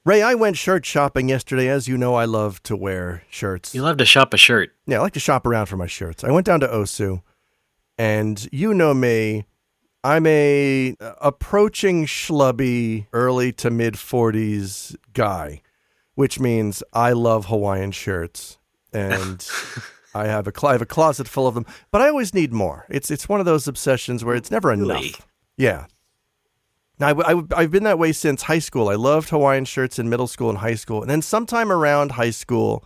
Ray, I went shirt shopping yesterday. As you know, I love to wear shirts. You love to shop a shirt. Yeah, I like to shop around for my shirts. I went down to Osu, and you know me, I'm a approaching schlubby, early to mid 40s guy, which means I love Hawaiian shirts, and I have a closet full of them. But I always need more. It's one of those obsessions where it's never enough. Yeah. Now, I've been that way since high school. I loved Hawaiian shirts in middle school and high school. And then sometime around high school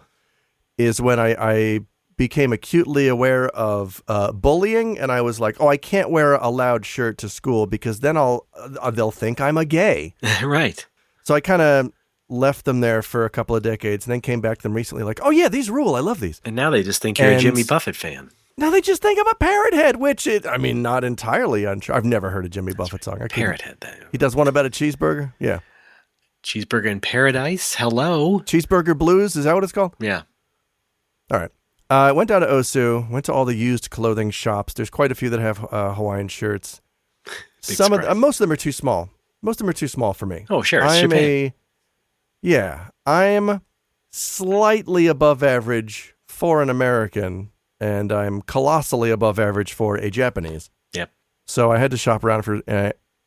is when I became acutely aware of bullying. And I was like, oh, I can't wear a loud shirt to school because then they'll think I'm a gay. Right. So I kind of left them there for a couple of decades and then came back to them recently like, oh, yeah, these rule. I love these. And now they just think you're a Jimmy Buffett fan. Now they just think I'm a Parrot Head, which not entirely untrue. I've never heard a Jimmy Buffett song. Parrot Head, though. He does one about a cheeseburger? Yeah. Cheeseburger in Paradise? Hello? Cheeseburger Blues? Is that what it's called? Yeah. All right. I went down to Osu, went to all the used clothing shops. There's quite a few that have Hawaiian shirts. Most of them are too small. Most of them are too small for me. Oh, sure. It's Japan. I'm slightly above average for an American, and I'm colossally above average for a Japanese. Yep. So I had to shop around for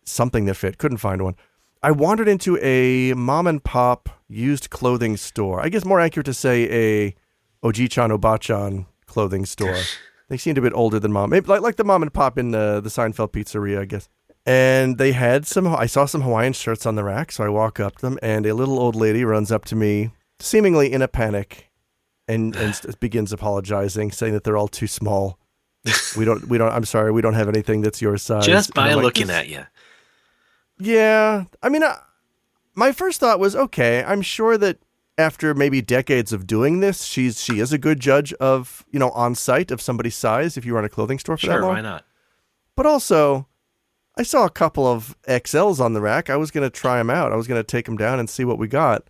something that fit. Couldn't find one. I wandered into a mom and pop used clothing store. I guess more accurate to say a Oji-chan, Oba-chan clothing store. They seemed a bit older than mom. Maybe like the mom and pop in the Seinfeld pizzeria, I guess. And they had I saw some Hawaiian shirts on the rack, so I walk up to them, and a little old lady runs up to me, seemingly in a panic, and begins apologizing, saying that they're all too small. I'm sorry, we don't have anything that's your size. Just by looking at you. Yeah. I mean, my first thought was, okay, I'm sure that after maybe decades of doing this, she is a good judge of, on site of somebody's size if you run a clothing store for that long. Sure, why not? But also, I saw a couple of XLs on the rack. I was going to try them out. I was going to take them down and see what we got.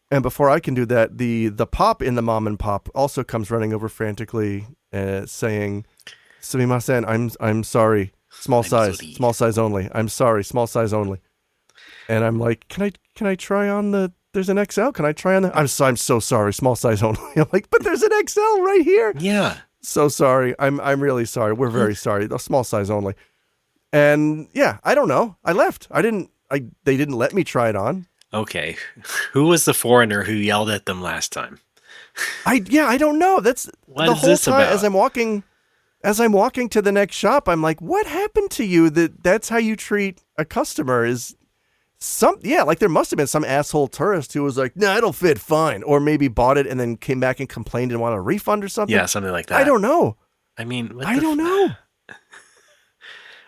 And before I can do that, the pop in the mom and pop also comes running over frantically, saying, "Sumimasen, I'm sorry, small size only. I'm sorry, small size only." And I'm like, "Can I try on there's an XL? Can I try on the? I'm so sorry, small size only." I'm like, "But there's an XL right here." Yeah. So sorry. I'm really sorry. We're very sorry. The small size only. And yeah, I don't know. I left. They didn't let me try it on. Okay. Who was the foreigner who yelled at them last time? I don't know. That's what the is whole this time about? as I'm walking to the next shop, I'm like, what happened to you that's how you treat a customer like there must have been some asshole tourist who was like, "Nah, it'll fit fine," or maybe bought it and then came back and complained and wanted a refund or something. Yeah, something like that. I don't know. I mean, I don't know.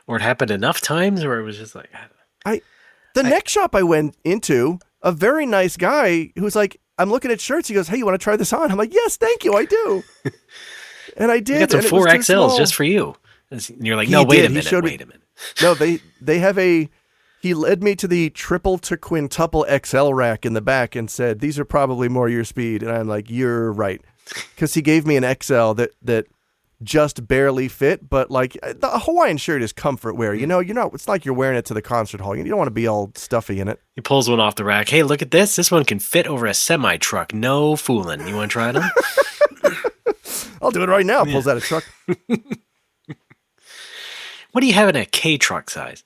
Or it happened enough times where it was just like... The next shop I went into, a very nice guy who's like, I'm looking at shirts. He goes, "Hey, you want to try this on?" I'm like, "Yes, thank you, I do." And I did. You got some 4XLs just for you. And you're like, "No, wait a minute. No, they have he led me to the triple to quintuple XL rack in the back and said, "These are probably more your speed." And I'm like, "You're right." Because he gave me an XL that just barely fit, but like the Hawaiian shirt is comfort wear. It's like you're wearing it to the concert hall. You don't want to be all stuffy in it. He pulls one off the rack. "Hey, look at this. This one can fit over a semi-truck. No fooling. You want to try it on?" I'll do it right now. Pulls out a truck. What do you have in a K truck size?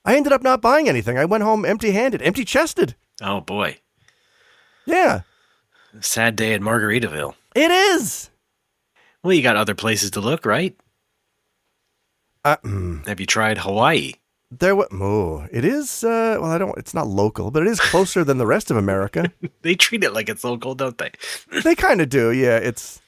I ended up not buying anything. I went home empty-handed, empty-chested. Oh, boy. Yeah. Sad day in Margaritaville. It is. Well, you got other places to look, right? Have you tried Hawaii? It is, it's not local, but it is closer than the rest of America. They treat it like it's local, don't they? They kind of do, yeah. It's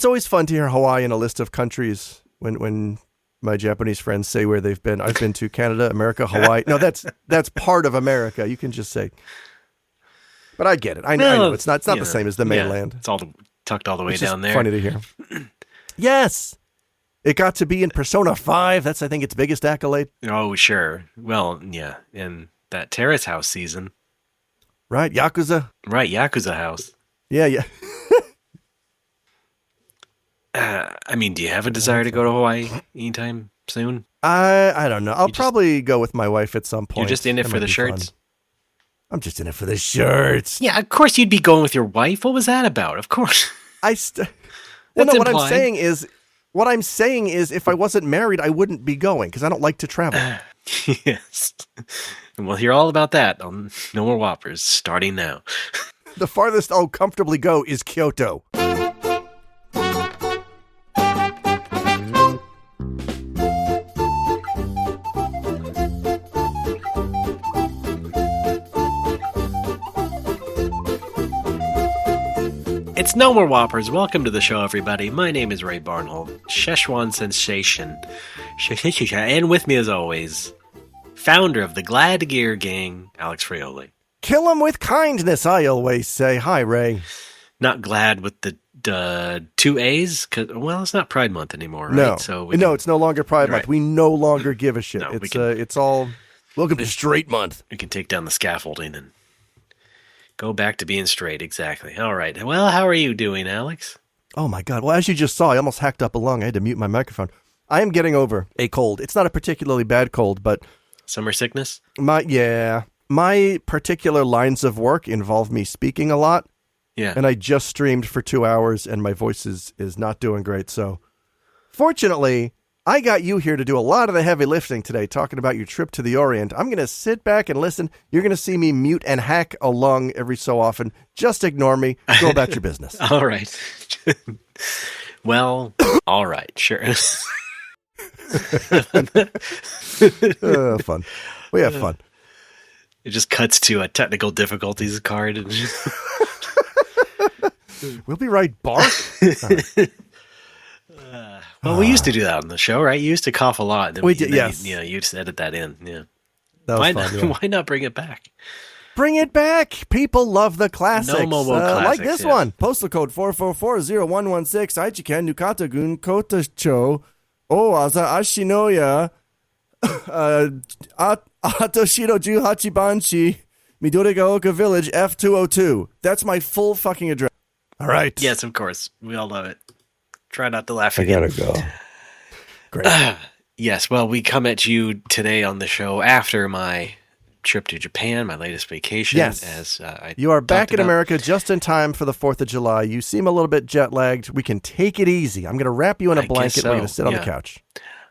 always fun to hear Hawaii in a list of countries when my Japanese friends say where they've been. I've been to Canada, America, Hawaii. No, that's part of America. You can just say. But I get it. I know it's not the same as the mainland. It's all tucked all the way down there. Funny to hear. Yes. It got to be in Persona 5. That's, I think, its biggest accolade. Oh, sure. Well, yeah. In that Terrace House season. Right, Yakuza. Right, Yakuza House. Yeah. Do you have a desire to go to Hawaii anytime soon? I don't know. I'll probably go with my wife at some point. You're just in it That for might the be shirts? fun. I'm just in it for the shirts. Yeah, of course you'd be going with your wife. What was that about? Of course. Well, no, That's what implied. I'm saying is if I wasn't married, I wouldn't be going because I don't like to travel. Yes. And we'll hear all about that on No More Whoppers starting now. The farthest I'll comfortably go is Kyoto. It's No More Whoppers. Welcome to the show, everybody. My name is Ray Barnhold, Szechuan Sensation. And with me, as always, founder of the Glad Gear Gang, Alex Frioli. Kill 'em with kindness, I always say. Hi, Ray. Not glad with the two A's? Well, it's not Pride Month anymore, right? No, So it's no longer Pride Month. Right. We no longer give a shit. No, It's all welcome to Straight Month. We can take down the scaffolding and go back to being straight. Exactly. All right. Well, how are you doing, Alex? Oh my God. Well, as you just saw, I almost hacked up a lung. I had to mute my microphone. I am getting over a cold. It's not a particularly bad cold, but Summer sickness? my particular lines of work involve me speaking a lot. Yeah. And I just streamed for 2 hours and my voice is not doing great. So fortunately, I got you here to do a lot of the heavy lifting today, talking about your trip to the Orient. I'm going to sit back and listen. You're going to see me mute and hack a lung every so often. Just ignore me. Go about your business. All right. Well, all right. Sure. Fun. We have fun. It just cuts to a technical difficulties card. And We'll be right, Bark. well, we used to do that on the show, right? You used to cough a lot. Then We did, yes. You just edit that in. Yeah. That was fun, yeah. Why not bring it back? Bring it back. People love the classics. No mobile classics, like this yeah. one. Postal code 4440116. Aichiken Nukata-gun Kotacho. Aza Ashinoya. Atoshiro Juhachi Banshi. Midorigaoka Village F202. That's my full fucking address. All right. Yes, of course. We all love it. Try not to laugh again. I gotta go. Great. Yes, well, we come at you today on the show after my trip to Japan, my latest vacation. Yes. As You are back in about. America just in time for the 4th of July. You seem a little bit jet lagged. We can take it easy. I'm going to wrap you in a I blanket. guess We're going to so, sit on the yeah. couch.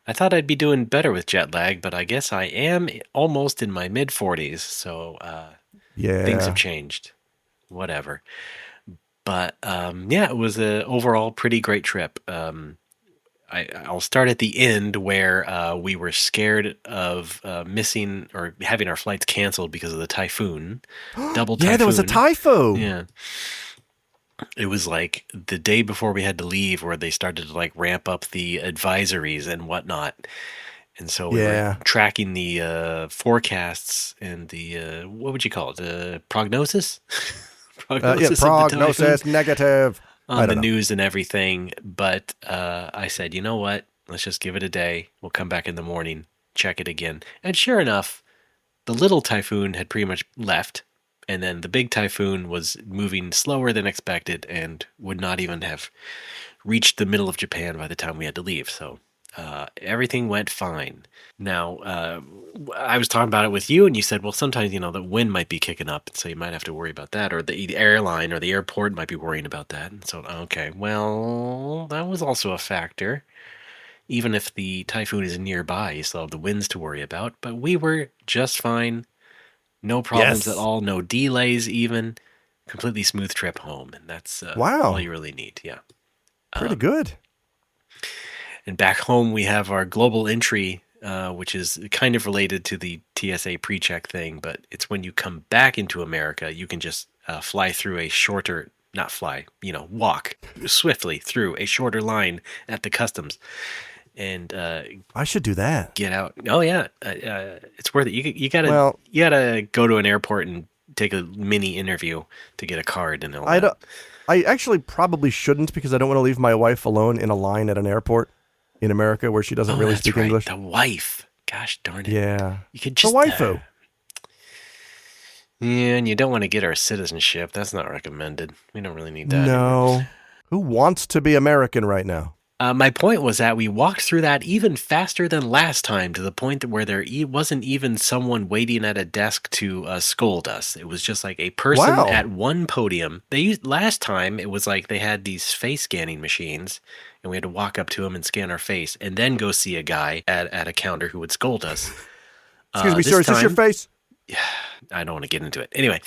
I thought I'd be doing better with jet lag, but I guess I am almost in my mid-40s, so Yeah. things have changed. Whatever. But, it was an overall pretty great trip. I'll start at the end where we were scared of missing or having our flights canceled because of the typhoon. Double typhoon. Yeah, there was a typhoon. Yeah. It was like the day before we had to leave where they started to like ramp up the advisories and whatnot. And so we were tracking the forecasts and the, what would you call it? The prognosis? Prognosis negative. On the news and everything. But I said, you know what? Let's just give it a day. We'll come back in the morning, check it again. And sure enough, the little typhoon had pretty much left. And then the big typhoon was moving slower than expected and would not even have reached the middle of Japan by the time we had to leave. So everything went fine. Now, I was talking about it with you, and you said, well, sometimes, the wind might be kicking up, so you might have to worry about that, or the airline or the airport might be worrying about that. And so, okay, well, that was also a factor. Even if the typhoon is nearby, you still have the winds to worry about. But we were just fine. No problems at all. No delays even. Completely smooth trip home. And that's all you really need. Yeah. Pretty good. And back home, we have our global entry, which is kind of related to the TSA pre-check thing. But it's when you come back into America, you can just fly through a shorter, not fly, walk swiftly through a shorter line at the customs. And I should do that. Get out. Oh yeah, it's worth it. You gotta go to an airport and take a mini interview to get a card and all that. I actually probably shouldn't because I don't want to leave my wife alone in a line at an airport in America where she doesn't really speak English. The wife. Gosh darn it. Yeah. You could just the waifu. Yeah, and you don't want to get our citizenship. That's not recommended. We don't really need that. No. Who wants to be American right now? My point was that we walked through that even faster than last time, to the point that where there wasn't even someone waiting at a desk to scold us. It was just like a person Wow. at one podium. Last time it was like they had these face scanning machines, and we had to walk up to them and scan our face, and then go see a guy at a counter who would scold us. Excuse me, sir. Is this your face? I don't want to get into it. Anyway,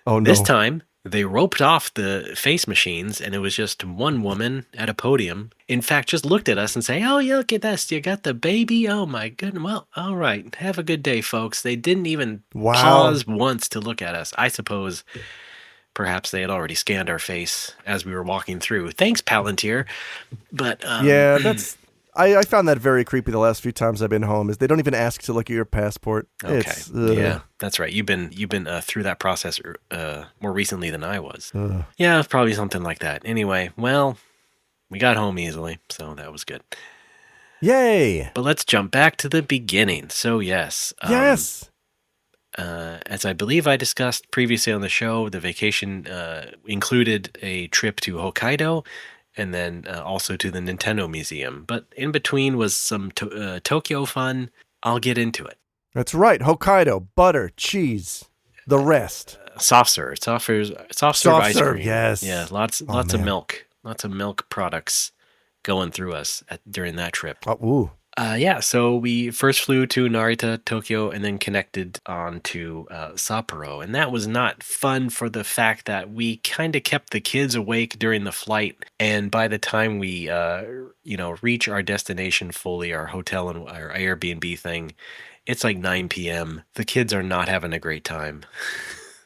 Oh, no. this time they roped off the face machines, and it was just one woman at a podium. In fact, just looked at us and say, "Oh, yeah, look at this. You got the baby? Oh, my goodness. Well, all right. Have a good day, folks." They didn't even pause once to look at us. I suppose perhaps they had already scanned our face as we were walking through. Thanks, Palantir. But yeah, that's... I found that very creepy the last few times I've been home, is they don't even ask to look at your passport. Okay. Yeah, that's right. You've been through that process more recently than I was. Yeah, probably something like that. Anyway, well, we got home easily, so that was good. Yay! But let's jump back to the beginning. So yes. Yes! As I believe I discussed previously on the show, the vacation included a trip to Hokkaido, and then also to the Nintendo Museum. But in between was some Tokyo fun. I'll get into it. That's right. Hokkaido, butter, cheese, the rest. Soft serve ice cream. Yes. Yeah, lots of milk. Lots of milk products going through us during that trip. Ooh. So we first flew to Narita, Tokyo, and then connected on to Sapporo. And that was not fun for the fact that we kind of kept the kids awake during the flight. And by the time we, reach our destination fully, our hotel and our Airbnb thing, it's like 9 p.m. The kids are not having a great time.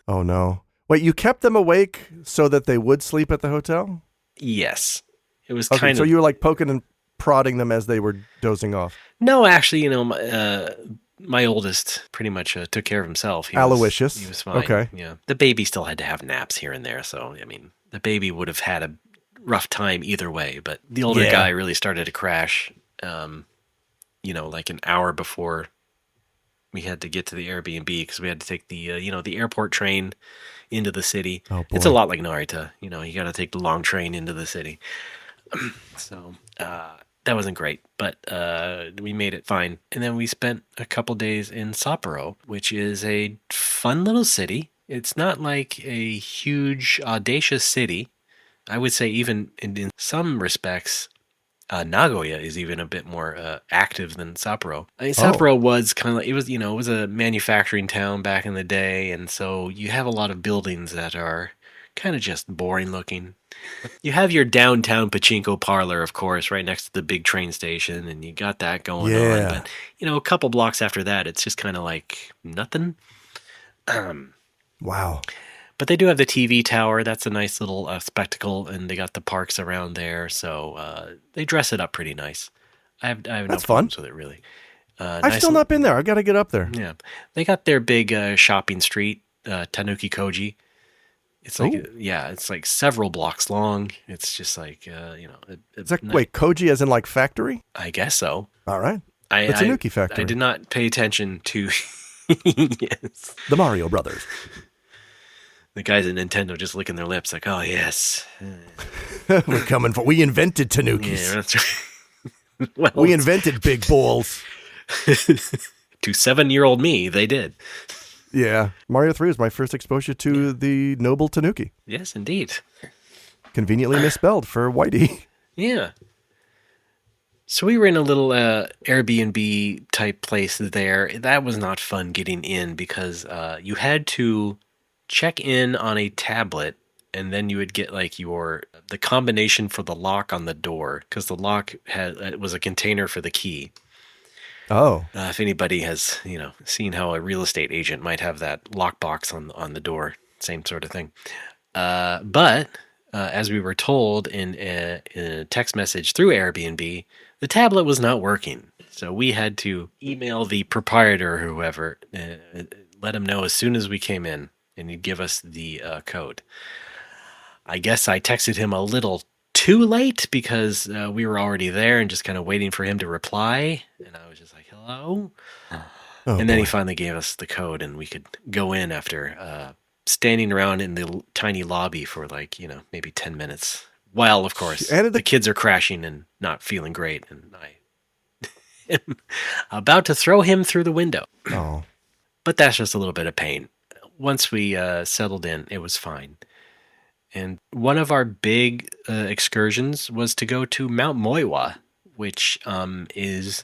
Oh, no. Wait, you kept them awake so that they would sleep at the hotel? Yes. It was kind of... So you were like poking and prodding them as they were dozing off? No, actually, my oldest pretty much took care of himself. Aloysius. He was fine. Okay. Yeah. The baby still had to have naps here and there. So, I mean, the baby would have had a rough time either way. But the older guy really started to crash, like an hour before we had to get to the Airbnb, because we had to take the airport train into the city. Oh, boy. It's a lot like Narita. You got to take the long train into the city. So, that wasn't great, but we made it fine. And then we spent a couple days in Sapporo, which is a fun little city. It's not like a huge, audacious city. I would say even in some respects, Nagoya is even a bit more active than Sapporo. I mean, Sapporo was kind of, it was a manufacturing town back in the day, and so you have a lot of buildings that are kind of just boring looking. You have your downtown pachinko parlor, of course, right next to the big train station, and you got that going on. But, a couple blocks after that, it's just kind of like nothing. Wow. But they do have the TV tower. That's a nice little spectacle, and they got the parks around there, so they dress it up pretty nice. I have no problems with it, really. I've still not been there. I got to get up there. Yeah. They got their big shopping street, Tanuki Koji. It's like, it's like several blocks long. It's just like, wait, Koji as in like factory? I guess so. All right. The Tanuki factory. I did not pay attention to, yes. The Mario Brothers. The guys at Nintendo just licking their lips like, oh, yes. We're coming for, we invented Tanukis. Yeah, that's right. Well, we invented big balls. To 7-year-old me, they did. Yeah. Mario 3 was my first exposure to the noble Tanuki. Yes, indeed. Conveniently misspelled for Whitey. Yeah. So we were in a little Airbnb type place there. That was not fun getting in because you had to check in on a tablet, and then you would get like the combination for the lock on the door, because the lock was a container for the key. Oh. If anybody has, seen how a real estate agent might have that lockbox on the door, same sort of thing. But as we were told in a text message through Airbnb, the tablet was not working. So we had to email the proprietor or whoever, let him know as soon as we came in, and he'd give us the code. I guess I texted him a little too late because we were already there and just kind of waiting for him to reply. And I was just like, hello? And then he finally gave us the code, and we could go in after standing around in the tiny lobby for maybe 10 minutes While, of course, And the kids are crashing and not feeling great, and I am about to throw him through the window. Oh. But that's just a little bit of pain. Once we settled in, it was fine. And one of our big excursions was to go to Mount Moiwa, which is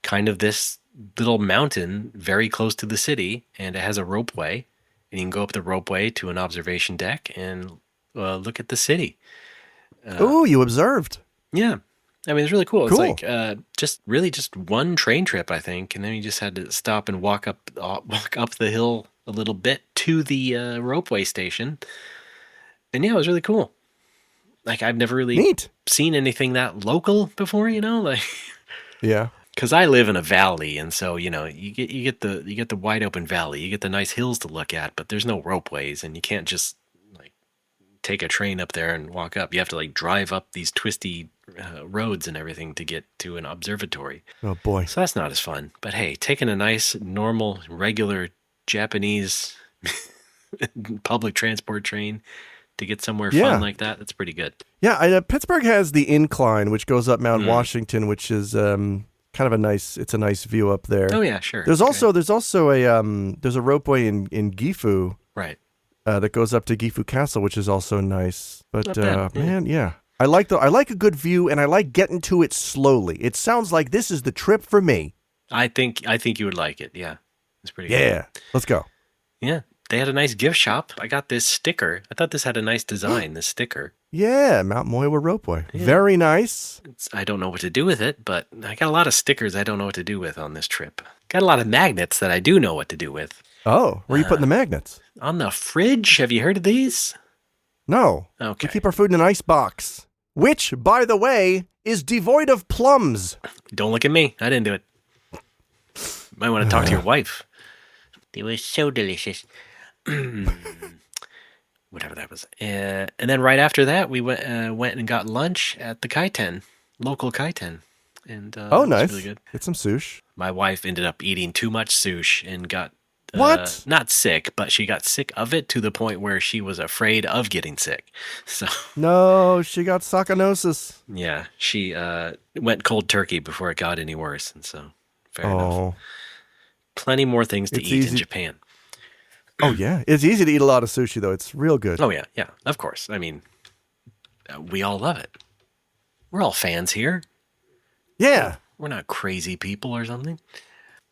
kind of this little mountain very close to the city, and it has a ropeway. And you can go up the ropeway to an observation deck and look at the city. Oh, you observed. Yeah. I mean, it's really cool. Cool. It's like just one train trip, I think, and then you just had to stop and walk up the hill a little bit to the ropeway station. And yeah, it was really cool. Like, I've never really seen anything that local before, like. Yeah. Because I live in a valley, and so you get the wide open valley, you get the nice hills to look at, but there's no ropeways, and you can't just like take a train up there and walk up. You have to like drive up these twisty roads and everything to get to an observatory. Oh boy! So that's not as fun. But hey, taking a nice, normal, regular Japanese public transport train to get somewhere fun like that's pretty good. Yeah, Pittsburgh has the incline, which goes up Mount Washington, which is kind of a nice view up there. Oh yeah, sure. There's also a ropeway in Gifu, right? That goes up to Gifu Castle, which is also nice. But man, yeah. I like a good view, and I like getting to it slowly. It sounds like this is the trip for me. I think you would like it. Yeah, it's pretty good. Yeah, let's go. Yeah, they had a nice gift shop. I got this sticker. I thought this had a nice design. This sticker. Yeah, Mount Moiwa Ropeway. Yeah. Very nice. I don't know what to do with it, but I got a lot of stickers I don't know what to do with on this trip. Got a lot of magnets that I do know what to do with. Oh, where are you putting the magnets? On the fridge. Have you heard of these? No. Okay. We keep our food in an ice box, which, by the way, is devoid of plums. Don't look at me. I didn't do it. Might want to talk to your wife. They were so delicious. Whatever that was. And then right after that, we went and got lunch at the kaiten, local kaiten. And oh, nice. Really good. Get some sushi. My wife ended up eating too much sushi and got what? Not sick, but she got sick of it to the point where she was afraid of getting sick. So no, she got sakanosis. Yeah, she went cold turkey before it got any worse, and so fair enough. Plenty more things to eat in Japan. Oh, yeah. It's easy to eat a lot of sushi, though. It's real good. Oh, yeah. Yeah, of course. I mean, we all love it. We're all fans here. Yeah. We're not crazy people or something.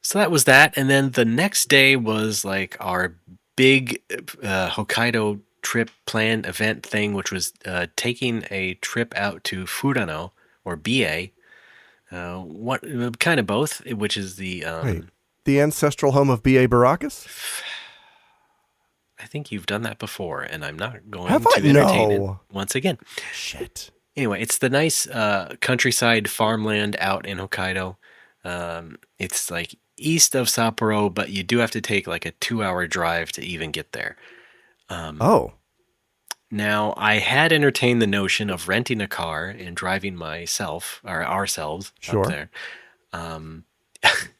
So that was that. And then the next day was like our big Hokkaido trip plan event thing, which was taking a trip out to Furano, or BA. What kind of both, which is the... Wait, the ancestral home of B.A. Baracus? I think you've done that before, and I'm not going to entertain it once again. Shit. Anyway, it's the nice countryside farmland out in Hokkaido. It's like east of Sapporo, but you do have to take like a 2-hour drive to even get there. Now, I had entertained the notion of renting a car and driving ourselves up there.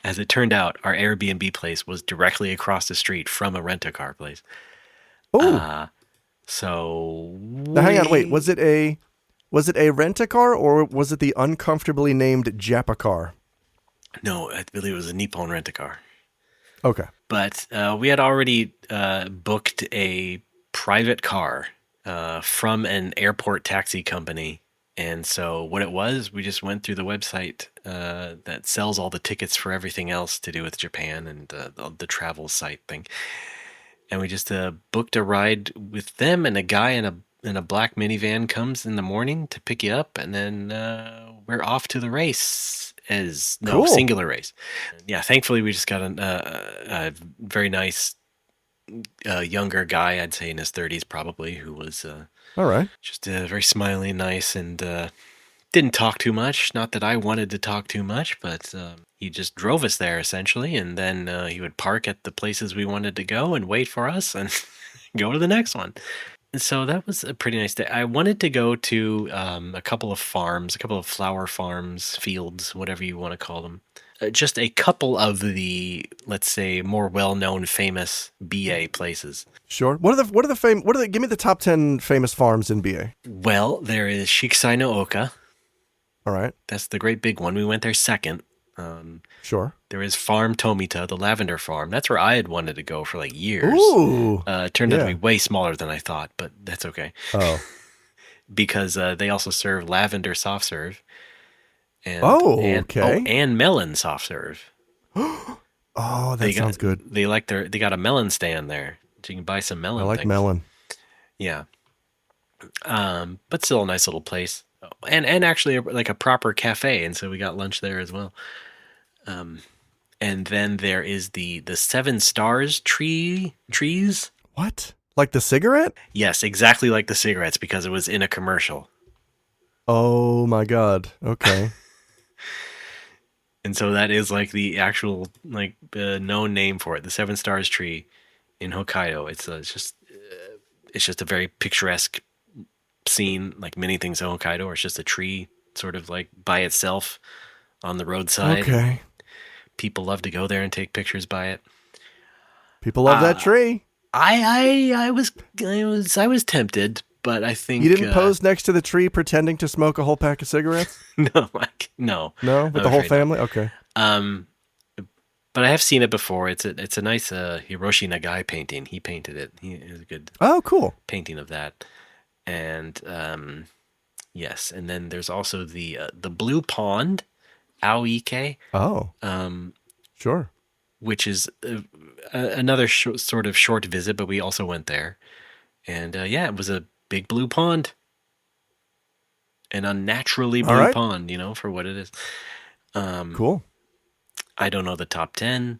As it turned out, our Airbnb place was directly across the street from a rent-a-car place. Oh. So now, hang on, wait. Was it a rent-a-car, or was it the uncomfortably named Japa-car? No, I believe it was a Nippon rent-a-car. Okay. But we had already booked a private car from an airport taxi company. And so what it was, we just went through the website that sells all the tickets for everything else to do with Japan and the travel site thing. And we just booked a ride with them, and a guy in a black minivan comes in the morning to pick you up, and then we're off to the race. Cool. Singular race. Yeah, thankfully we just got a very nice younger guy, I'd say in his 30s probably, who was all right, just very smiley, nice, and didn't talk too much. Not that I wanted to talk too much, but he just drove us there essentially, and then he would park at the places we wanted to go and wait for us and go to the next one. So that was a pretty nice day. I wanted to go to a couple of farms, a couple of flower farms, fields, whatever you want to call them. Just a couple of the, let's say, more well-known, famous BA places. Sure. Give me the top 10 famous farms in BA. Well, there is Shiksai no Oka. All right. That's the great big one. We went there second. Sure. There is Farm Tomita, the lavender farm. That's where I had wanted to go for like years. Ooh. It turned out to be way smaller than I thought, but that's okay. Oh. Because they also serve lavender soft serve. Okay. And melon soft serve. Oh, that sounds good. They got a melon stand there, so you can buy some melon. I like things. melon. Yeah. But still a nice little place, and actually like a proper cafe, and so we got lunch there as well. And then there is the 7 stars trees. What? Like the cigarette? Yes, exactly like the cigarettes, because it was in a commercial. Oh my God. Okay. And so that is like the actual known name for it, the 7 stars tree in Hokkaido. It's just a very picturesque scene, like many things in Hokkaido, where it's just a tree sort of like by itself on the roadside. Okay. People love to go there and take pictures by it. People love that tree. I was tempted, but I think you didn't pose next to the tree pretending to smoke a whole pack of cigarettes. No, with the whole family. Okay. But I have seen it before. It's a nice Hiroshi Nagai painting. He painted it. He is a good. Oh, cool painting of that. And yes, and then there's also the Blue Pond, Aoike. Oh. Sure. Which is another sort of short visit, but we also went there. And it was a big blue pond. An unnaturally blue pond, for what it is. Cool. I don't know the top 10,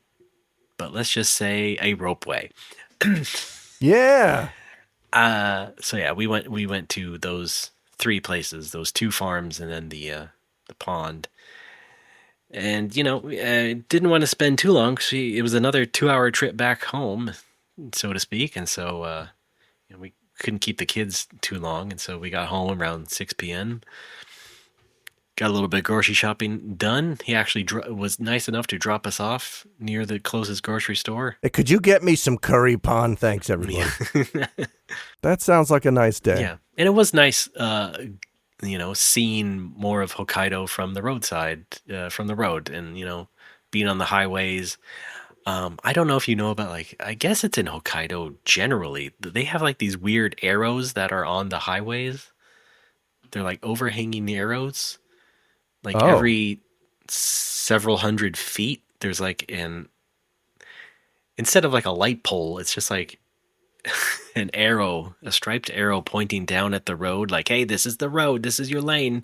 but let's just say a ropeway. Yeah. We went to those 3 places, those 2 farms, and then the pond. And, didn't want to spend too long. It was another 2-hour trip back home, so to speak. And so we couldn't keep the kids too long. And so we got home around 6 p.m. Got a little bit of grocery shopping done. He actually was nice enough to drop us off near the closest grocery store. Hey, could you get me some curry pond? Thanks, everyone. Yeah. That sounds like a nice day. Yeah. And it was nice, seeing more of Hokkaido from the roadside, from the road, and, being on the highways. I don't know if you know about, I guess it's in Hokkaido generally. They have, these weird arrows that are on the highways. They're, overhanging arrows. Every several hundred feet, there's, instead of, a light pole, it's just, an arrow, a striped arrow pointing down at the road, hey, this is the road, this is your lane.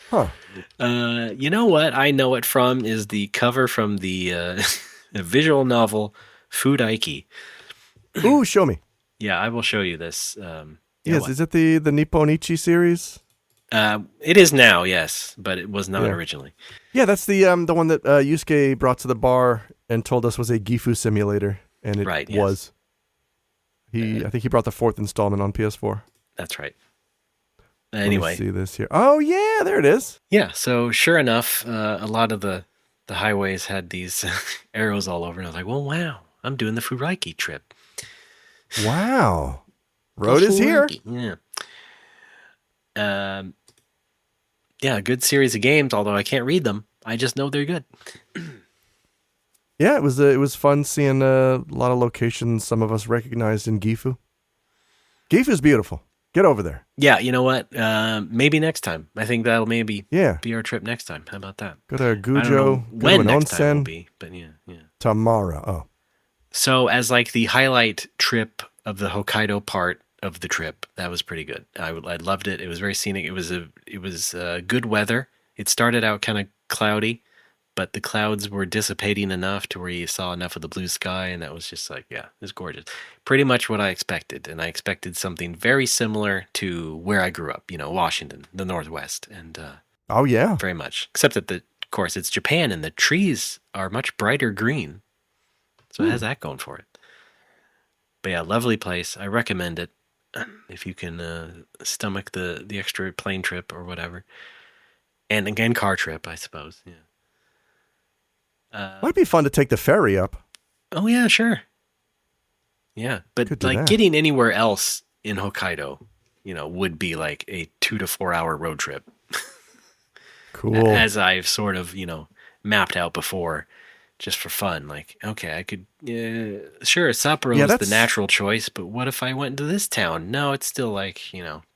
Huh. You know what I know it from is the cover from the visual novel Fudaiki. Ooh, show me. Yeah, I will show you this. Yes, is it the Nipponichi series? It is now, yes, but it was not originally. Yeah, that's the one that Yusuke brought to the bar and told us was a Gifu simulator. And it was. I think he brought the 4th installment on PS4. That's right. Anyway. Let me see this here. Oh, yeah, there it is. Yeah, so sure enough, a lot of the highways had these arrows all over. And I was like, well, wow, I'm doing the Furaiki trip. Wow. Road is here. Yeah. Yeah, good series of games, although I can't read them. I just know they're good. Yeah, it was fun seeing a lot of locations some of us recognized in Gifu. Gifu's beautiful. Get over there. Yeah, you know what? Maybe next time. I think that'll maybe be our trip next time. How about that? Go to Gujo. I don't know when next Onsen. time will be, but yeah. Tomorrow. Oh. So as the highlight trip of the Hokkaido part of the trip, that was pretty good. I loved it. It was very scenic. It was good weather. It started out kind of cloudy, but the clouds were dissipating enough to where you saw enough of the blue sky, and that was just it was gorgeous. Pretty much what I expected, and I expected something very similar to where I grew up, Washington, the Northwest, and oh yeah, very much. Except that of course, it's Japan, and the trees are much brighter green, so it has that going for it. But yeah, lovely place. I recommend it if you can stomach the extra plane trip or whatever. And again, car trip, I suppose. Yeah. Might be fun to take the ferry up. Oh, yeah, sure. Yeah, but like getting anywhere else in Hokkaido, would be like a 2 to 4 hour road trip. Cool. As I've sort of, mapped out before, just for fun. Like, okay, I could, sure, Sapporo is the natural choice, but what if I went to this town? No, it's still like,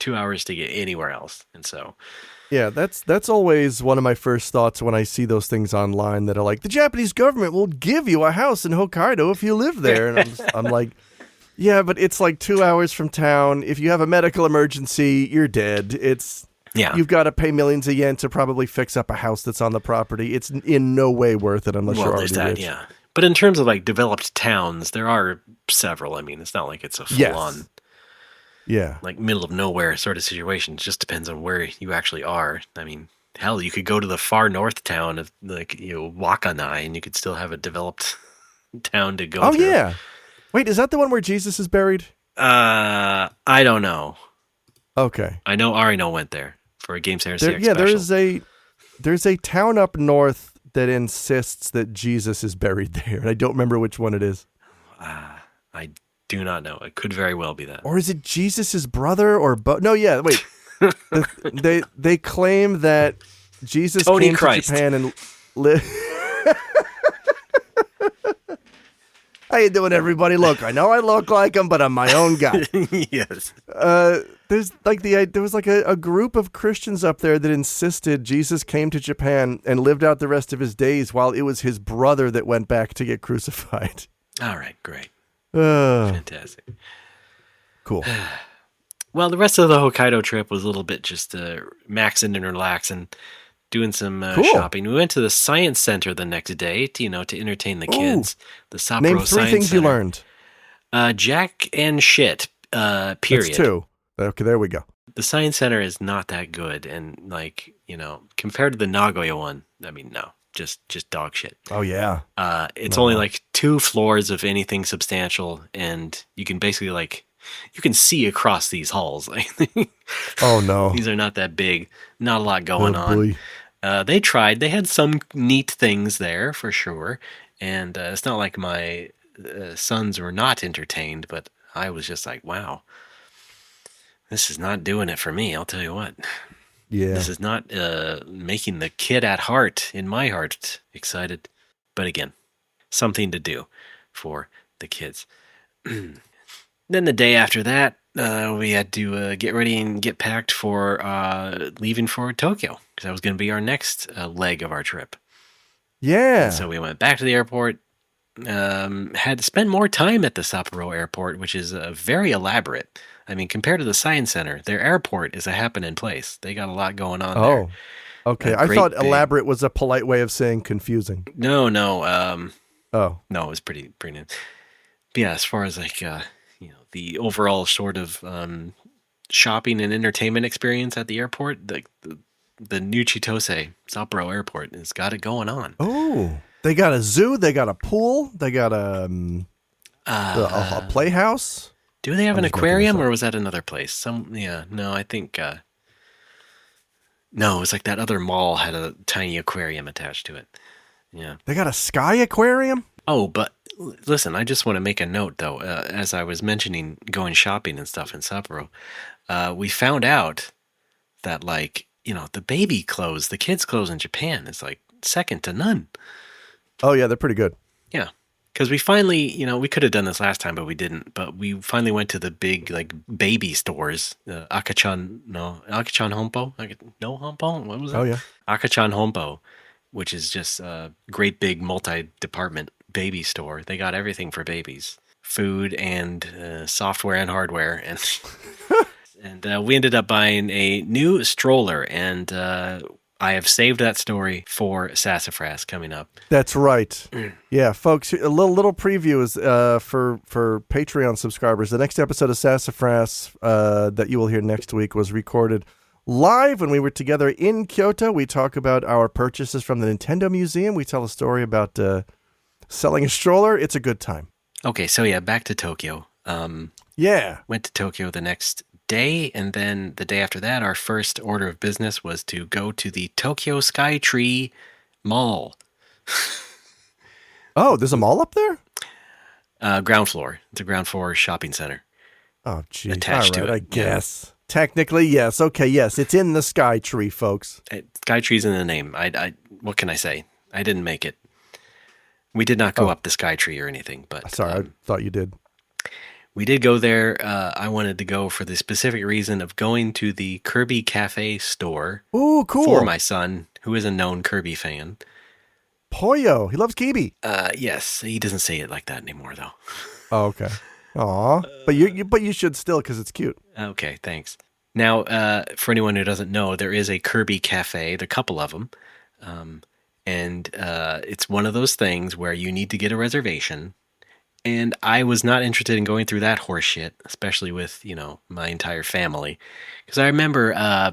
2 hours to get anywhere else. And so... Yeah, that's always one of my first thoughts when I see those things online that are like, the Japanese government will give you a house in Hokkaido if you live there. And I'm like, yeah, but it's like 2 hours from town. If you have a medical emergency, you're dead. You've got to pay millions of yen to probably fix up a house that's on the property. It's in no way worth it unless you're already rich. Yeah. But in terms of like developed towns, there are several. I mean, it's not like it's a full-on... Yeah. Like middle of nowhere sort of situation. It just depends on where you actually are. I mean, hell, you could go to the far north town of like, Wakanai, and you could still have a developed town to go through. Oh, yeah. Wait, is that the one where Jesus is buried? I don't know. Okay. I know Arino went there for a Game Center CX special. There's a town up north that insists that Jesus is buried there, and I don't remember which one it is. I do not know. It could very well be that. Or is it Jesus' brother or no, yeah, wait. they claim that Jesus came to Japan and lived. How you doing, everybody? Look, I know I look like him, but I'm my own guy. Yes. There was like a group of Christians up there that insisted Jesus came to Japan and lived out the rest of his days while it was his brother that went back to get crucified. All right, great. Fantastic. Cool. Well, the rest of the Hokkaido trip was a little bit just maxing and relaxing, doing some shopping. We went to the Science Center the next day to entertain the kids. The Sapporo Name 3 Science things Center. You learned. Jack and shit, period. That's 2. Okay, there we go. The Science Center is not that good. And compared to the Nagoya one, I mean, no. Just dog shit. Oh, yeah. It's only like 2 floors of anything substantial, and you can basically you can see across these halls. Oh, no. These are not that big. Not a lot going on. They tried. They had some neat things there, for sure. And it's not like my sons were not entertained, but I was just like, wow, this is not doing it for me, I'll tell you what. Yeah. This is not making the kid at heart, in my heart, excited. But again, something to do for the kids. Then the day after that, we had to get ready and get packed for leaving for Tokyo, because that was going to be our next leg of our trip. Yeah. And so we went back to the airport, had to spend more time at the Sapporo airport, which is very elaborate. I mean, compared to the Science Center, their airport is a happening place. They got a lot going on there. Oh, okay. I thought elaborate was a polite way of saying confusing. No. No, it was pretty neat. But yeah, as far as the overall sort of shopping and entertainment experience at the airport, the New Chitose Sapporo Airport has got it going on. Oh, they got a zoo, they got a pool, they got a playhouse. Do they have an aquarium, or was that another place? I think no, it was like that other mall had a tiny aquarium attached to it. Yeah. They got a sky aquarium? Oh, but listen, I just want to make a note, though. As I was mentioning going shopping and stuff in Sapporo, we found out that, the baby clothes, the kids' clothes in Japan is, second to none. Oh, yeah, they're pretty good. Yeah. Because we finally, we could have done this last time, but we didn't. But we finally went to the big, baby stores. Akachan Honpo? No Honpo? What was that? Oh, yeah. Akachan Honpo, which is just a great big multi-department baby store. They got everything for babies. Food and software and hardware. And we ended up buying a new stroller, and I have saved that story for Sassafras coming up. That's right. Yeah, folks, a little preview is for Patreon subscribers. The next episode of Sassafras that you will hear next week was recorded live when we were together in Kyoto. We talk about our purchases from the Nintendo Museum. We tell a story about selling a stroller. It's a good time. Okay, so yeah, back to Tokyo. Yeah. Went to Tokyo the next day, and then the day after that, our first order of business was to go to the Tokyo Skytree Mall. Oh, there's a mall up there? Ground floor. It's a ground floor shopping center Oh, geez. attached All right, to it. I guess. Yeah. Technically, yes. Okay, yes. It's in the Skytree, folks. Skytree's in the name. What can I say? I didn't make it. We did not go up the Skytree or anything, but Sorry, I thought you did. we did go there. I wanted to go for the specific reason of going to the Kirby Cafe store. Ooh, cool. For my son, who is a known Kirby fan. Pollo. He loves Kibi. Yes, he doesn't say it like that anymore, though. Oh, okay. Aw. But you should still, because it's cute. Okay, thanks. Now, for anyone who doesn't know, there is a Kirby Cafe. There are a couple of them. And it's one of those things where you need to get a reservation. And I was not interested in going through that horse shit, especially with, my entire family. Because I remember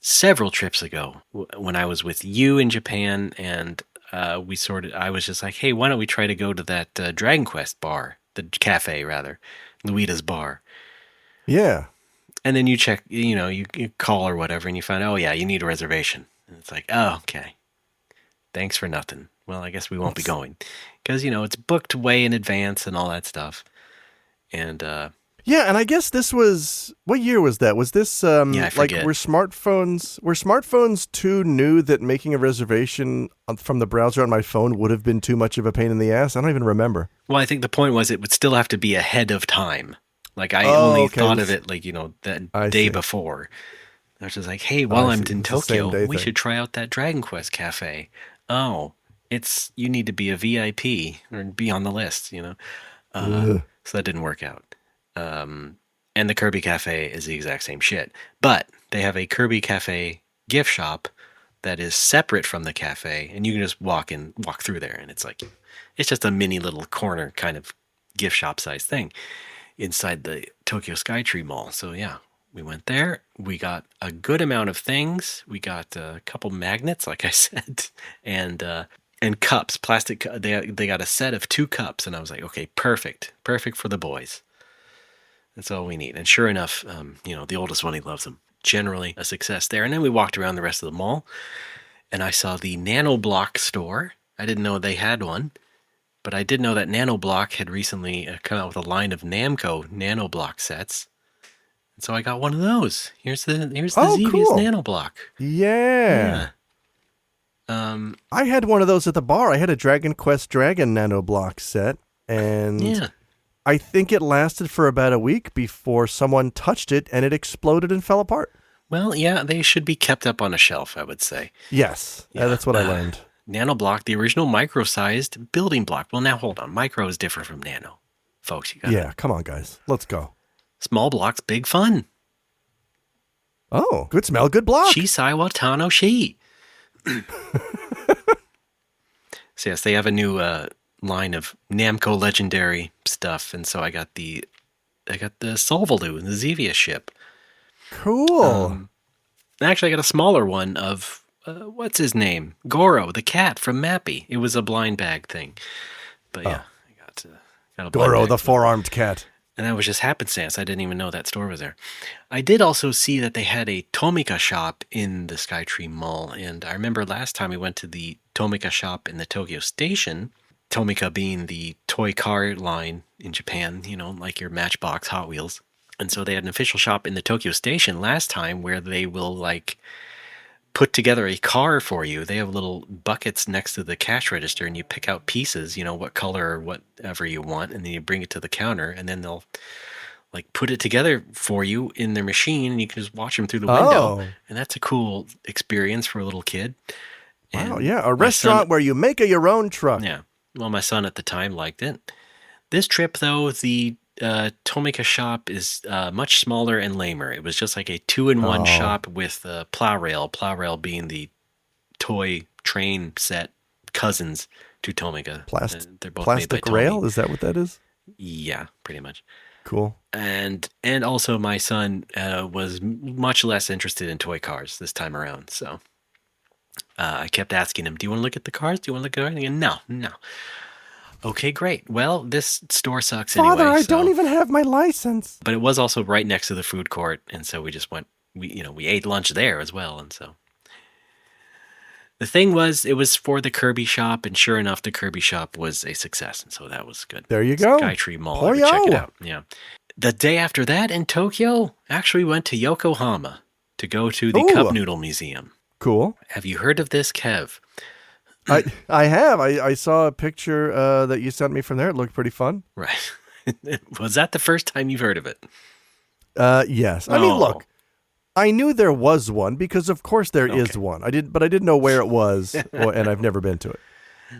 several trips ago when I was with you in Japan, and I was just like, hey, why don't we try to go to that Dragon Quest bar, the cafe rather, Luida's bar. Yeah. And then you check, you call or whatever, and you find, oh yeah, you need a reservation. And it's like, oh, okay. Thanks for nothing. Well, I guess we won't be going. Because, it's booked way in advance and all that stuff. And, yeah, and I guess this was, what year was that? Was this, I like, forget. were smartphones too new that making a reservation from the browser on my phone would have been too much of a pain in the ass? I don't even remember. Well, I think the point was it would still have to be ahead of time. Like, I only thought of it, like, that day before. I was just like, hey, while I'm in Tokyo, we should try out that Dragon Quest cafe. Oh, you need to be a VIP or be on the list, So that didn't work out. And the Kirby Cafe is the exact same shit. But they have a Kirby Cafe gift shop that is separate from the cafe, and you can just walk through there, and it's just a mini little corner kind of gift shop size thing inside the Tokyo Skytree Mall. So yeah, we went there. We got a good amount of things. We got a couple magnets, like I said, and cups, plastic. They got a set of 2 cups, and I was like, okay, perfect for the boys. That's all we need. And sure enough, the oldest one, he loves them. Generally a success there. And then we walked around the rest of the mall, and I saw the Nanoblock store. I didn't know they had one, but I did know that Nanoblock had recently come out with a line of Namco Nanoblock sets. And so I got one of those. Here's the Xevious cool. Nanoblock. Yeah. I had one of those at the bar. I had a Dragon Quest Dragon Nanoblock set, and I think it lasted for about a week before someone touched it and it exploded and fell apart. Well, yeah, they should be kept up on a shelf, I would say. Yes, that's what I learned. Nanoblock, the original micro-sized building block. Well, now hold on. Micro is different from nano. Folks, you got Yeah, come on, guys. Let's go. Small blocks, big fun. Oh, good smell, good block. Shisai wa Tano Shi. So yes, they have a new line of Namco legendary stuff, and so I got the Solvalu, the Xevious ship. Cool. Actually, I got a smaller one of what's his name? Goro, the cat from Mappy. It was a blind bag thing, but yeah, I got a Goro, the 4-armed cat. And that was just happenstance. I didn't even know that store was there. I did also see that they had a Tomica shop in the Skytree Mall. And I remember last time we went to the Tomica shop in the Tokyo Station, Tomica being the toy car line in Japan, like your Matchbox Hot Wheels. And so they had an official shop in the Tokyo Station last time where they will put together a car for you. They have little buckets next to the cash register, and you pick out pieces, what color or whatever you want, and then you bring it to the counter, and then they'll put it together for you in their machine, and you can just watch them through the window. And that's a cool experience for a little kid. Wow, yeah, a restaurant where you make your own truck. Yeah. Well, my son at the time liked it. This trip, though, the Tomica shop is much smaller and lamer. It was just like a 2-in-1 shop with plow rail being the toy train set cousins to Tomica. They're both plastic made by rail? Tomy. Is that what that is? Yeah, pretty much. Cool. And also my son was much less interested in toy cars this time around. So I kept asking him, do you want to look at the cars? Do you want to look at anything? No. Okay, great. Well, this store sucks Father, anyway. I don't even have my license. But it was also right next to the food court, and so we just went. We ate lunch there as well, and so the thing was, it was for the Kirby shop, and sure enough, the Kirby shop was a success, and so that was good. There you go. Skytree Mall. I would check it out. Yeah. The day after that in Tokyo, actually went to Yokohama to go to the Cup Noodle Museum. Cool. Have you heard of this, Kev? I have. I saw a picture that you sent me from there. It looked pretty fun. Right. Was that the first time you've heard of it? Yes. I mean, look, I knew there was one because, of course, there is one. But I didn't know where it was, and I've never been to it.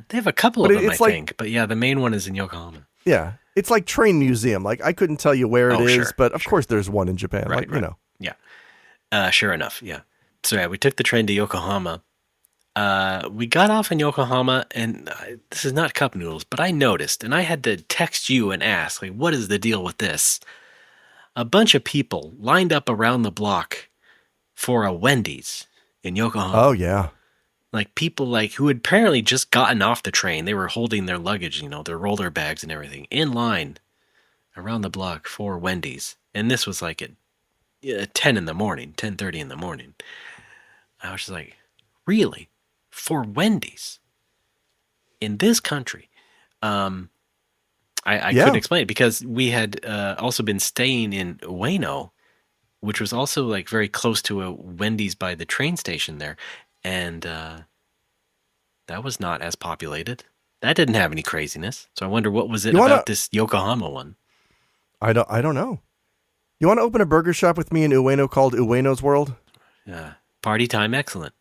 They have a couple of them, I think. But yeah, the main one is in Yokohama. Yeah. It's like Train Museum. Like, I couldn't tell you where it is, but of course there's one in Japan. Right, you know. Yeah. Sure enough, yeah. So, yeah, we took the train to Yokohama. We got off in Yokohama, and this is not cup noodles, but I noticed, and I had to text you and ask, like, what is the deal with this? A bunch of people lined up around the block for a Wendy's in Yokohama. Oh, yeah. Like, people who had apparently just gotten off the train. They were holding their luggage, their roller bags and everything, in line around the block for Wendy's. And this was like at 10 in the morning, 10:30 in the morning. I was just like, really? For Wendy's? In this country? I couldn't explain it because we had also been staying in Ueno, which was also like very close to a Wendy's by the train station there. And that was not as populated. That didn't have any craziness. So I wonder what was it about this Yokohama one? I don't know. You want to open a burger shop with me in Ueno called Ueno's World? Party time, excellent.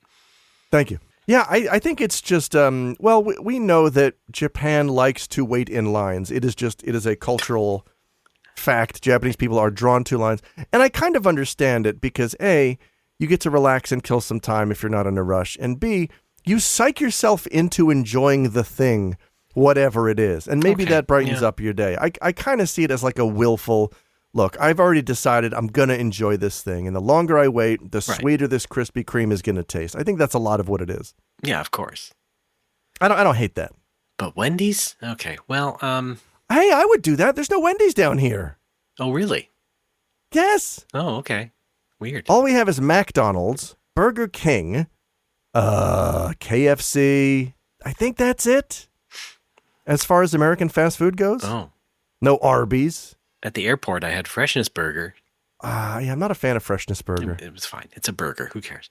Thank you. Yeah, I think it's just, we know that Japan likes to wait in lines. It is a cultural fact. Japanese people are drawn to lines. And I kind of understand it because A, you get to relax and kill some time if you're not in a rush. And B, you psych yourself into enjoying the thing, whatever it is. And maybe that brightens up your day. I kind of see it as like a willful, look, I've already decided I'm going to enjoy this thing. And the longer I wait, the sweeter this Krispy Kreme is going to taste. I think that's a lot of what it is. Yeah, of course. I don't hate that. But Wendy's? Okay, well, Hey, I would do that. There's no Wendy's down here. Oh, really? Yes. Oh, okay. Weird. All we have is McDonald's, Burger King, KFC. I think that's it. As far as American fast food goes. Oh. No Arby's. At the airport, I had Freshness Burger. Yeah, I'm not a fan of Freshness Burger. It was fine. It's a burger. Who cares?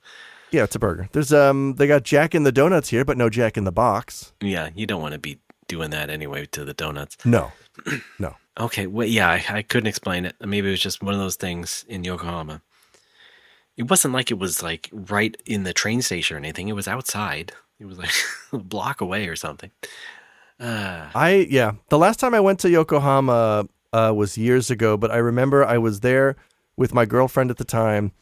Yeah, it's a burger. There's they got Jack in the Donuts here, but no Jack in the Box. Yeah, you don't want to be doing that anyway to the donuts. No. Okay, well, yeah, I couldn't explain it. Maybe it was just one of those things in Yokohama. It wasn't like it was like right in the train station or anything. It was outside. It was like a block away or something. The last time I went to Yokohama was years ago, but I remember I was there with my girlfriend at the time,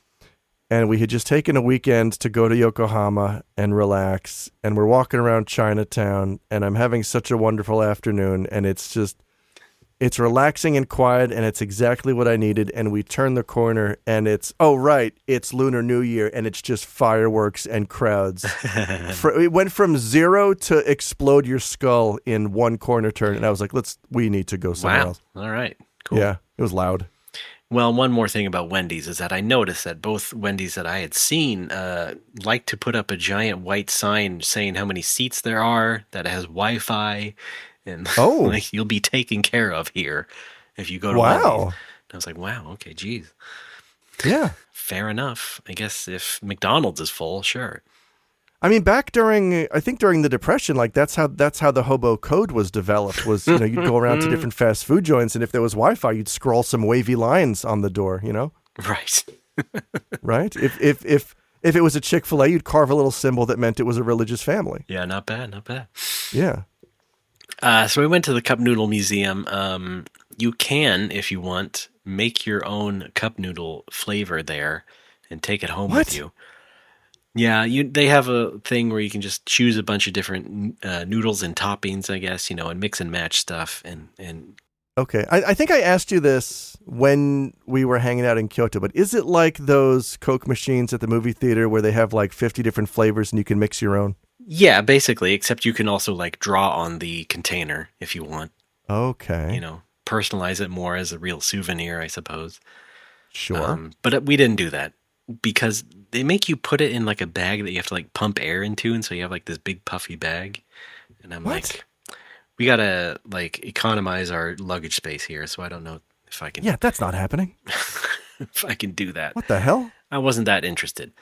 and we had just taken a weekend to go to Yokohama and relax, and we're walking around Chinatown, and I'm having such a wonderful afternoon, and it's relaxing and quiet, and it's exactly what I needed, and we turn the corner, and it's Lunar New Year, and it's just fireworks and crowds. It went from 0 to explode your skull in one corner turn, and I was like, we need to go somewhere else. All right, cool. Yeah, it was loud. Well, one more thing about Wendy's is that I noticed that both Wendy's that I had seen like to put up a giant white sign saying how many seats there are, that it has Wi-Fi, and like you'll be taken care of here if you go to Wendy's. And I was like, wow, okay, geez. Yeah. Fair enough. I guess if McDonald's is full, sure. I mean, back during the Depression, like that's how the hobo code was developed. Was you'd go around to different fast food joints, and if there was Wi-Fi, you'd scroll some wavy lines on the door. Right, right. If it was a Chick-fil-A, you'd carve a little symbol that meant it was a religious family. Yeah, not bad, not bad. Yeah. So we went to the Cup Noodle Museum. You can, if you want, make your own cup noodle flavor there and take it home with you. Yeah, they have a thing where you can just choose a bunch of different noodles and toppings, I guess, and mix and match stuff. And Okay, I think I asked you this when we were hanging out in Kyoto, but is it like those Coke machines at the movie theater where they have like 50 different flavors and you can mix your own? Yeah, basically, except you can also like draw on the container if you want, Okay. personalize it more as a real souvenir, I suppose. Sure. But we didn't do that because they make you put it in like a bag that you have to like pump air into, and so you have like this big puffy bag. And I'm What? like, we gotta like economize our luggage space here, so I don't know if I can Yeah, that's not happening. if I can do that. What the hell? I wasn't that interested.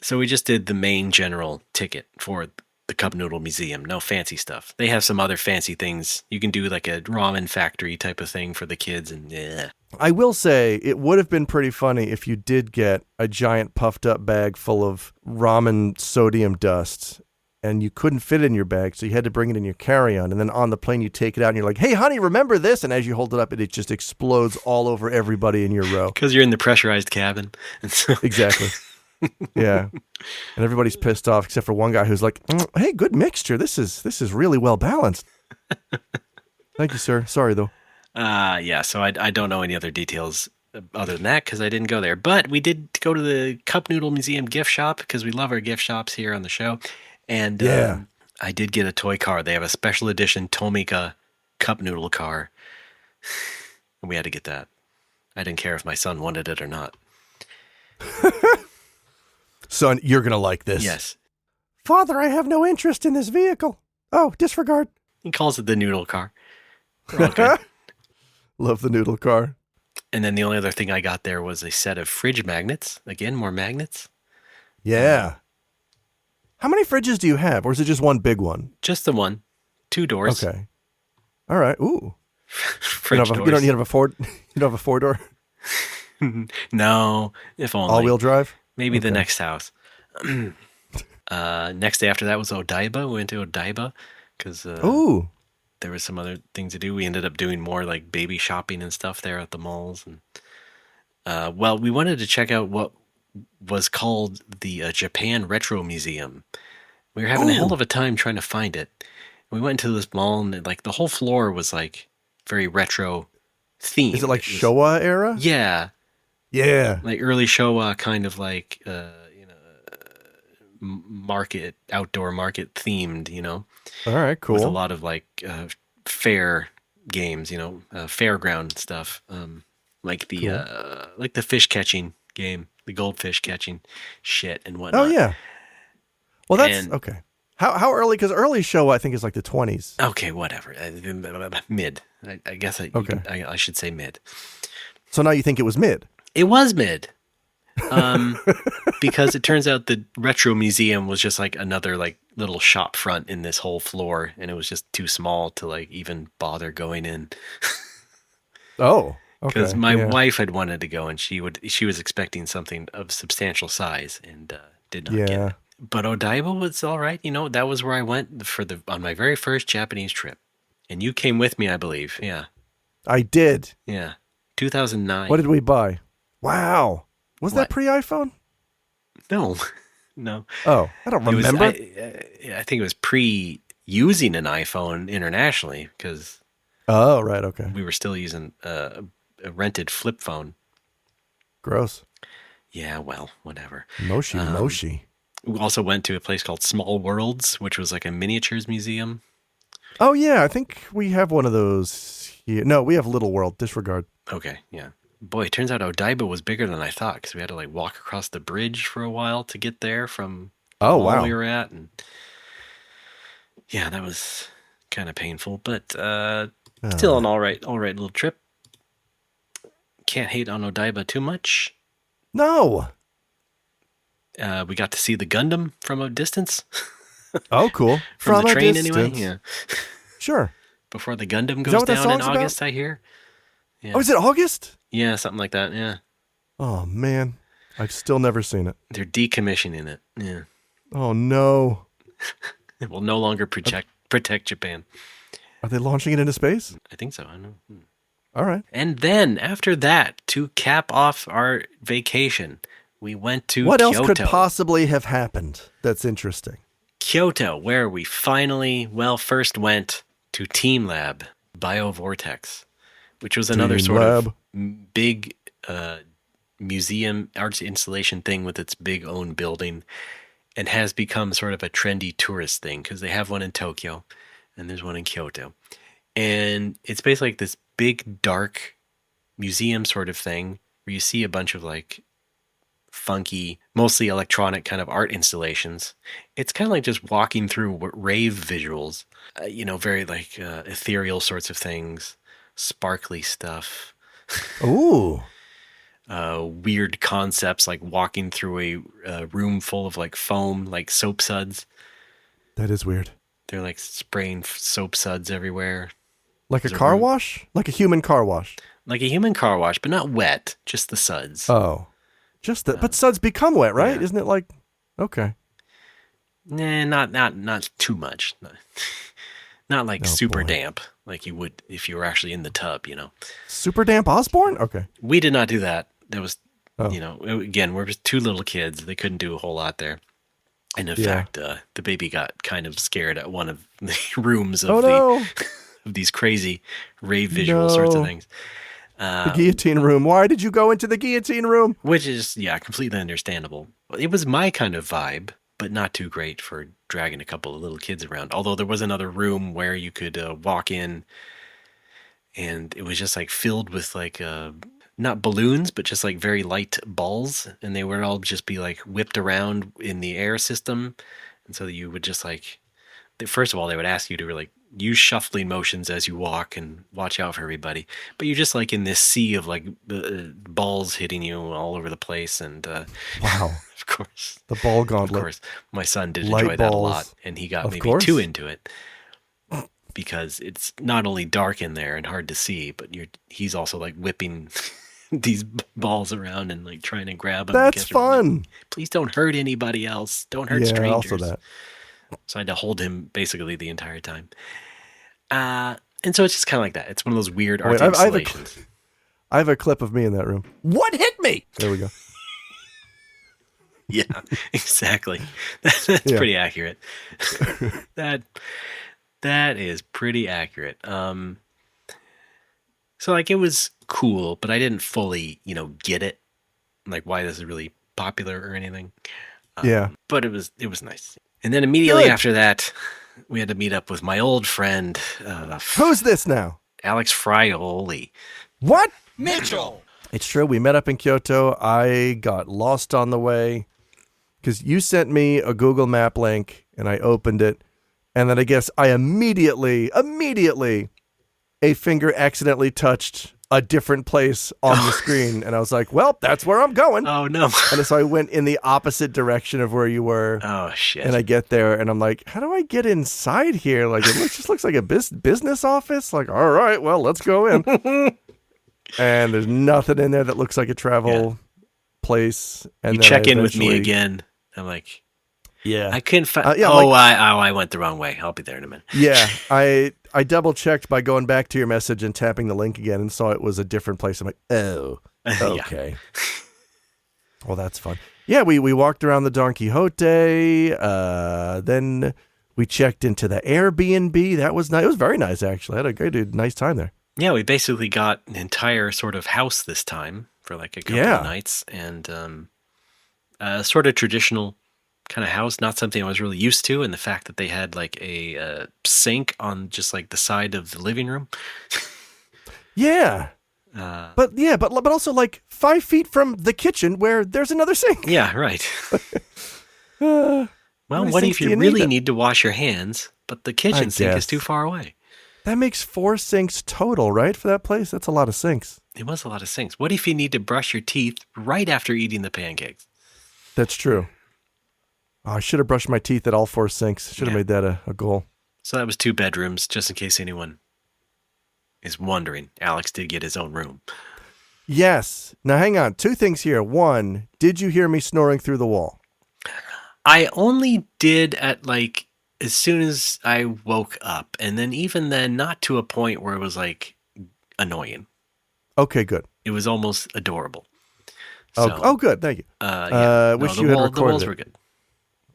So we just did the main general ticket for the Cup Noodle Museum. No fancy stuff. They have some other fancy things. You can do like a ramen factory type of thing for the kids, and yeah. I will say it would have been pretty funny if you did get a giant puffed up bag full of ramen sodium dust and you couldn't fit it in your bag, so you had to bring it in your carry-on, and then on the plane you take it out and you're like, hey honey, remember this? And as you hold it up, it just explodes all over everybody in your row. Because you're in the pressurized cabin. And so Exactly. Yeah. And everybody's pissed off except for one guy who's like, hey, good mixture. This is really well balanced. Thank you, sir. Sorry though. yeah, so I don't know any other details other than that because I didn't go there. But we did go to the Cup Noodle Museum gift shop because we love our gift shops here on the show. And Yeah. I did get a toy car. They have a special edition Tomika Cup Noodle car. And we had to get that. I didn't care if my son wanted it or not. Son, you're going to like this. Yes. Father, I have no interest in this vehicle. Oh, disregard. He calls it the noodle car. We're all good. Love the noodle car. And then the only other thing I got there was a set of fridge magnets. Again, more magnets. Yeah. How many fridges do you have? Or is it just one big one? Just the one. 2 doors. Okay. All right. Ooh. Fridge doors. You don't have a four. You don't have a 4-door. No, if only. All-wheel drive. Maybe the next house. Next day after that was Odaiba. We went to Odaiba because Ooh. there was some other things to do. We ended up doing more like baby shopping and stuff there at the malls. And well, we wanted to check out what was called the Japan Retro Museum. We were having a hell of a time trying to find it. We went into this mall and like the whole floor was like very retro themed. Is it like Showa era? Yeah. Yeah. Like early Showa kind of like outdoor market themed, All right, cool. with a lot of like fair games, fairground stuff, like the fish catching game, the goldfish catching shit and whatnot. Oh yeah. Well, that's okay. How early? Because early Showa I think is like the 20s. Okay, whatever. Mid. I guess I should say mid. So now you think it was mid? It was mid. Because it turns out the retro museum was just like another like little shop front in this whole floor, and it was just too small to like even bother going in. Oh, okay. Because my wife had wanted to go, and she was expecting something of substantial size, and did not get it. But Odaiba was all right. That was where I went on my very first Japanese trip, and you came with me, I believe. Yeah, I did. Yeah, 2009. What did we buy? Wow. Was that pre-iPhone? No. Oh, I don't remember. I think it was pre-using an iPhone internationally because. Oh, right. Okay. We were still using a rented flip phone. Gross. Yeah, well, whatever. Moshi. We also went to a place called Small Worlds, which was like a miniatures museum. Oh, yeah. I think we have one of those here. No, we have Little World. Disregard. Okay, yeah. Boy, it turns out Odaiba was bigger than I thought because we had to like walk across the bridge for a while to get there from the mall we were at. And yeah, that was kind of painful, but still an all right little trip. Can't hate on Odaiba too much. No. We got to see the Gundam from a distance. Oh, cool. From the train, anyway. Yeah. Sure. Before the Gundam goes down in August, I hear. Yeah. Oh, is it August? Yeah, something like that. Yeah. Oh man, I've still never seen it. They're decommissioning it. Yeah. Oh no. It will no longer protect Japan. Are they launching it into space? I think so. I know. All right. And then after that, to cap off our vacation, we went to What Kyoto. else could possibly have happened that's interesting? Kyoto, where we finally, first went to Team Lab Biovortex, which was another sort of big museum arts installation thing with its big own building. and has become sort of a trendy tourist thing because they have one in Tokyo and there's one in Kyoto. And it's basically like this big, dark museum sort of thing where you see a bunch of like funky, mostly electronic kind of art installations. It's kind of like just walking through rave visuals, very like ethereal sorts of things, sparkly stuff. Ooh. Weird concepts like walking through a room full of like foam, like soap suds. That is weird. They're like spraying soap suds everywhere. Like a car wash? Like a human car wash? Like a human car wash, but not wet, just the suds. Oh. But suds become wet, right? Yeah. Isn't it like, okay. Nah, not too much. Not like super damp, like you would if you were actually in the tub, Super damp Osborne? Okay. We did not do that. There was, again, we're just two little kids. They couldn't do a whole lot there. And in fact, the baby got kind of scared at one of the rooms of of these crazy rave visual sorts of things. The guillotine room. Why did you go into the guillotine room? Which is, completely understandable. It was my kind of vibe, but not too great for dragging a couple of little kids around. Although there was another room where you could walk in, and it was just like filled with like not balloons, but just like very light balls, and they would all just be like whipped around in the air system, and so you would just like, first of all, they would ask you to like use shuffling motions as you walk and watch out for everybody, but you're just like in this sea of like balls hitting you all over the place, and wow. Of course, the ball gauntlet. Of course, my son did enjoy that a lot, and he got maybe too into it because it's not only dark in there and hard to see, but he's also like whipping these balls around and like trying to grab them. That's fun. Like, please don't hurt anybody else. Don't hurt strangers. Also that. So I had to hold him basically the entire time. And so it's just kind of like that. It's one of those weird art installations. I have a clip of me in that room. What hit me? There we go. Yeah, exactly. That's pretty accurate. That is pretty accurate. So like it was cool, but I didn't fully, get it, like why this is really popular or anything. But it was nice. And then immediately after that, we had to meet up with my old friend. Who's this now? Alex Frioli. What? Mitchell. It's true. We met up in Kyoto. I got lost on the way because you sent me a Google Map link and I opened it. And then I guess I immediately, a finger accidentally touched a different place on the screen. And I was like, well, that's where I'm going. Oh, no. And so I went in the opposite direction of where you were. Oh, shit. And I get there and I'm like, how do I get inside here? Like, it just looks like a business office. Like, all right, well, let's go in. And there's nothing in there that looks like a travel place. And you check in with me again. I'm like, yeah, I couldn't find. I went the wrong way. I'll be there in a minute. Yeah, I double checked by going back to your message and tapping the link again and saw it was a different place. I'm like, oh, okay. Well, that's fun. Yeah, we walked around the Don Quixote. Then we checked into the Airbnb. That was nice. It was very nice, actually. I had a nice time there. Yeah, we basically got an entire sort of house this time for like a couple of nights, and sort of traditional kind of house, not something I was really used to, and the fact that they had like a sink on just like the side of the living room. Yeah. But also like 5 feet from the kitchen where there's another sink. Yeah, right. Well, what if you really need to wash your hands, but the kitchen sink is too far away? That makes 4 sinks total, right, for that place? That's a lot of sinks. It was a lot of sinks. What if you need to brush your teeth right after eating the pancakes? That's true. Oh, I should have brushed my teeth at all 4 sinks. Should have made that a goal. So that was 2 bedrooms, just in case anyone is wondering. Alex did get his own room. Yes. Now, hang on. 2 things here. 1, did you hear me snoring through the wall? I only did at like as soon as I woke up. And then even then, not to a point where it was like annoying. Okay, good. It was almost adorable. So, oh, good. Thank you. Wish you had recorded the walls it. were good.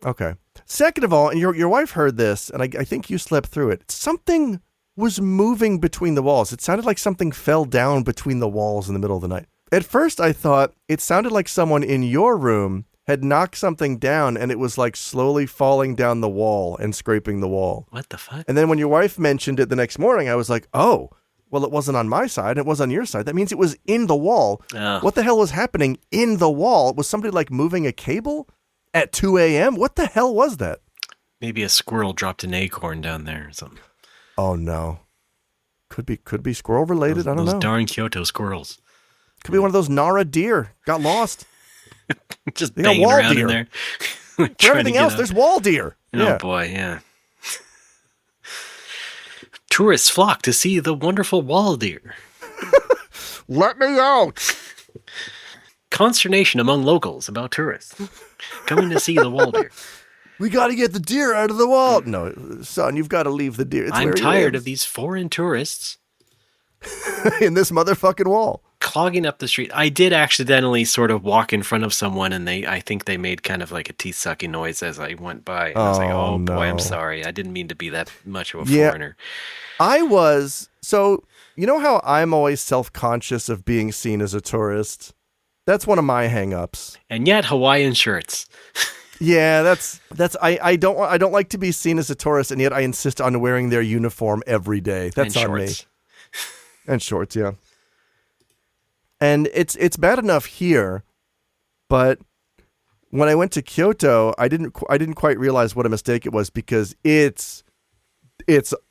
Okay. Second of all, and your wife heard this, and I think you slept through it. Something was moving between the walls. It sounded like something fell down between the walls in the middle of the night. At first, I thought it sounded like someone in your room had knocked something down, and it was like slowly falling down the wall and scraping the wall. What the fuck? And then when your wife mentioned it the next morning, I was like, oh, well, it wasn't on my side. It was on your side. That means it was in the wall. Oh. What the hell was happening in the wall? Was somebody like moving a cable at 2 a.m.? What the hell was that? Maybe a squirrel dropped an acorn down there or something. Oh, no. Could be squirrel related. I don't know. Those darn Kyoto squirrels. Could be one of those Nara deer. Got lost. Just they got banging wall around deer. in there. For everything else, there's wall deer. Oh, boy, yeah. Tourists flock to see the wonderful wall deer. Let me out. Consternation among locals about tourists coming to see the wall deer. We got to get the deer out of the wall. No, son, you've got to leave the deer. It's I'm where he tired lives. of these foreign tourists in this motherfucking wall. Clogging up the street. I did accidentally sort of walk in front of someone, and I think they made kind of like a teeth-sucking noise as I went by. And I was like, oh, no. boy, I'm sorry. I didn't mean to be that much of a foreigner. So, you know how I'm always self-conscious of being seen as a tourist? That's one of my hang-ups. And yet, Hawaiian shirts. Yeah, that's I don't like to be seen as a tourist, and yet I insist on wearing their uniform every day. That's and on shorts. me. And shorts, yeah. And it's bad enough here, but when I went to Kyoto, I didn't quite realize what a mistake it was, because it's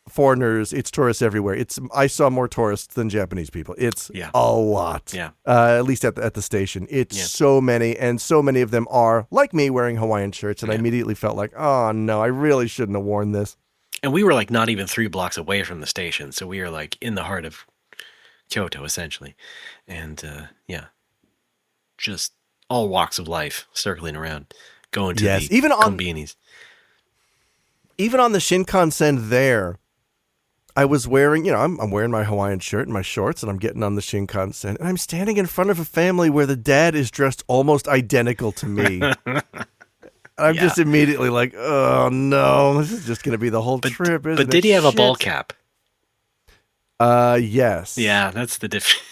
foreigners, it's tourists everywhere. I saw more tourists than Japanese people. It's a lot. Yeah. At least at the station. It's so many, and so many of them are, like me, wearing Hawaiian shirts, and I immediately felt like, oh no, I really shouldn't have worn this. And we were like not even 3 blocks away from the station, so we were like in the heart of Kyoto, essentially. And just all walks of life circling around, going to the even konbinis. Even on the Shinkansen there, I was wearing, I'm wearing my Hawaiian shirt and my shorts, and I'm getting on the Shinkansen, and I'm standing in front of a family where the dad is dressed almost identical to me. I'm just immediately like, oh no, this is just going to be the whole trip, isn't it? But did he have a ball cap? Yes. Yeah, that's the difference.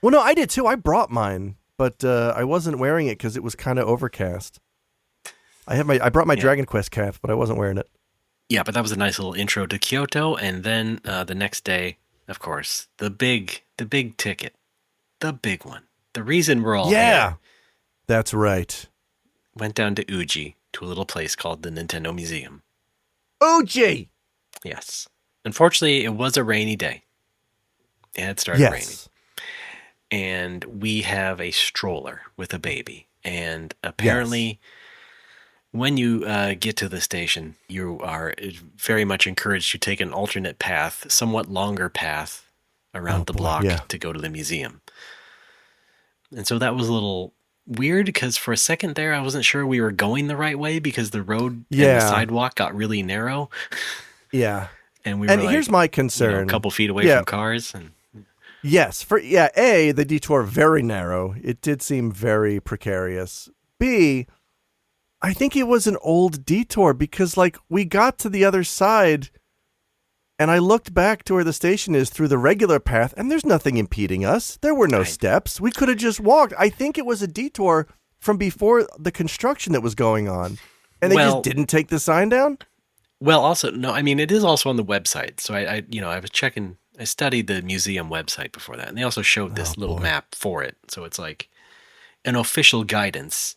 Well, no, I did too. I brought mine, but I wasn't wearing it because it was kind of overcast. I brought my Dragon Quest cap, but I wasn't wearing it. Yeah, but that was a nice little intro to Kyoto, and then the next day, of course, the big ticket, the big one, the reason we're all here. That's right. Went down to Uji, to a little place called the Nintendo Museum. Uji. Yes. Unfortunately, it was a rainy day. It had started raining. And we have a stroller with a baby. And apparently, when you get to the station, you are very much encouraged to take an alternate path, somewhat longer path around the block to go to the museum. And so that was a little weird, because for a second there, I wasn't sure we were going the right way, because the road and the sidewalk got really narrow. Yeah. And we were here's my concern. A couple feet away from cars. And yes. The detour, very narrow. It did seem very precarious. B, I think it was an old detour, because we got to the other side, and I looked back to where the station is through the regular path, and there's nothing impeding us. There were no steps. We could have just walked. I think it was a detour from before the construction that was going on, and they just didn't take the sign down. Well, also, no, I mean, it is also on the website. So I was checking, I studied the museum website before that, and they also showed this little map for it. So it's like an official guidance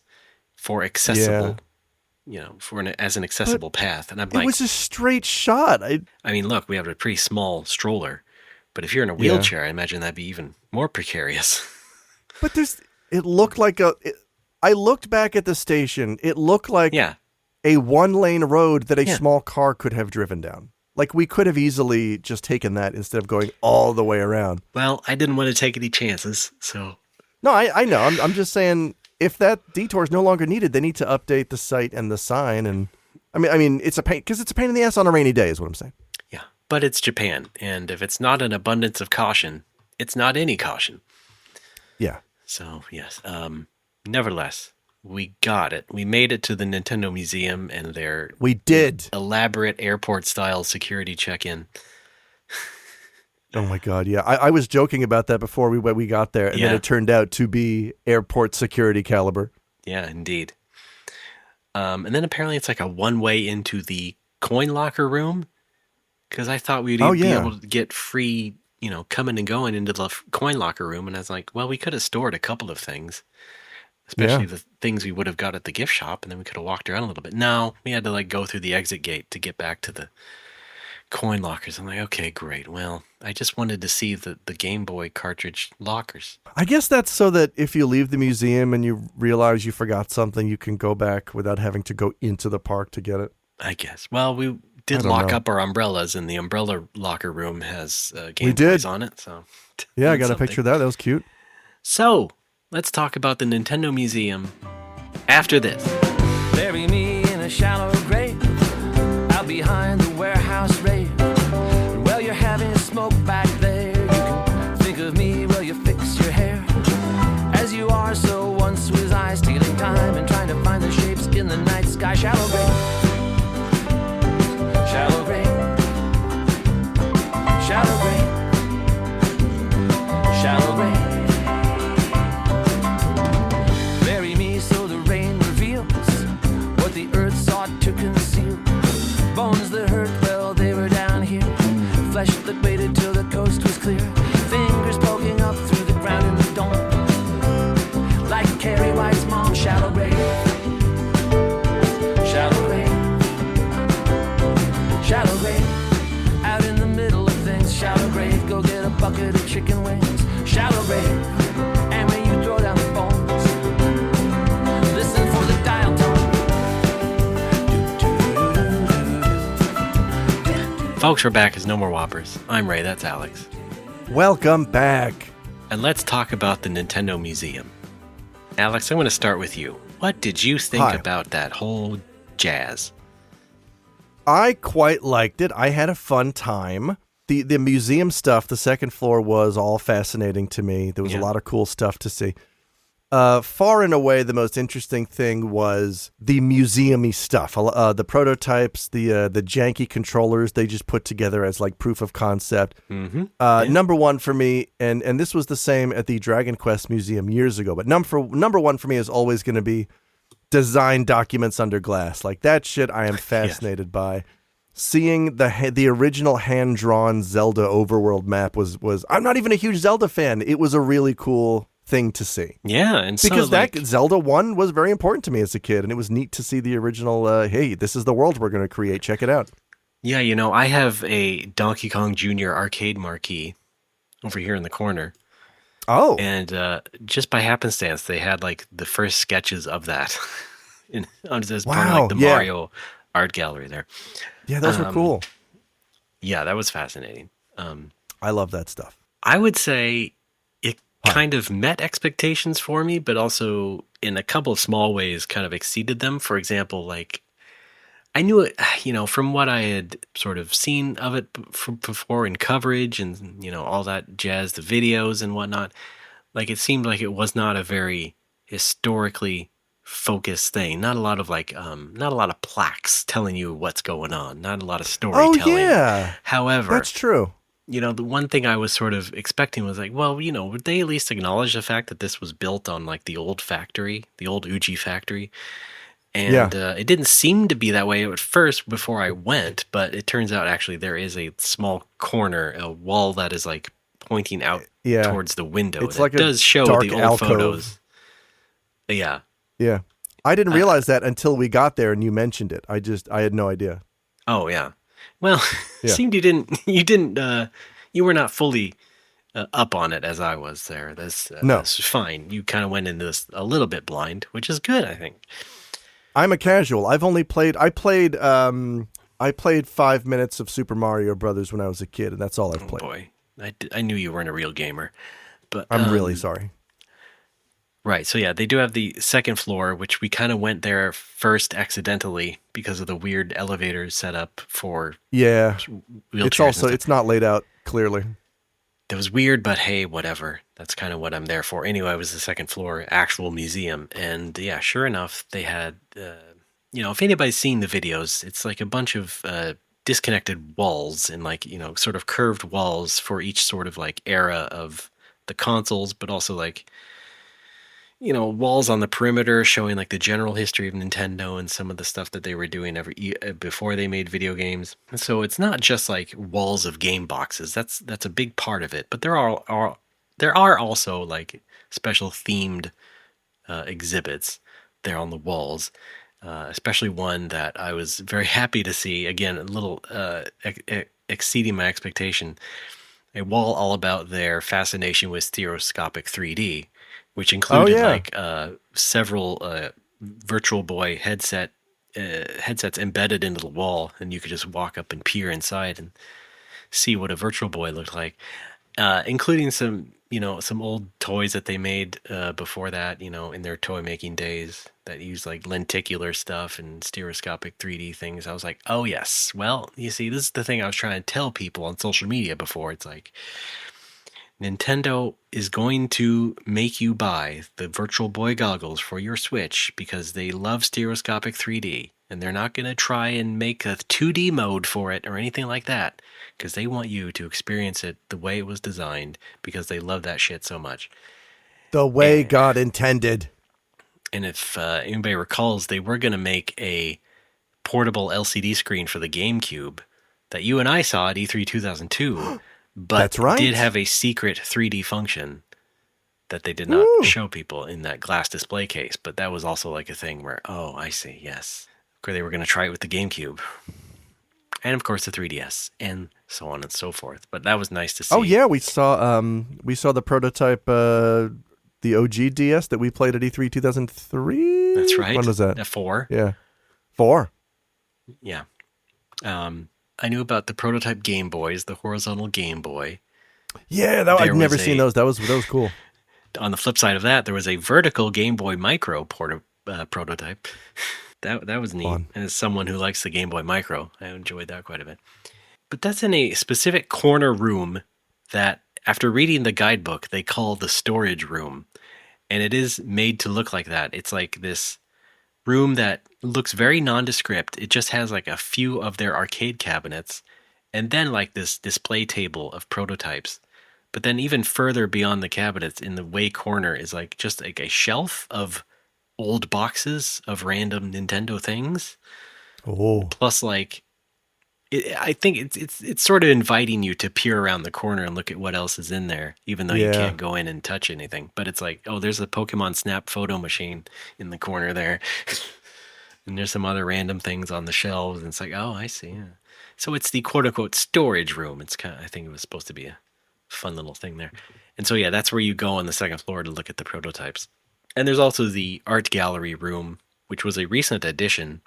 for accessible, as an accessible path. And I'm like, it was a straight shot. I mean, look, we have a pretty small stroller, but if you're in a wheelchair, I imagine that'd be even more precarious. But it looked like I looked back at the station. It looked like a 1-lane road that a small car could have driven down. Like, we could have easily just taken that instead of going all the way around. Well, I didn't want to take any chances, so. No, I know. I'm just saying, if that detour is no longer needed, they need to update the site and the sign. And I mean, it's a pain, because it's a pain in the ass on a rainy day, is what I'm saying. Yeah, but it's Japan, and if it's not an abundance of caution, it's not any caution. Yeah. So yes, nevertheless, we got it. We made it to the Nintendo Museum, and their elaborate airport-style security check-in. Oh my God, yeah. I was joking about that before we got there, and then it turned out to be airport security caliber. Yeah, indeed. And then apparently it's like a one-way into the coin locker room, because I thought we'd Oh be yeah, able to get free, coming and going into the coin locker room. And I was like, well, we could have stored a couple of things, especially yeah. the things we would have got at the gift shop, and then we could have walked around a little bit. No, we had to like go through the exit gate to get back to the coin lockers. I'm like, okay, great. Well, I just wanted to see the Game Boy cartridge lockers. I guess that's so that if you leave the museum and you realize you forgot something, you can go back without having to go into the park to get it. I guess. Well, we I did don't lock know. up our umbrellas, and the umbrella locker room has We Game did. Boys on it. So Yeah, I that's got a something. picture of that. That was cute. So let's talk about the Nintendo Museum after this. Bury me in a shallow grave out behind the warehouse rave. And while you're having a smoke back there, you can think of me while you fix your hair. As you are, so once was I, stealing time and trying to find the shapes in the night sky. Shallow grave, shallow grave, shallow grave, shallow grave. Bury me so the rain reveals what the earth sought to conceal. Bones that hurt, well, they were down here. Flesh that waited till the coast was clear. Fingers poking up through the ground in the dawn. Like Carrie White's mom, shallow grave. Shallow grave. Shallow grave. Out in the middle of things, shallow grave. Go get a bucket of chicken wings. Shallow grave. And when you throw down the bones, listen for the dial tone. Folks, we're back as No More Whoppers. I'm Ray, that's Alex. Welcome back. And let's talk about the Nintendo Museum. Alex, I'm going to start with you. What did you think Hi. about that whole jazz? I quite liked it. I had a fun time. The museum stuff, the second floor was all fascinating to me. There was a lot of cool stuff to see. Far and away, the most interesting thing was the museum-y stuff. The prototypes, the janky controllers they just put together as like proof of concept. Mm-hmm. Number one for me, and this was the same at the Dragon Quest Museum years ago, but number one for me is always going to be design documents under glass. Like that shit I am fascinated by. Seeing the original hand-drawn Zelda overworld map was I'm not even a huge Zelda fan. It was a really cool thing to see. Yeah, and Because so, like, that Zelda 1 was very important to me as a kid, and it was neat to see the original, hey, this is the world we're going to create. Check it out. yeah, I have a Donkey Kong Jr. arcade marquee over here in the corner. Oh. And just by happenstance, they had like the first sketches of that as part of Wow, like the yeah. Mario art gallery there. Yeah, those were cool. Yeah, that was fascinating. I love that stuff. I would say it kind of met expectations for me, but also in a couple of small ways kind of exceeded them. For example, like I knew it, from what I had sort of seen of it before in coverage and, all that jazz, the videos and whatnot. Like it seemed like it was not a very historically focused thing. Not a lot of not a lot of plaques telling you what's going on. Not a lot of storytelling. Oh, yeah. However, That's true. the one thing I was sort of expecting was like, well, would they at least acknowledge the fact that this was built on like the old factory, the old Uji factory? And it didn't seem to be that way at first before I went, but it turns out actually there is a small corner, a wall that is like pointing out towards the window. It's that like a does show dark the old alcove. photos. Yeah. Yeah. I didn't realize that until we got there and you mentioned it. I had no idea. Oh yeah. Well, it seemed you were not fully up on it as I was there. That's fine. You kind of went into this a little bit blind, which is good, I think. I'm a casual. I played 5 minutes of Super Mario Brothers when I was a kid, and that's all I've played. Oh boy, I knew you weren't a real gamer, but I'm really sorry. Right. So yeah, they do have the second floor, which we kind of went there first accidentally because of the weird elevators set up for wheelchairs. It's not laid out clearly. That was weird, but hey, whatever. That's kind of what I'm there for. Anyway, it was the second floor actual museum. And yeah, sure enough, they had, if anybody's seen the videos, it's like a bunch of disconnected walls and like, sort of curved walls for each sort of like era of the consoles, but also like, walls on the perimeter showing like the general history of Nintendo and some of the stuff that they were doing before they made video games. So it's not just like walls of game boxes. That's a big part of it. But there are also like special themed exhibits there on the walls. Especially one that I was very happy to see. Again, a little exceeding my expectation. A wall all about their fascination with stereoscopic 3D, which included several Virtual Boy headsets embedded into the wall, and you could just walk up and peer inside and see what a Virtual Boy looked like, including some old toys that they made before that, in their toy making days that used like lenticular stuff and stereoscopic 3D things. I was like, oh yes. Well, you see, this is the thing I was trying to tell people on social media before. It's like, Nintendo is going to make you buy the Virtual Boy goggles for your Switch because they love stereoscopic 3D, and they're not going to try and make a 2D mode for it or anything like that, because they want you to experience it the way it was designed, because they love that shit so much. The way God intended. And if anybody recalls, they were going to make a portable LCD screen for the GameCube that you and I saw at E3 2002, but That's right. did have a secret 3D function that they did not show people in that glass display case. But that was also like a thing where, oh, I see, yes. They were going to try it with the GameCube. And of course the 3DS, and so on and so forth. But that was nice to see. Oh yeah, we saw the prototype, the OG DS that we played at E3 2003. That's right. When was that? 4. Yeah, 4. Yeah. I knew about the prototype Game Boys, the horizontal Game Boy. Yeah, I'd never seen those. That was cool. On the flip side of that, there was a vertical Game Boy Micro prototype. That was neat. Fun. And as someone who likes the Game Boy Micro, I enjoyed that quite a bit. But that's in a specific corner room that, after reading the guidebook, they call the storage room. And it is made to look like that. It's like this room that looks very nondescript. It just has like a few of their arcade cabinets, and then like this display table of prototypes. But then even further beyond the cabinets, in the way corner, is like just like a shelf of old boxes of random Nintendo things. Oh. Plus, like, I think it's sort of inviting you to peer around the corner and look at what else is in there, even though you can't go in and touch anything. But it's like, oh, there's a Pokemon Snap photo machine in the corner there. And there's some other random things on the shelves. And it's like, oh, I see. Yeah. So it's the quote-unquote storage room. It's kind of, I think it was supposed to be a fun little thing there. And so, yeah, that's where you go on the second floor to look at the prototypes. And there's also the art gallery room, which was a recent addition.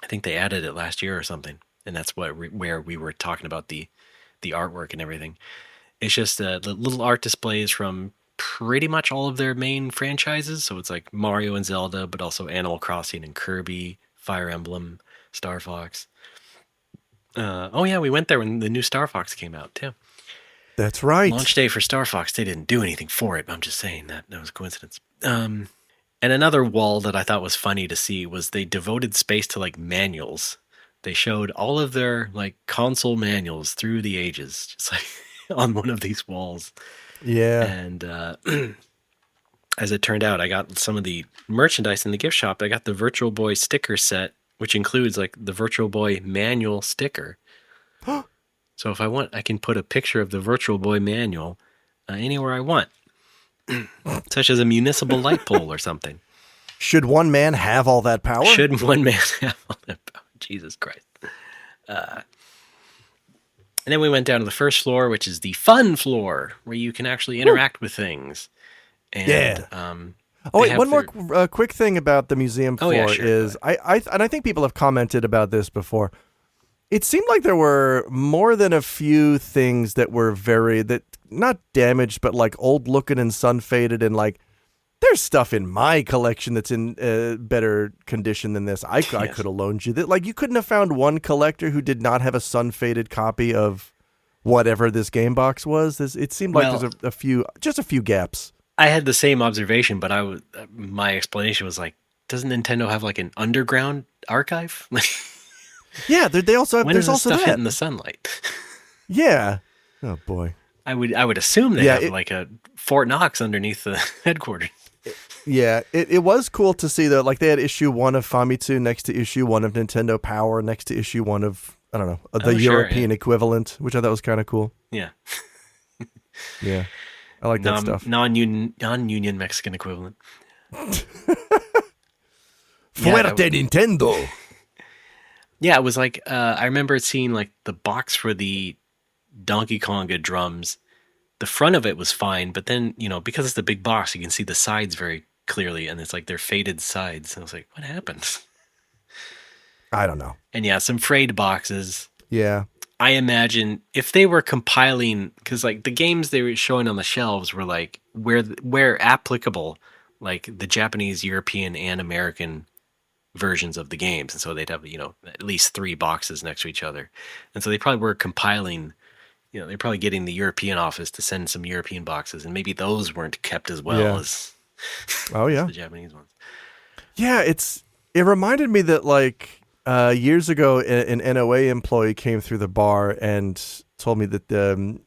I think they added it last year or something. And that's where we were talking about the artwork and everything. It's just the little art displays from pretty much all of their main franchises. So it's like Mario and Zelda, but also Animal Crossing and Kirby, Fire Emblem, Star Fox. Oh yeah, we went there when the new Star Fox came out too. That's right. Launch day for Star Fox. They didn't do anything for it. I'm just saying that was a coincidence. And another wall that I thought was funny to see was they devoted space to like manuals. They showed all of their like console manuals through the ages, just like on one of these walls. Yeah. And as it turned out, I got some of the merchandise in the gift shop. I got the Virtual Boy sticker set, which includes like the Virtual Boy manual sticker. So if I want, I can put a picture of the Virtual Boy manual anywhere I want, such as a municipal light pole or something. Should one man have all that power? Should one man have all that power? Jesus Christ. And then we went down to the first floor, which is the fun floor, where you can actually interact with things. And, yeah. One more quick thing about the museum floor is, I think people have commented about this before. It seemed like there were more than a few things that were not damaged, but like old looking and sun faded, and like there's stuff in my collection that's in better condition than this. I could have loaned you that. Like, you couldn't have found one collector who did not have a sun faded copy of whatever this game box was. It seemed like there's a few gaps. I had the same observation, but my explanation was like, doesn't Nintendo have like an underground archive? Yeah, they also have. When there's does also stuff that hit in the sunlight? Yeah. Oh boy. I would assume they have like a Fort Knox underneath the headquarters. Yeah, it was cool to see though. Like they had issue 1 of Famitsu next to issue 1 of Nintendo Power next to issue 1 of, I don't know, the European equivalent, which I thought was kind of cool. Yeah. Yeah. I like that stuff. Non-union Mexican equivalent. Fuerte Nintendo. Yeah, it was like, I remember seeing like the box for the Donkey Konga drums. The front of it was fine, but then, because it's the big box, you can see the sides very clearly, and it's like they're faded sides. And I was like, what happened? I don't know. And yeah, some frayed boxes. Yeah. I imagine if they were compiling, because like the games they were showing on the shelves were like, where applicable, like the Japanese, European, and American versions of the games. And so they'd have, at least 3 boxes next to each other. And so they probably were compiling, they're probably getting the European office to send some European boxes, and maybe those weren't kept as well as the Japanese ones. Yeah, it reminded me that like years ago, an NOA employee came through the bar and told me that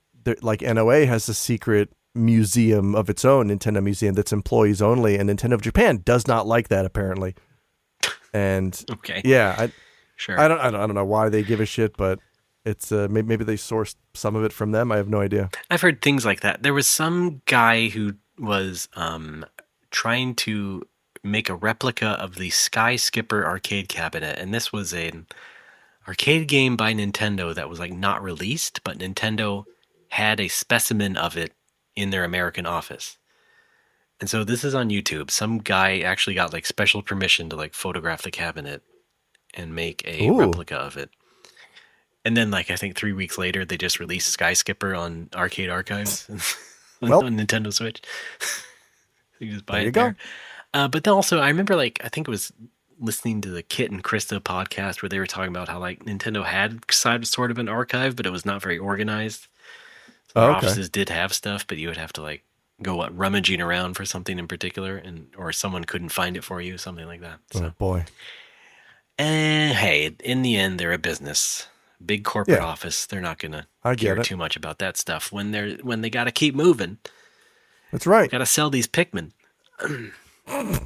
like NOA has a secret museum of its own, Nintendo museum, that's employees only, and Nintendo of Japan does not like that apparently. And okay, yeah, sure. I don't know why they give a shit, but it's maybe they sourced some of it from them. I have no idea. I've heard things like that. There was some guy who was trying to make a replica of the Sky Skipper arcade cabinet, and this was an arcade game by Nintendo that was like not released, but Nintendo had a specimen of it in their American office. And so this is on YouTube. Some guy actually got like special permission to like photograph the cabinet and make a replica of it. And then, like, I think 3 weeks later, they just released Sky Skipper on Arcade Archives on Nintendo Switch. You just buy it there. But then also, I remember, like, I think it was listening to the Kit and Krista podcast where they were talking about how, like, Nintendo had sort of an archive, but it was not very organized. So their offices did have stuff, but you would have to, like, go rummaging around for something in particular, or someone couldn't find it for you, something like that. So. Oh, boy. And, hey, in the end, they're a business. Big corporate office, they're not gonna care too much about that stuff when they got to keep moving. That's right. Got to sell these Pikmin. I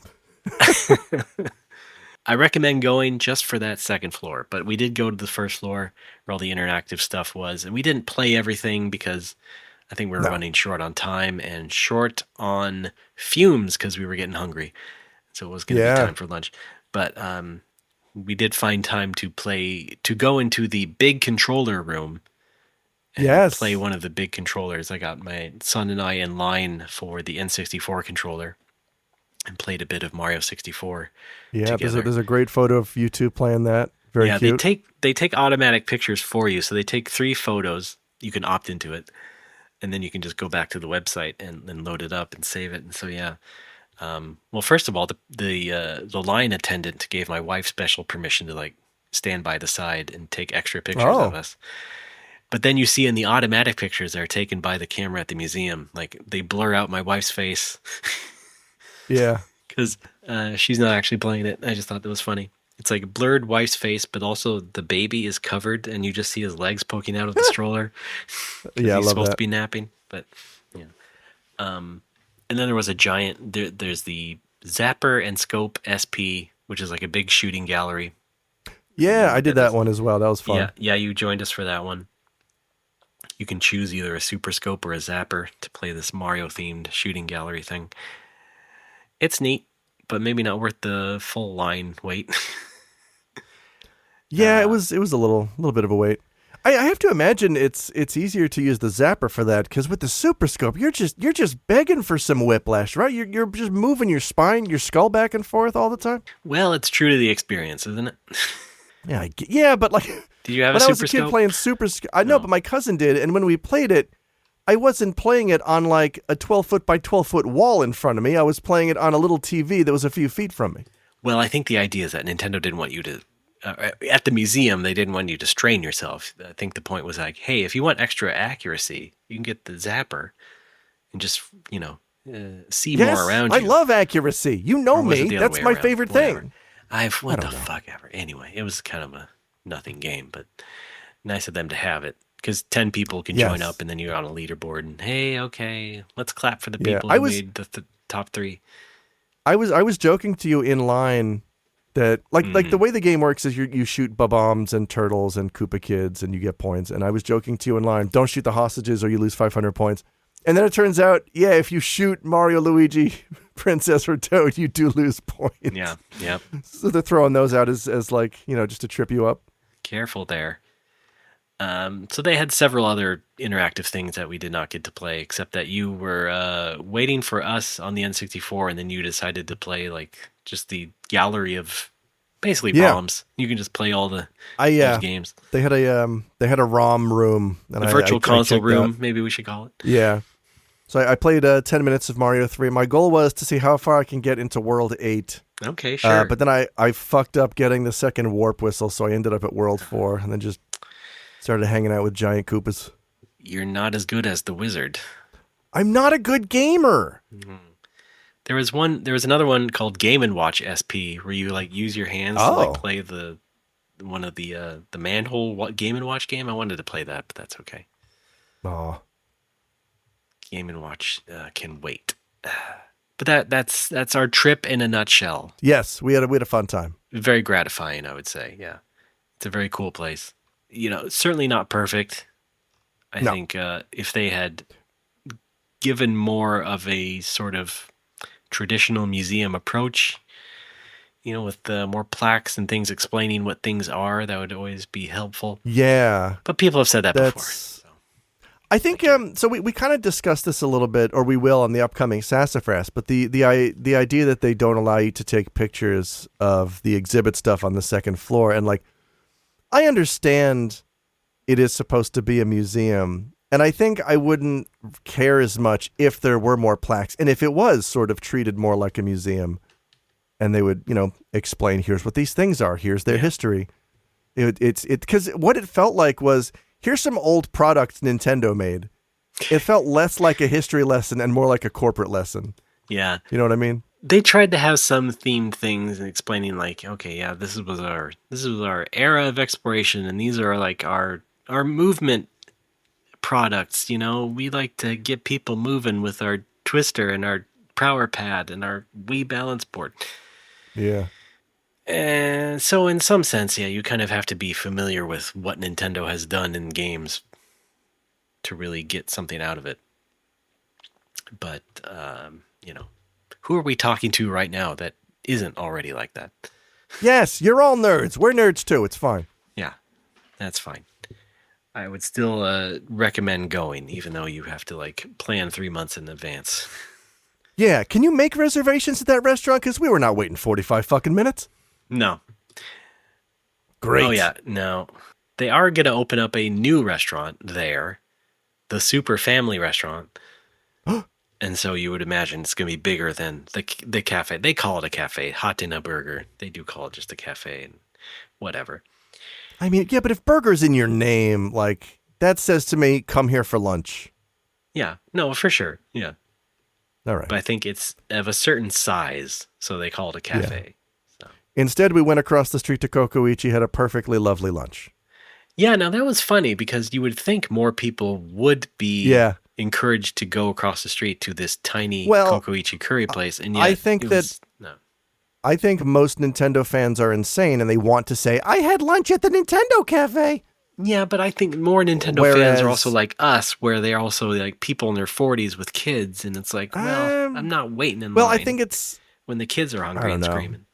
recommend going just for that second floor, but we did go to the first floor where all the interactive stuff was, and we didn't play everything because I think we were running short on time and short on fumes because we were getting hungry, so it was going to be time for lunch. But we did find time to go into the big controller room and play one of the big controllers. I got my son and I in line for the N64 controller and played a bit of Mario 64 together. There's a great photo of you two playing that. Very cute. They take automatic pictures for you. So they take 3 photos. You can opt into it. And then you can just go back to the website and load it up and save it. And so, yeah. Well, first of all, the line attendant gave my wife special permission to like stand by the side and take extra pictures of us. But then you see in the automatic pictures that are taken by the camera at the museum, like they blur out my wife's face. Yeah, because she's not actually playing it. I just thought that was funny. It's like blurred wife's face, but also the baby is covered, and you just see his legs poking out of the stroller. Yeah, he's supposed to be napping, but yeah. And then there was a giant, there's the Zapper and Scope SP, which is like a big shooting gallery. Yeah, I did that one as well. That was fun. Yeah, you joined us for that one. You can choose either a Super Scope or a Zapper to play this Mario-themed shooting gallery thing. It's neat, but maybe not worth the full line wait. Yeah, it was a little bit of a wait. I have to imagine it's easier to use the Zapper for that, because with the Super Scope, you're just begging for some whiplash, right? You're just moving your spine, your skull back and forth all the time. Well, it's true to the experience, isn't it? Yeah, but like, did you have when a I was Super a kid Scope? playing Super Scope, I know, but my cousin did, and when we played it, I wasn't playing it on like a 12-foot by 12-foot wall in front of me. I was playing it on a little TV that was a few feet from me. Well, I think the idea is that Nintendo didn't want you to. At the museum, they didn't want you to strain yourself. I think the point was like, hey, if you want extra accuracy, you can get the Zapper and just, see more around you. I love accuracy. You know me. That's my favorite thing. What the fuck ever. Anyway, it was kind of a nothing game, but nice of them to have it. Because 10 people can join up, and then you're on a leaderboard, and hey, okay, let's clap for the people who made the top 3. I was joking to you in line that like the way the game works is you shoot bombs and turtles and Koopa kids and you get points. And I was joking to you in line, don't shoot the hostages or you lose 500 points. And then it turns out, yeah, if you shoot Mario, Luigi, Princess, or Toad, you do lose points. Yeah, yeah. So they're throwing those out as like, just to trip you up. Careful there. So they had several other interactive things that we did not get to play, except that you were waiting for us on the N64, and then you decided to play like just the gallery of basically ROMs. You can just play all those games. They had a ROM room, and a virtual console room, maybe we should call it. Yeah. So I played 10 minutes of Mario 3. My goal was to see how far I can get into World 8. Okay, sure. But then I fucked up getting the second warp whistle, so I ended up at World 4, and then just started hanging out with giant Koopas. You're not as good as the wizard. I'm not a good gamer. Mm-hmm. There was another one called Game & Watch SP, where you like use your hands to like play one of the manhole Game & Watch game. I wanted to play that, but that's okay. Oh. Game & Watch can wait. But that's our trip in a nutshell. Yes, we had a fun time. Very gratifying, I would say. Yeah, it's a very cool place. Certainly not perfect. I think if they had given more of a sort of traditional museum approach, with more plaques and things explaining what things are, that would always be helpful. Yeah, but people have said that before. I think so. We kind of discussed this a little bit, or we will on the upcoming Sassafras. But the idea that they don't allow you to take pictures of the exhibit stuff on the second floor, and like, I understand it is supposed to be a museum, and I think I wouldn't care as much if there were more plaques, and if it was sort of treated more like a museum, and they would explain, here's what these things are, here's their history. It's because what it felt like was, here's some old products Nintendo made. It felt less like a history lesson and more like a corporate lesson. Yeah. You know what I mean? They tried to have some themed things and explaining like, okay, yeah, this was our era of exploration, and these are like our movement products. We like to get people moving with our twister and our power pad and our Wii balance board. Yeah. And so in some sense, yeah, you kind of have to be familiar with what Nintendo has done in games to really get something out of it. But, who are we talking to right now that isn't already like that? Yes, you're all nerds. We're nerds too. It's fine. Yeah, that's fine. I would still recommend going, even though you have to like plan 3 months in advance. Yeah, can you make reservations at that restaurant? Because we were not waiting 45 fucking minutes. No. Great. Oh, yeah. No. They are going to open up a new restaurant there, the Super Family Restaurant. And so you would imagine it's going to be bigger than the cafe. They call it a cafe, Hot in a Burger. They do call it just a cafe and whatever. I mean, yeah, but if burger's in your name, like, that says to me, come here for lunch. Yeah. No, for sure. Yeah. All right. But I think it's of a certain size, so they call it a cafe. Yeah. Instead, we went across the street to Kokoichi, had a perfectly lovely lunch. Yeah, now that was funny because you would think more people would be encouraged to go across the street to this tiny Kokoichi curry place. And yet I think I think most Nintendo fans are insane and they want to say, I had lunch at the Nintendo Cafe. Yeah, but I think more Nintendo fans are also like us, where they're also like people in their 40s with kids. And it's like, well, I'm not waiting in line. Well, I think it's when the kids are hungry and screaming.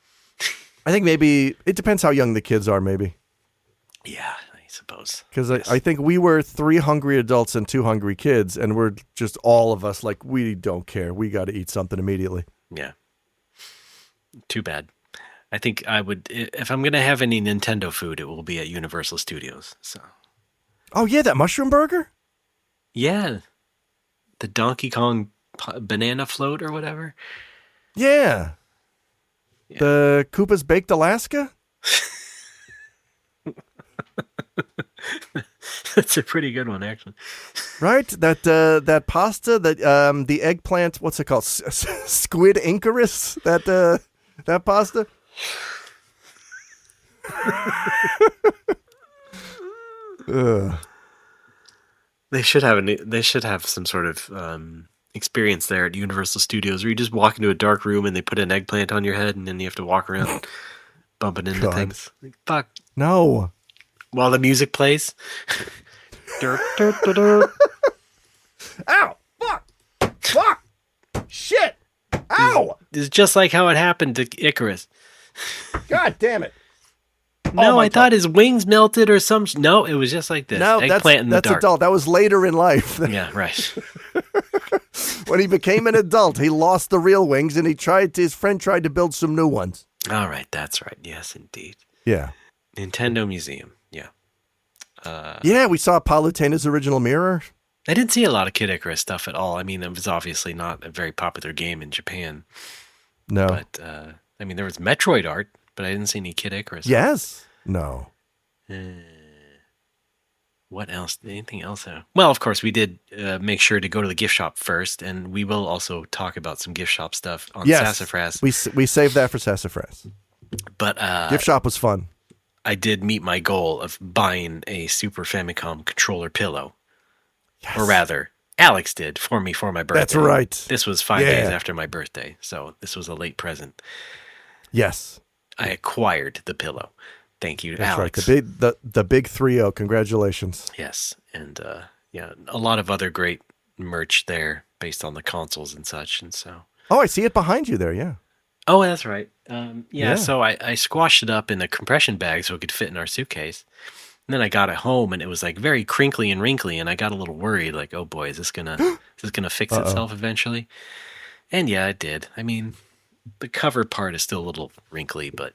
I think maybe it depends how young the kids are, maybe. Yeah, I suppose. Because I think we were 3 hungry adults and 2 hungry kids, and we're just all of us like, we don't care. We got to eat something immediately. Yeah. Too bad. I think I would, if I'm going to have any Nintendo food, it will be at Universal Studios. So. Oh, yeah, that mushroom burger? Yeah. The Donkey Kong banana float or whatever. Yeah. The Koopa's Baked Alaska? That's a pretty good one, actually. Right? That pasta, the eggplant, what's it called? Squid Inkarus? That pasta? They should have some sort of experience there at Universal Studios where you just walk into a dark room and they put an eggplant on your head and then you have to walk around bumping into things. Like, fuck. No. While the music plays. Dur, dur, dur, dur. Ow! Fuck! Shit! Ow! It's just like how it happened to Icarus. God damn it! No, I thought his wings melted or some. No, it was just like this. No, eggplant in the that's dark. adult. That was later in life. Yeah, right. When he became an adult, he lost the real wings, and his friend tried to build some new ones. All right, that's right. Yes, indeed. Yeah. Nintendo Museum. Yeah. Yeah, we saw Palutena's original mirror. I didn't see a lot of Kid Icarus stuff at all. I mean, it was obviously not a very popular game in Japan. No. But, I mean, there was Metroid art, but I didn't see any Kid Icarus. Yes. No. What else? Anything else? Well, of course, we did make sure to go to the gift shop first, and we will also talk about some gift shop stuff on Sassafras. We saved that for Sassafras. But gift shop was fun. I did meet my goal of buying a Super Famicom controller pillow. Yes. Or rather, Alex did for me for my birthday. That's right. This was 5 days after my birthday, so this was a late present. Yes. I acquired the pillow. Thank you, That's Alex. Right. The big 3-0. Congratulations. Yes, and a lot of other great merch there based on the consoles and such, and so. Oh, I see it behind you there. Yeah. Oh, that's right. So I squashed it up in a compression bag so it could fit in our suitcase. And then I got it home and it was like very crinkly and wrinkly, and I got a little worried, like, oh boy, is this gonna fix itself eventually? And yeah, it did. I mean, the cover part is still a little wrinkly, but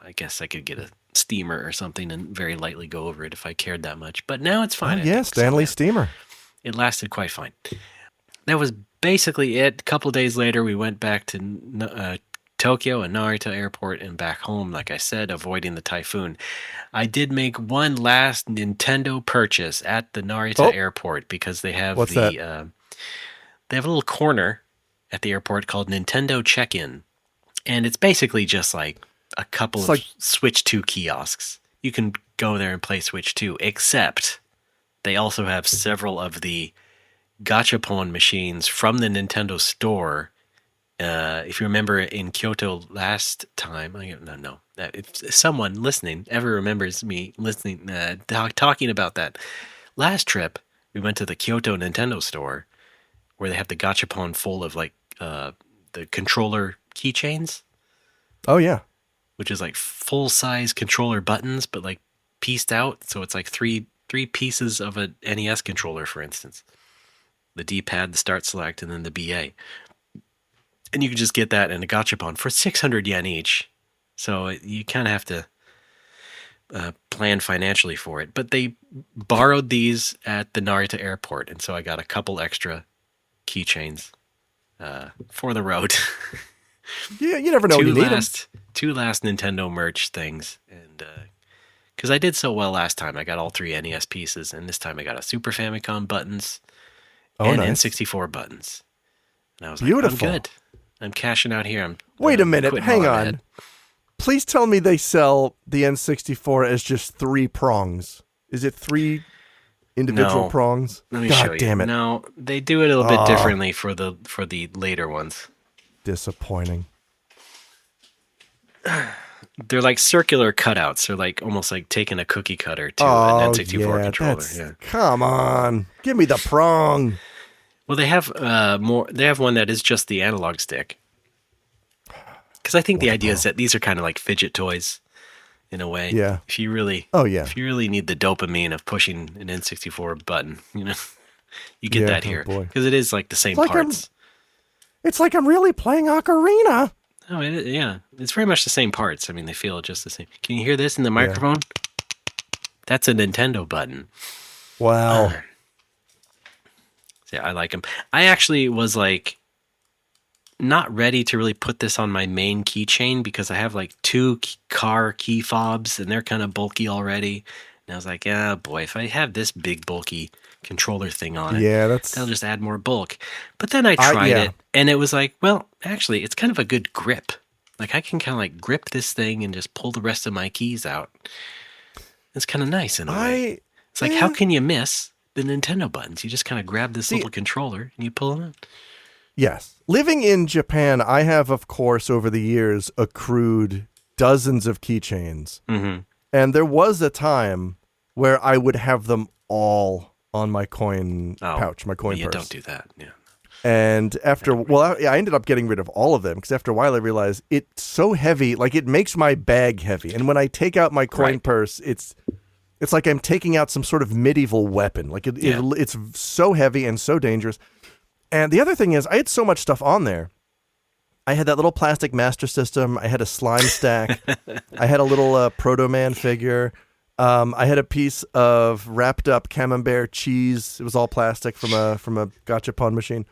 I guess I could get a steamer or something and very lightly go over it if I cared that much. But now it's fine. Stanley steamer. It lasted quite fine. That was basically it. A couple of days later, we went back to Tokyo and Narita Airport and back home, like I said, avoiding the typhoon. I did make one last Nintendo purchase at the Narita Airport because they have they have a little corner at the airport called Nintendo Check-In, and it's basically just like a couple of Switch 2 kiosks. You can go there and play Switch 2, except they also have several of the gachapon machines from the Nintendo store. If you remember in Kyoto last time, if someone listening ever remembers me listening, talking about that last trip, we went to the Kyoto Nintendo store where they have the gachapon full of like the controller keychains. Oh yeah, which is like full size controller buttons, but like pieced out, so it's like three pieces of a NES controller, for instance. The D-pad, the start select, and then the BA. And you can just get that in a gachapon for 600 yen each. So you kind of have to plan financially for it. But they borrowed these at the Narita airport, and so I got a couple extra keychains for the road. Yeah, you never know when you need them. Two last Nintendo merch things. And because I did so well last time, I got all 3 NES pieces, and this time I got a Super Famicom buttons and nice. N64 buttons. And I was beautiful. Like, I'm good. I'm cashing out here. Wait a minute. Hang on. Please tell me they sell the N64 as just 3 prongs. Is it 3 individual prongs? Let me show you. Damn it. No, they do it a little bit differently for the later ones. Disappointing. They're like circular cutouts. They're like almost like taking a cookie cutter to an N64 controller. Yeah. Come on. Give me the prong. Well, they have more. They have one that is just the analog stick. Because I think the idea is that these are kind of like fidget toys, in a way. Yeah. If you really, if you really need the dopamine of pushing an N64 button, you get that here because it is like the same parts. It's like I'm really playing Ocarina. Oh, it's very much the same parts. I mean, they feel just the same. Can you hear this in the microphone? That's a Nintendo button. Wow. Yeah, I like them. I actually was like not ready to really put this on my main keychain because I have like 2 car key fobs and they're kind of bulky already. And I was like, oh boy, if I have this big bulky controller thing on it, that'll just add more bulk. But then I tried it and it was like, well, actually, it's kind of a good grip. Like I can kind of like grip this thing and just pull the rest of my keys out. It's kind of nice in a way. It's like, how can you miss the Nintendo buttons? You just kind of grab this little controller and you pull them out. Yes. Living in Japan, I have, of course, over the years, accrued dozens of keychains. Mm-hmm. And there was a time where I would have them all on my coin pouch, my coin purse. Don't do that. Yeah. And after, I ended up getting rid of all of them because after a while I realized it's so heavy, like it makes my bag heavy. And when I take out my coin purse, it's like I'm taking out some sort of medieval weapon. Like it's so heavy and so dangerous. And the other thing is I had so much stuff on there. I had that little plastic Master System. I had a slime stack. I had a little Proto Man figure. I had a piece of wrapped up camembert cheese. It was all plastic from a gachapon machine.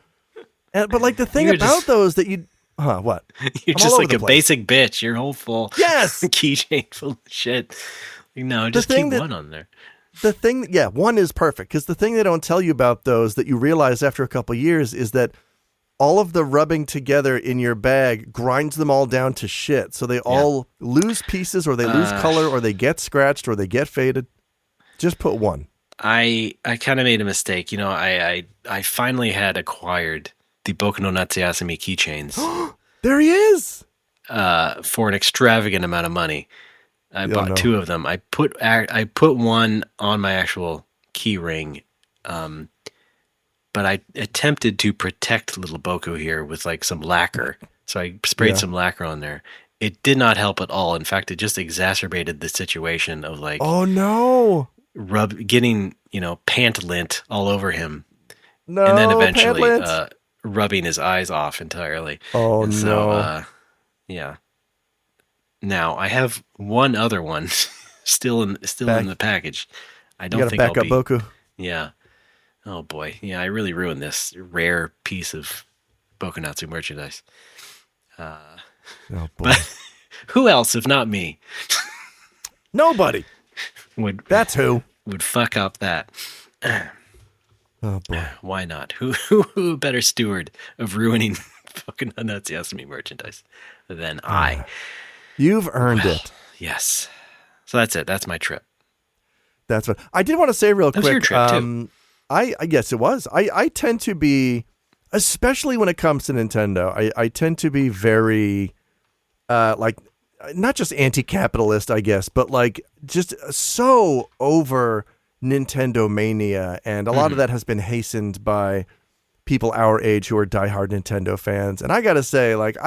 But like the thing about those that what? You're just like a basic bitch. You're whole full. Yes. Keychain full of shit. No, just keep one on there. The thing, one is perfect because the thing they don't tell you about those that you realize after a couple years is that all of the rubbing together in your bag grinds them all down to shit. So they all lose pieces or they lose color or they get scratched or they get faded. Just put one. I kind of made a mistake. You know, I finally had acquired the Boku no Natsuyasumi keychains. There he is! For an extravagant amount of money. I bought 2 of them. I put one on my actual key ring, but I attempted to protect little Boku here with like some lacquer. So I sprayed some lacquer on there. It did not help at all. In fact, it just exacerbated the situation of like, oh no, getting pant lint all over him. No, and then eventually rubbing his eyes off entirely. Oh and no! Yeah. Now I have one other one still in the package. I don't think I'll be. Boku. Yeah. Oh boy. Yeah, I really ruined this rare piece of Bokunatsu merchandise. Oh boy. But who else if not me? Nobody. That's who would fuck up that. Oh boy. Why not? Who better steward of ruining fucking Natsuyasumi merchandise than I? You've earned it. Yes. So that's it. That's my trip. That's what I did want to say real quick. Was your trip too? I guess it was. I tend to be, especially when it comes to Nintendo, I tend to be very like not just anti-capitalist, I guess, but like just so over Nintendo mania, and a lot of that has been hastened by people our age who are diehard Nintendo fans. And I gotta say, like,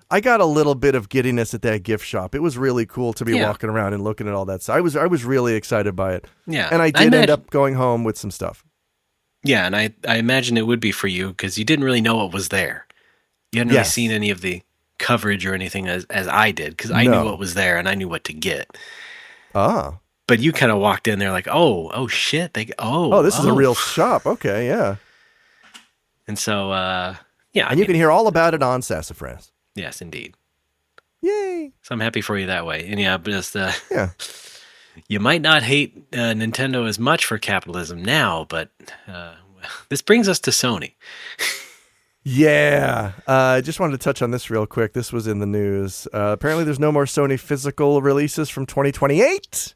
I got a little bit of giddiness at that gift shop. It was really cool to be walking around and looking at all that. So I was really excited by it. Yeah, and I did end up going home with some stuff. Yeah, and I imagine it would be for you because you didn't really know what was there. You hadn't really seen any of the coverage or anything as I did because I knew what was there and I knew what to get. Ah. But you kind of walked in there like, oh shit, this is a real shop. Okay, yeah. And so, and you can hear all about it on Sassafras. Yes, indeed. Yay! So I'm happy for you that way. And just you might not hate Nintendo as much for capitalism now, but this brings us to Sony. Yeah, I just wanted to touch on this real quick. This was in the news. Apparently, there's no more Sony physical releases from 2028.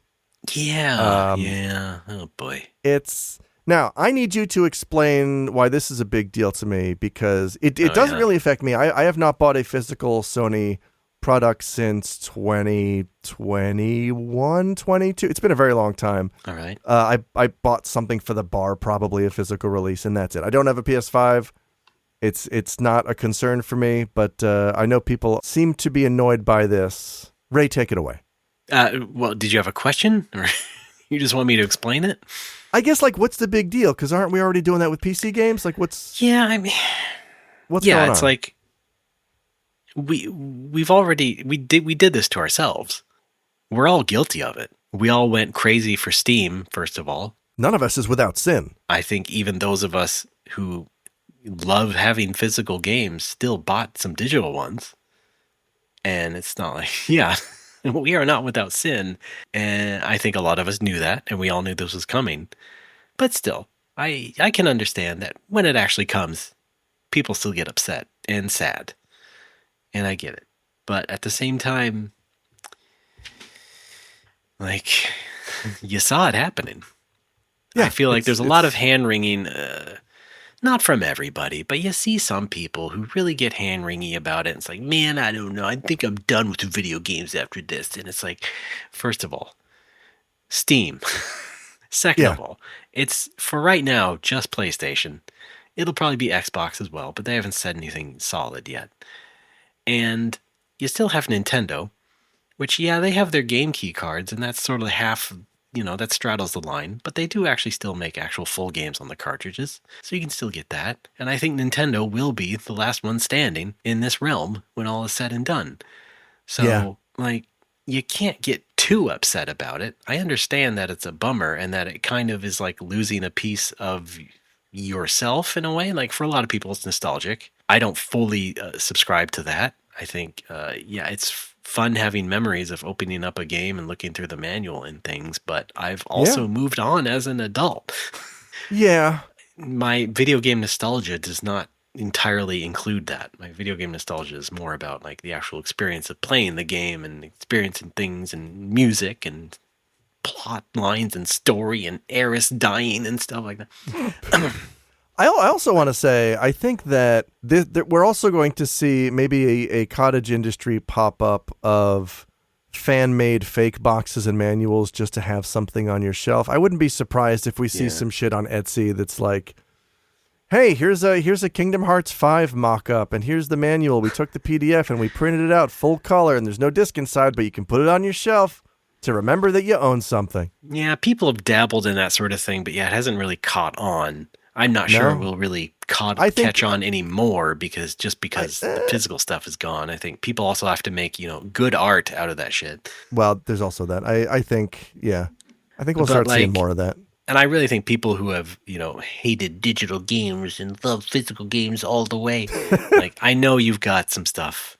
Yeah, yeah. Oh boy. Now, I need you to explain why this is a big deal to me because it doesn't really affect me. I have not bought a physical Sony product since 2021, 22. It's been a very long time. All right. I bought something for the bar, probably a physical release, and that's it. I don't have a PS5. It's not a concern for me, but I know people seem to be annoyed by this. Ray, take it away. Well, did you have a question, or you just want me to explain it? I guess, like, what's the big deal? Because aren't we already doing that with PC games? Like, what's... Yeah, I mean... What's going on? Yeah, it's like... We did this to ourselves. We're all guilty of it. We all went crazy for Steam, first of all. None of us is without sin. I think even those of us who love having physical games still bought some digital ones. And it's not like... Yeah... We are not without sin, and I think a lot of us knew that, and we all knew this was coming. But still, I can understand that when it actually comes, people still get upset and sad, and I get it. But at the same time, like, you saw it happening. Yeah, I feel like there's a lot of hand-wringing Not from everybody, but you see some people who really get hand-wringy about it. It's like, man, I don't know. I think I'm done with the video games after this. And it's like, first of all, Steam. Second of all, it's for right now just PlayStation. It'll probably be Xbox as well, but they haven't said anything solid yet. And you still have Nintendo, which, yeah, they have their game key cards, and that's sort of half, that straddles the line. But they do actually still make actual full games on the cartridges, so you can still get that. And I think Nintendo will be the last one standing in this realm when all is said and done. So, you can't get too upset about it. I understand that it's a bummer and that it kind of is like losing a piece of yourself in a way. Like, for a lot of people, it's nostalgic. I don't fully subscribe to that. I think, it's fun having memories of opening up a game and looking through the manual and things, but I've also moved on as an adult. Yeah. My video game nostalgia does not entirely include that. My video game nostalgia is more about like the actual experience of playing the game and experiencing things and music and plot lines and story and Eris dying and stuff like that. I also want to say, I think that we're also going to see maybe a cottage industry pop up of fan-made fake boxes and manuals just to have something on your shelf. I wouldn't be surprised if we see some shit on Etsy that's like, hey, here's a Kingdom Hearts 5 mock-up, and here's the manual. We took the PDF and we printed it out full color, and there's no disc inside, but you can put it on your shelf to remember that you own something. Yeah, people have dabbled in that sort of thing, but it hasn't really caught on. I'm not sure it will really catch on anymore because the physical stuff is gone. I think people also have to make, good art out of that shit. Well, there's also that. I think we'll start seeing more of that. And I really think people who have, hated digital games and love physical games all the way, like, I know you've got some stuff.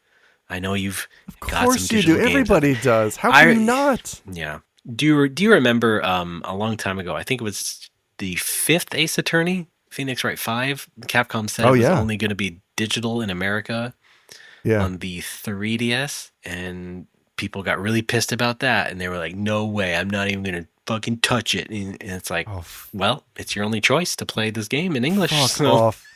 I know you've got some digital games. Of course you do. Everybody does. How can you not? Yeah. Do you remember a long time ago, I think it was the 5th Ace Attorney, Phoenix Wright 5, Capcom said it was only going to be digital in America on the 3DS, and people got really pissed about that, and they were like, no way, I'm not even going to fucking touch it. And it's like, well, it's your only choice to play this game in English. Fuck off.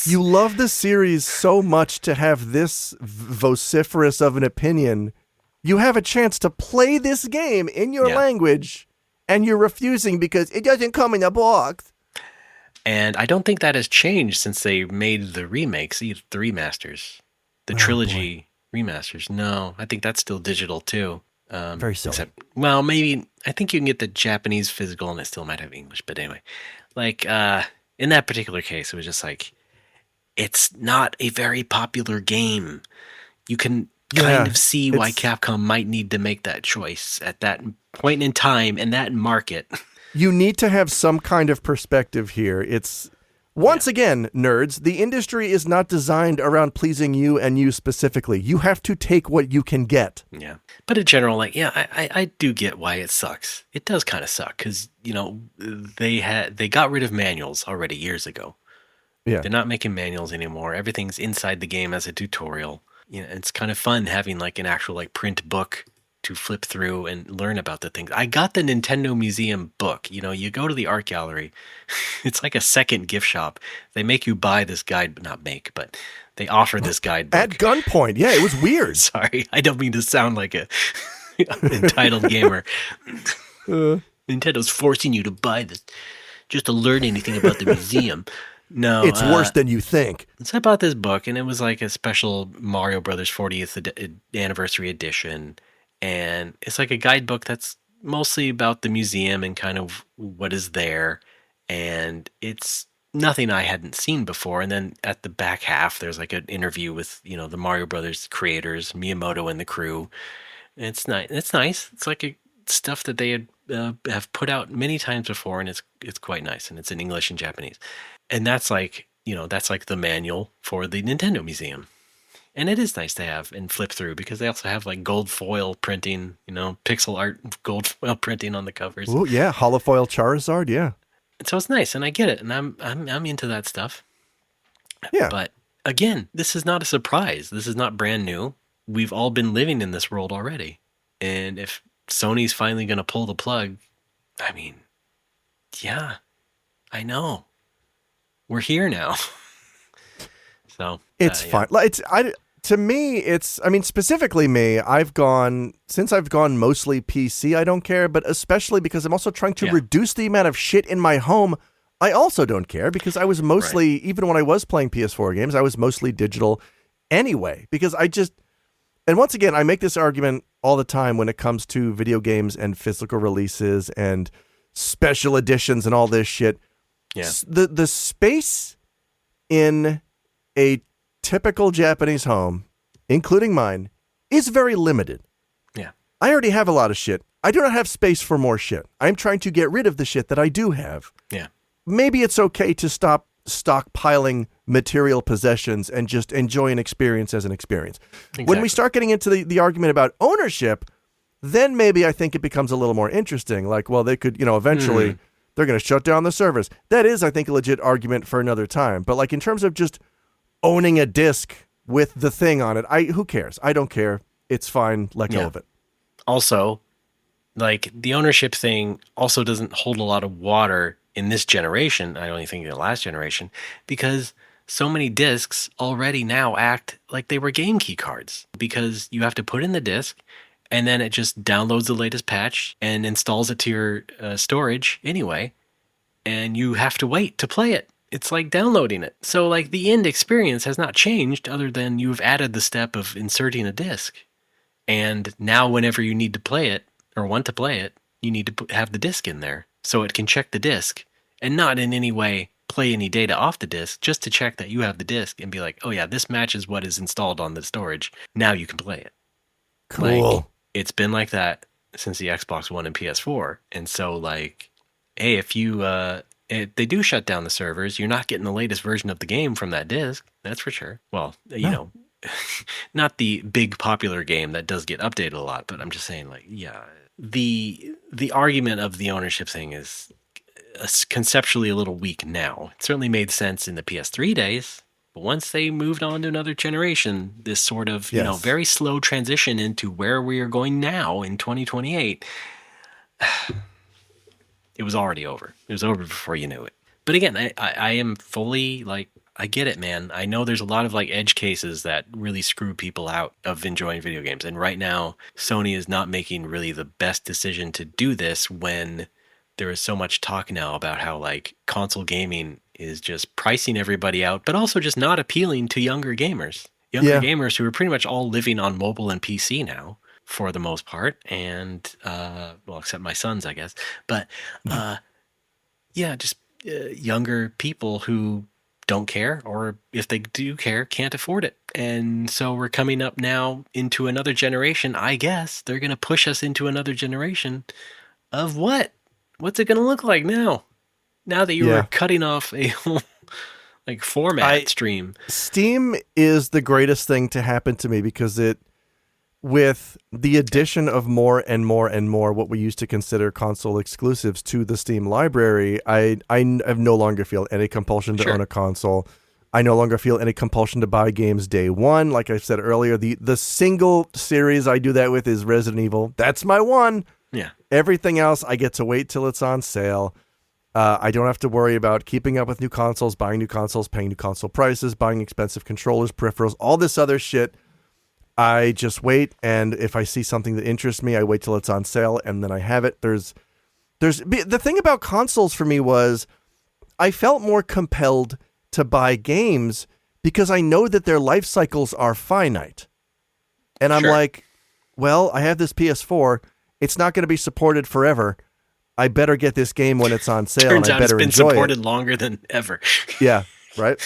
You love the series so much to have this vociferous of an opinion. You have a chance to play this game in your language, and you're refusing because it doesn't come in a box. And I don't think that has changed since they made the remakes, the remasters, the trilogy remasters. No, I think that's still digital too. Very silly. Well, maybe, I think you can get the Japanese physical and it still might have English. But anyway, like in that particular case, it was just like, it's not a very popular game. You can kind of see why Capcom might need to make that choice at that point in time and that market. You need to have some kind of perspective here. It's, once again, nerds, the industry is not designed around pleasing you and you specifically. You have to take what you can get. Yeah. But in general, like, I do get why it sucks. It does kind of suck because, they got rid of manuals already years ago. Yeah. They're not making manuals anymore. Everything's inside the game as a tutorial. It's kind of fun having like an actual like print book to flip through and learn about the things. I got the Nintendo Museum book. You go to the art gallery. It's like a second gift shop. They make you buy this guide, but they offer this guidebook. At gunpoint. Yeah, it was weird. Sorry, I don't mean to sound like a entitled gamer. Nintendo's forcing you to buy this just to learn anything about the museum. No, it's worse than you think. So I bought this book, and it was like a special Mario Brothers 40th anniversary edition. And it's like a guidebook that's mostly about the museum and kind of what is there. And it's nothing I hadn't seen before. And then at the back half, there's like an interview with, the Mario Brothers creators, Miyamoto and the crew. And it's nice. It's nice. It's like stuff that they have put out many times before, and it's quite nice. And it's in English and Japanese. And that's like, that's like the manual for the Nintendo Museum. And it is nice to have and flip through because they also have like gold foil printing, pixel art gold foil printing on the covers. Oh yeah, holofoil Charizard, yeah. And so it's nice, and I get it, and I'm into that stuff. Yeah. But again, this is not a surprise. This is not brand new. We've all been living in this world already. And if Sony's finally going to pull the plug, I mean, yeah, I know. we're here now. So it's fine. Like, to me, I mean, specifically me, since I've gone mostly PC, I don't care, but especially because I'm also trying to reduce the amount of shit in my home, I also don't care, because I was mostly, even when I was playing PS4 games, I was mostly digital anyway, because and once again, I make this argument all the time when it comes to video games and physical releases and special editions and all this shit. Yeah. The space in a typical Japanese home, including mine, is very limited. Yeah. I already have a lot of shit. I do not have space for more shit. I'm trying to get rid of the shit that I do have. Yeah. Maybe it's okay to stop stockpiling material possessions and just enjoy an experience as an experience. Exactly. When we start getting into the argument about ownership, then maybe I think it becomes a little more interesting. Like, well, they could, eventually they're going to shut down the servers. That is, I think, a legit argument for another time. But like in terms of just owning a disc with the thing on it, who cares? I don't care. It's fine. Let go of it. Also, like the ownership thing also doesn't hold a lot of water in this generation. I only think the last generation, because so many discs already now act like they were game key cards, because you have to put in the disc and then it just downloads the latest patch and installs it to your storage anyway. And you have to wait to play it. It's like downloading it. So like the end experience has not changed other than you've added the step of inserting a disc. And now whenever you need to play it or want to play it, you need to have the disc in there so it can check the disc and not in any way play any data off the disc, just to check that you have the disc and be like, oh yeah, this matches what is installed on the storage. Now you can play it. Cool. Like, it's been like that since the Xbox One and PS4. And so like, hey, if you, they do shut down the servers, you're not getting the latest version of the game from that disc. That's for sure. Well, you know, not the big popular game that does get updated a lot, but I'm just saying, like, yeah, the argument of the ownership thing is conceptually a little weak now. It certainly made sense in the PS3 days, but once they moved on to another generation, this sort of you know, very slow transition into where we are going now in 2028, it was already over. It was over before you knew it. But again, I am fully like, I get it, man. I know there's a lot of like edge cases that really screw people out of enjoying video games. And right now, Sony is not making really the best decision to do this when there is so much talk now about how like console gaming is just pricing everybody out, but also just not appealing to younger gamers. Younger gamers who are pretty much all living on mobile and PC now for the most part. And, well, except my sons, I guess. But, yeah, just younger people who don't care, or if they do care, can't afford it. And so we're coming up now into another generation. I guess they're going to push us into another generation of what? What's it going to look like now? Now that you were cutting off a whole like format stream. Steam is the greatest thing to happen to me because with the addition of more and more and more what we used to consider console exclusives to the Steam library, I no longer feel any compulsion to own a console. I no longer feel any compulsion to buy games day one. Like I said earlier, the single series I do that with is Resident Evil. That's my one. Yeah. Everything else, I get to wait till it's on sale. I don't have to worry about keeping up with new consoles, buying new consoles, paying new console prices, buying expensive controllers, peripherals, all this other shit. I just wait, and if I see something that interests me, I wait till it's on sale, and then I have it. There's the thing about consoles for me was I felt more compelled to buy games because I know that their life cycles are finite. And I'm like, well, I have this PS4. It's not going to be supported forever. I better get this game when it's on sale. Turns and I out better it's been enjoy supported it. longer than ever. Yeah, right?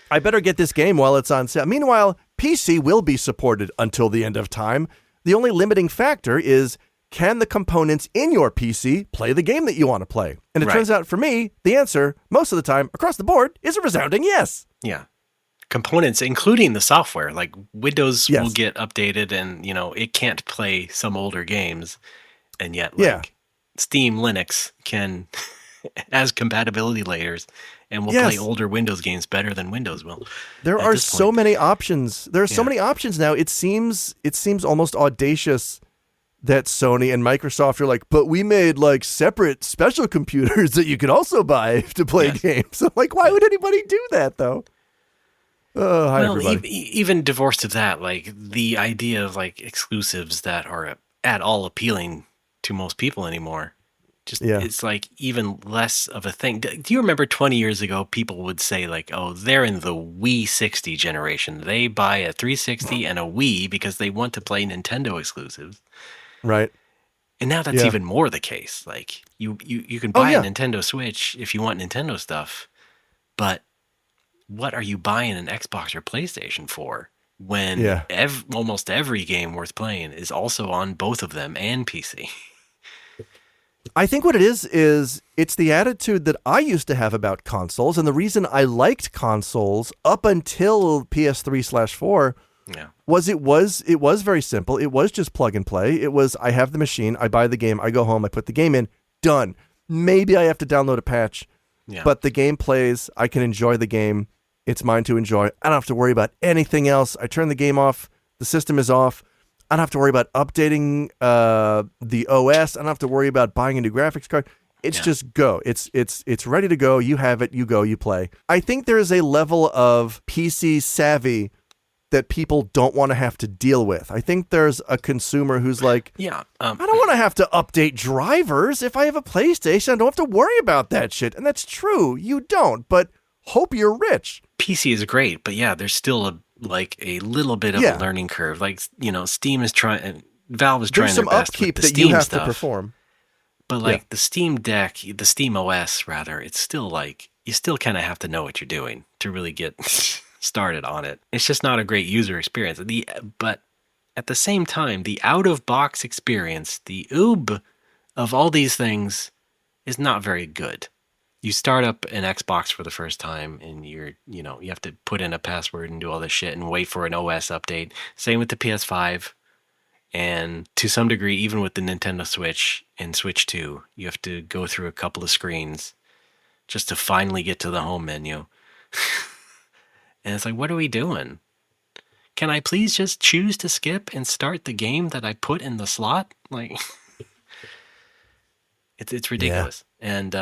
I better get this game while it's on sale. Meanwhile, PC will be supported until the end of time. The only limiting factor is, can the components in your PC play the game that you want to play? And it turns out for me, the answer, most of the time, across the board, is a resounding yes. Yeah. Components, including the software, like Windows will get updated and, you know, it can't play some older games. And yet, like, Steam Linux has compatibility layers and will play older Windows games better than Windows will. There are so many options. There are so many options now. It seems almost audacious that Sony and Microsoft are like, but we made like separate special computers that you could also buy to play games. I'm like, why would anybody do that though? Hi, everybody. Even divorced of that, like the idea of like exclusives that are at all appealing to most people anymore, it's like even less of a thing. Do you remember 20 years ago, people would say like, oh, they're in the Wii 60 generation. They buy a 360 and a Wii because they want to play Nintendo exclusives. Right. And now that's even more the case. Like you can buy a Nintendo Switch if you want Nintendo stuff, but what are you buying an Xbox or PlayStation for when almost every game worth playing is also on both of them and PC? I think what it is it's the attitude that I used to have about consoles, and the reason I liked consoles up until PS3/4 was it was very simple. It was just plug and play. It was, I have the machine, I buy the game, I go home, I put the game in, done. Maybe I have to download a patch, but the game plays, I can enjoy the game. It's mine to enjoy. I don't have to worry about anything else. I turn the game off. The system is off. I don't have to worry about updating the OS. I don't have to worry about buying a new graphics card. It's just go. It's ready to go. You have it. You go. You play. I think there is a level of PC savvy that people don't want to have to deal with. I think there's a consumer who's like, I don't want to have to update drivers. If I have a PlayStation, I don't have to worry about that shit. And that's true. You don't. But hope you're rich. PC is great, but there's still a little bit of a learning curve. Like, Steam is trying, Valve is trying their best with the Steam stuff. To perform. But the Steam Deck, the Steam OS rather, it's still like, you still kind of have to know what you're doing to really get started on it. It's just not a great user experience. But at the same time, the out-of-box experience, the oob of all these things is not very good. You start up an Xbox for the first time and you have to put in a password and do all this shit and wait for an OS update. Same with the PS5. And to some degree, even with the Nintendo Switch and Switch 2, you have to go through a couple of screens just to finally get to the home menu. And it's like, what are we doing? Can I please just choose to skip and start the game that I put in the slot? Like, it's ridiculous. And,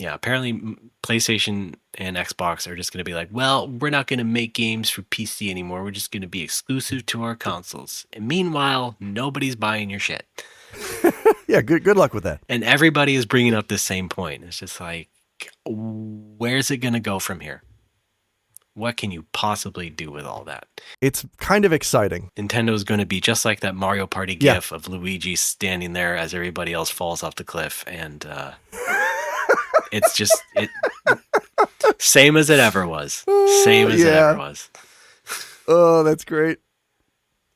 apparently PlayStation and Xbox are just going to be like, well, we're not going to make games for PC anymore. We're just going to be exclusive to our consoles. And meanwhile, nobody's buying your shit. Good luck with that. And everybody is bringing up the same point. It's just like, where's it going to go from here? What can you possibly do with all that? It's kind of exciting. Nintendo's going to be just like that Mario Party gif of Luigi standing there as everybody else falls off the cliff. And, it's just same as it ever was. Same as it ever was. Oh, that's great.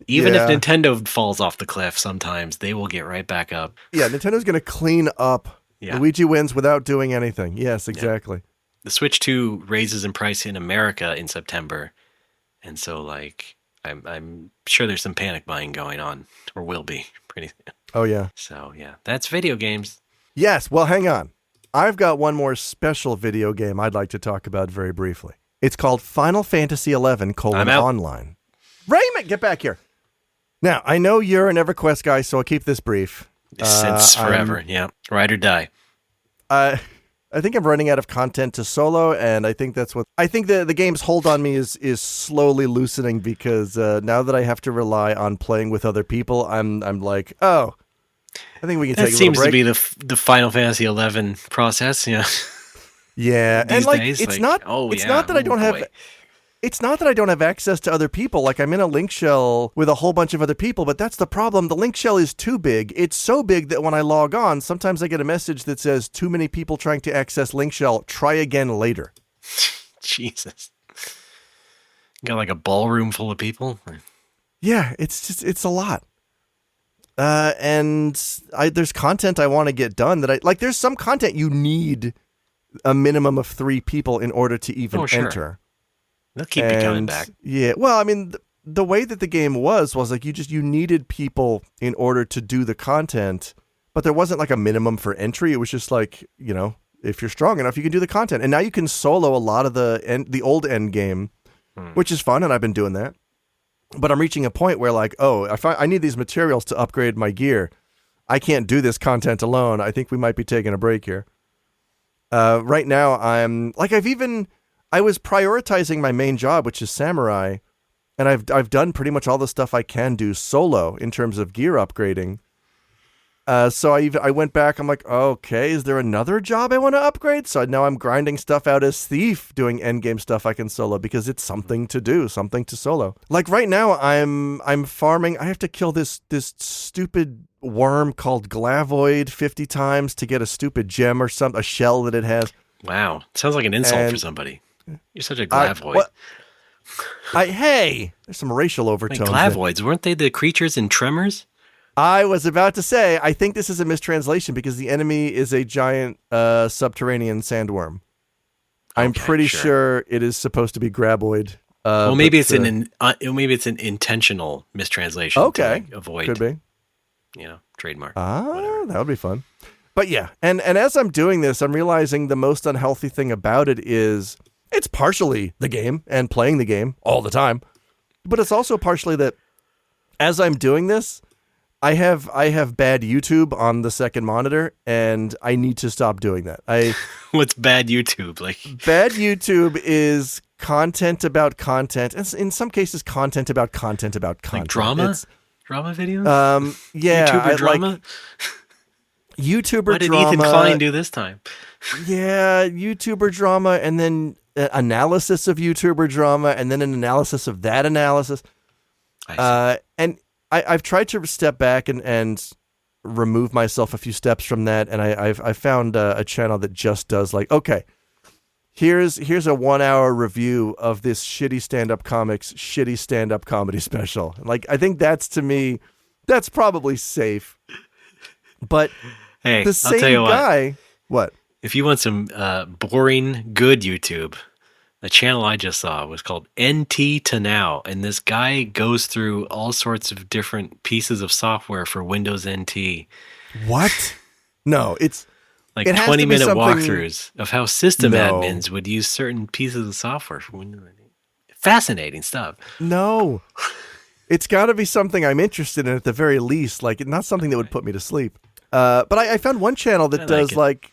Even if Nintendo falls off the cliff sometimes, they will get right back up. Yeah, Nintendo's going to clean up. Yeah. Luigi wins without doing anything. Yes, exactly. Yeah. The Switch 2 raises in price in America in September. And so, like, I'm sure there's some panic buying going on, or will be pretty soon. Oh, yeah. So, that's video games. Yes, well, hang on. I've got one more special video game I'd like to talk about very briefly. It's called Final Fantasy XI: Online. Raymond, get back here. Now, I know you're an EverQuest guy, so I'll keep this brief. Since forever, ride or die. I think I'm running out of content to solo, and I think that's what... I think the game's hold on me is slowly loosening because now that I have to rely on playing with other people, I'm like, oh... I think we can take a little break. That seems to be the Final Fantasy XI process, Yeah, and like days, it's not that I don't have access to other people. Like, I'm in a link shell with a whole bunch of other people, but that's the problem. The link shell is too big. It's so big that when I log on, sometimes I get a message that says, too many people trying to access link shell. Try again later. Jesus. You got like a ballroom full of people? Yeah, it's a lot. And there's content I want to get done that there's some content you need a minimum of 3 people in order to even enter. They'll keep you coming back. Yeah. Well, I mean, the way that the game was like you needed people in order to do the content, but there wasn't like a minimum for entry. It was just like, if you're strong enough, you can do the content. And now you can solo a lot of the old end game, which is fun. And I've been doing that. But I'm reaching a point where like, I need these materials to upgrade my gear. I can't do this content alone. I think we might be taking a break here. Right now, I was prioritizing my main job, which is samurai, and I've done pretty much all the stuff I can do solo in terms of gear upgrading. So I went back. I'm like, okay, is there another job I want to upgrade? So now I'm grinding stuff out as thief, doing endgame stuff I can solo because it's something to do, something to solo. Like right now, I'm farming. I have to kill this stupid worm called Glavoid 50 times to get a stupid gem or a shell that it has. Wow, sounds like an insult for somebody. You're such a Glavoid. Hey, there's some racial overtones. Like Glavoids, weren't they the creatures in Tremors? I was about to say, I think this is a mistranslation because the enemy is a giant subterranean sandworm. I'm pretty sure it is supposed to be Graboid. Well, maybe it's an intentional mistranslation. Okay, to avoid, could be, trademark. That would be fun. But yeah, and as I'm doing this, I'm realizing the most unhealthy thing about it is it's partially the game and playing the game all the time, but it's also partially that as I'm doing this, I have bad YouTube on the second monitor, and I need to stop doing that. What's bad YouTube like? Bad YouTube is content about content, and in some cases, content about content about content. Like drama videos. Yeah, YouTuber drama. Like YouTuber what did drama. Ethan Klein do this time? Yeah, YouTuber drama, and then analysis of YouTuber drama, and then an analysis of that analysis. And I've tried to step back and remove myself a few steps from that, and I found a channel that just does like, okay, here's a 1 hour review of this shitty stand-up comedy special. Like, I think that's, to me, that's probably safe. But hey, the same I'll tell you guy, what? If you want some boring, good YouTube, the channel I just saw was called NT to Now, and this guy goes through all sorts of different pieces of software for Windows NT. What? No, it's like 20-minute walkthroughs of how system admins would use certain pieces of software for Windows NT. Fascinating stuff. No, it's got to be something I'm interested in at the very least. Like, not something that would put me to sleep. But I found one channel that does like.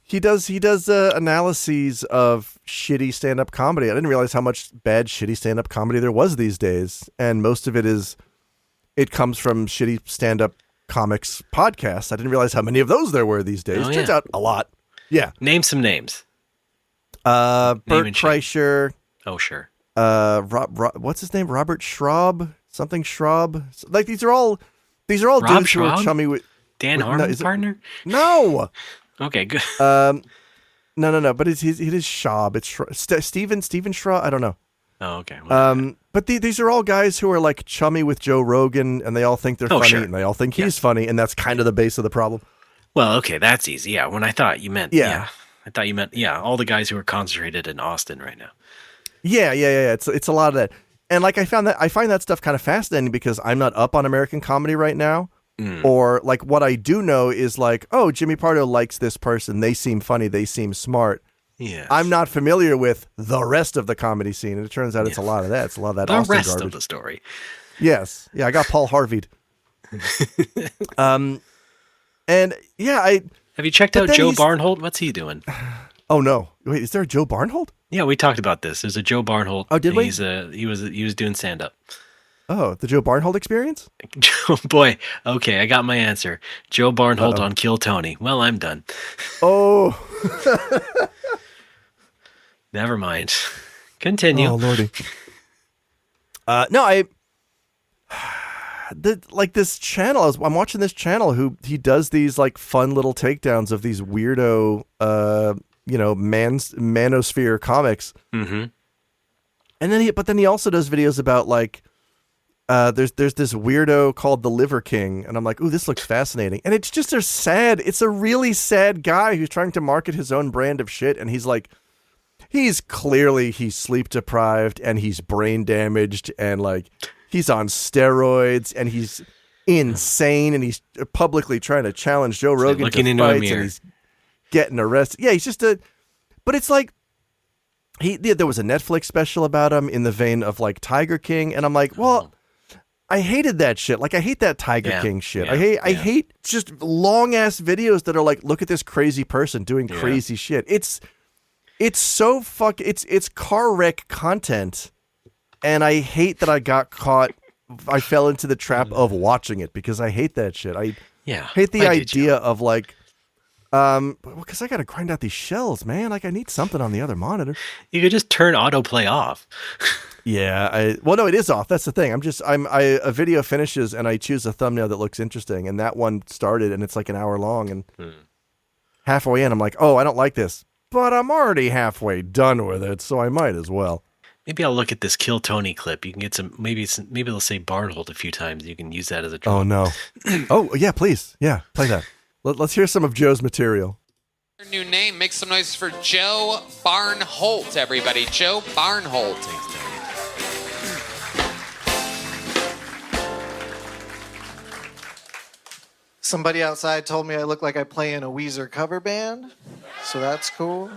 He does analyses of shitty stand-up comedy. I didn't realize how much bad shitty stand-up comedy there was these days, and most of it comes from shitty stand-up comics podcasts. I didn't realize how many of those there were these days. Turns out a lot. Yeah. Name some names. Bert Kreischer. Oh, sure. What's his name? Robert Schraub? Something Schraub? Like, these are all dudes who are chummy with Dan Harmon's partner? No. Okay, good. No. But it is Schraub. It's Steven Schraub. I don't know. Oh, okay. But these are all guys who are like chummy with Joe Rogan, and they all think they're funny, sure. and they all think he's funny, and that's kind of the base of the problem. Well, okay, that's easy. Yeah, when I thought you meant, I thought you meant, all the guys who are concentrated in Austin right now. Yeah. It's a lot of that, and like I find that stuff kind of fascinating because I'm not up on American comedy right now. Or like what I do know is like, oh, Jimmy Pardo likes this person. They seem funny. They seem smart. Yeah. I'm not familiar with the rest of the comedy scene. And it turns out it's a lot of that. It's a lot of that Austin rest garbage. Of the story. Yes. Yeah. I got Paul Harvey'd. And yeah, have you checked out Joe Barnholt? What's he doing? Oh no. Wait, is there a Joe Barnholt? Yeah, we talked about this. There's a Joe Barnholt. Oh, did we? He was doing stand up. Oh, the Joe Barnholt experience? Oh, boy. Okay, I got my answer. Joe Barnholt on Kill Tony. Well, I'm done. Oh. Never mind. Continue. Oh, Lordy. This channel, I'm watching this channel he does these like fun little takedowns of these weirdo, manosphere comics. Mm-hmm. And then he also does videos about like, there's this weirdo called the Liver King, and I'm like, ooh, this looks fascinating. And it's just it's a really sad guy who's trying to market his own brand of shit, and he's clearly sleep deprived and he's brain damaged and like he's on steroids and he's insane and he's publicly trying to challenge Joe Rogan to fights and he's getting arrested. Yeah, he's just but it's like There was a Netflix special about him in the vein of like Tiger King, and I'm like, well, I hated that shit. Like, I hate that Tiger King shit. I hate just long ass videos that are like, look at this crazy person doing crazy shit. It's so it's car wreck content, and I hate that I got caught. I fell into the trap of watching it because I hate that shit. I hate the idea of like, because I got to grind out these shells, man. Like, I need something on the other monitor. You could just turn autoplay off. No, it is off. That's the thing. A video finishes and I choose a thumbnail that looks interesting, and that one started and it's like an hour long, and halfway in I'm like, oh, I don't like this, but I'm already halfway done with it, so I might as well. Maybe I'll look at this Kill Tony clip. You can get some. Maybe they'll say Barnhold a few times. You can use that as a drum. Oh no! Oh yeah, please, play that. Let's hear some of Joe's material. New name. Make some noise for Joe Barnholt, everybody. Joe Barnholt. Somebody outside told me I look like I play in a Weezer cover band, so that's cool.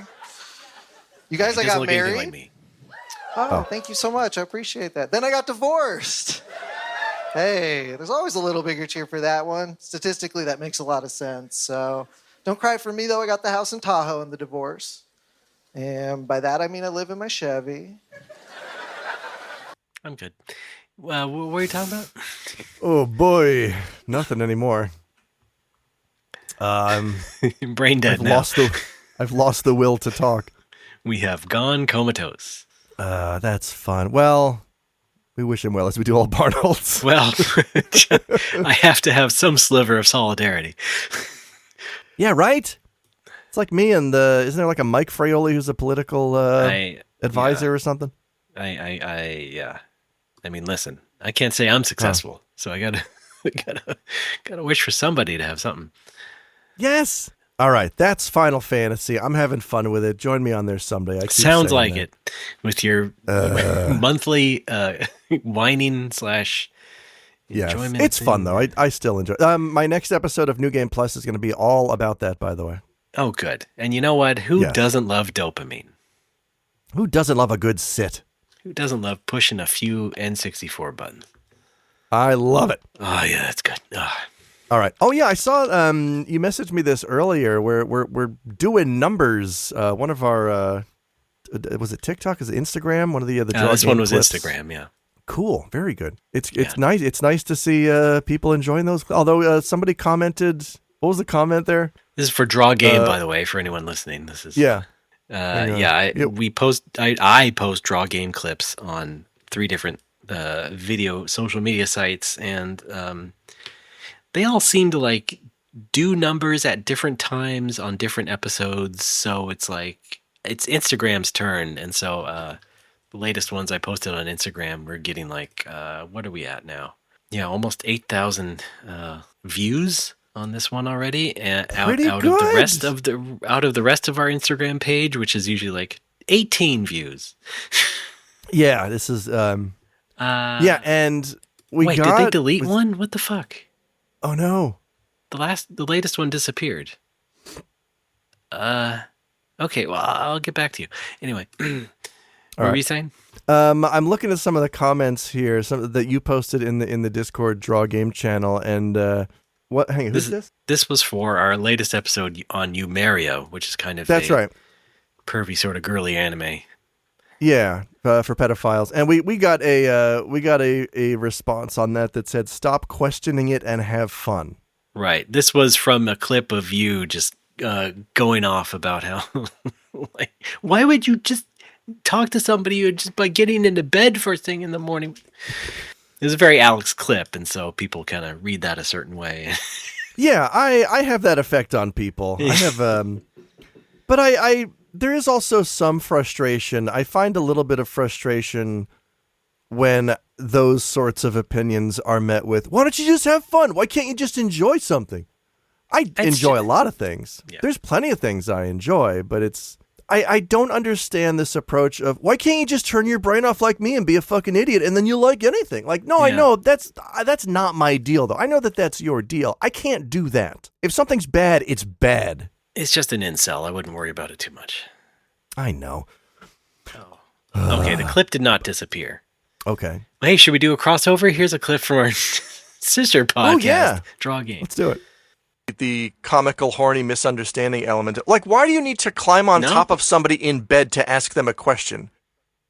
You guys, I got married. Like me. Oh, thank you so much. I appreciate that. Then I got divorced. Hey, there's always a little bigger cheer for that one. Statistically, that makes a lot of sense. So don't cry for me, though. I got the house in Tahoe in the divorce. And by that, I mean I live in my Chevy. I'm good. What were you talking about? Oh, boy. Nothing anymore. Brain dead now. I've lost the will to talk. We have gone comatose. That's fun. Well, we wish him well as we do all Barnholds. Well, I have to have some sliver of solidarity. Yeah, right? It's like me and isn't there like a Mike Fraioli who's a political advisor or something? I mean, listen, I can't say I'm successful, so I gotta wish for somebody to have something. Yes. All right, that's Final Fantasy. I'm having fun with it. Join me on there someday. Sounds like it. With your monthly whining / enjoyment. It's fun, though. I still enjoy it. My next episode of New Game Plus is going to be all about that, by the way. Oh, good. And you know what? Who doesn't love dopamine? Who doesn't love a good sit? Who doesn't love pushing a few N64 buttons? I love it. Oh, yeah, that's good. Oh. All right. Oh yeah, I saw you messaged me this earlier. We're doing numbers. One of our was it TikTok? Is it Instagram? One of the this one was clips. Instagram. Yeah. Cool. Very good. It's nice. It's nice to see people enjoying those. Although somebody commented, what was the comment there? This is for Draw Game, by the way, for anyone listening. This is we post. I post Draw Game clips on 3 different video social media sites, and they all seem to like do numbers at different times on different episodes. So it's like, it's Instagram's turn. And so the latest ones I posted on Instagram, we're getting like, what are we at now? Yeah, almost 8,000 views on this one already. And out of the rest of the rest of our Instagram page, which is usually like 18 views. Yeah, this is and we did they delete one? What the fuck? Oh no. The latest one disappeared. Okay, well, I'll get back to you. Anyway, what were you saying? I'm looking at some of the comments here, some that you posted in the Discord Draw Game channel, and what? Hang on, who's this? This was for our latest episode on You Mario, which is kind of right, pervy sort of girly anime. Yeah, for pedophiles, and we got a response on that said, "Stop questioning it and have fun." Right. This was from a clip of you just going off about how, like, why would you just talk to somebody just by getting into bed first thing in the morning? It was a very Alex clip, and so people kind of read that a certain way. Yeah, I have that effect on people. I have, but I there is also some frustration. I find a little bit of frustration when those sorts of opinions are met with, why don't you just have fun? Why can't you just enjoy something? I enjoy a lot of things. Yeah. There's plenty of things I enjoy, but I don't understand this approach of, why can't you just turn your brain off like me and be a fucking idiot and then you'll like anything? Like, no, I know that's not my deal, though. I know that that's your deal. I can't do that. If something's bad, it's bad. It's just an incel. I wouldn't worry about it too much. I know. Okay, the clip did not disappear. Okay. Hey, should we do a crossover? Here's a clip from our sister podcast. Oh, yeah. Draw Game. Let's do it. The comical, horny misunderstanding element. Like, why do you need to climb on top of somebody in bed to ask them a question?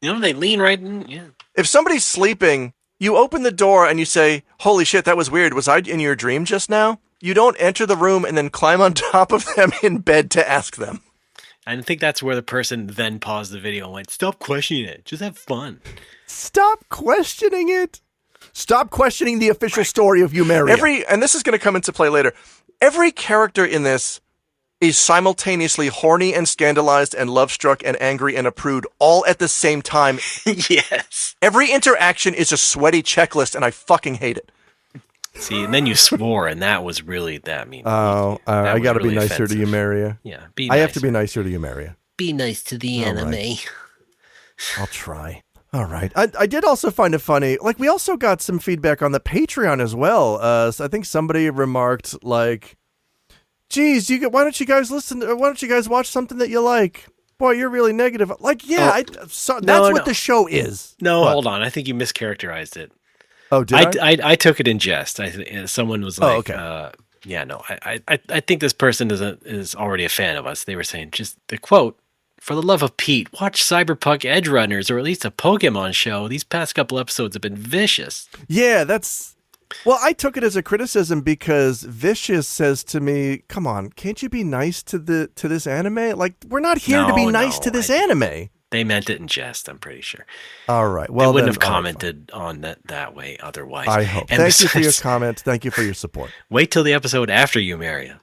You know, they lean right in. Yeah. If somebody's sleeping, you open the door and you say, holy shit, that was weird. Was I in your dream just now? You don't enter the room and then climb on top of them in bed to ask them. I think that's where the person then paused the video and went, stop questioning it. Just have fun. Stop questioning it. Stop questioning the official story of Eumeria. And this is going to come into play later. Every character in this is simultaneously horny and scandalized and love-struck and angry and a prude all at the same time. Yes. Every interaction is a sweaty checklist, and I fucking hate it. See, and then you swore, and that was really that mean. Oh, I got to really be nicer offensive. to Eumeria. Yeah, be I nicer. have to be nicer to Eumeria. Be nice to the anime. Right. I'll try. All right. I did also find it funny. Like, we also got some feedback on the Patreon as well. So I think somebody remarked, like, geez, why don't you guys watch something that you like? Boy, you're really negative. Like, yeah, that's what the show is. No, hold on. I think you mischaracterized it. Oh, did I? I took it in jest. Someone was like, okay. yeah, no, I think this person is already a fan of us. They were saying, just the quote, for the love of Pete, watch Cyberpunk Edge Runners or at least a Pokemon show. These past couple episodes have been vicious. Yeah, well, I took it as a criticism because Vicious says to me, come on, can't you be nice to this anime? Like, we're not here to be nice to this anime. They meant it in jest, I'm pretty sure. All right. Well, they wouldn't have commented on that way otherwise. I hope. And thank you for your comment. Thank you for your support. Wait till the episode after Eumeria.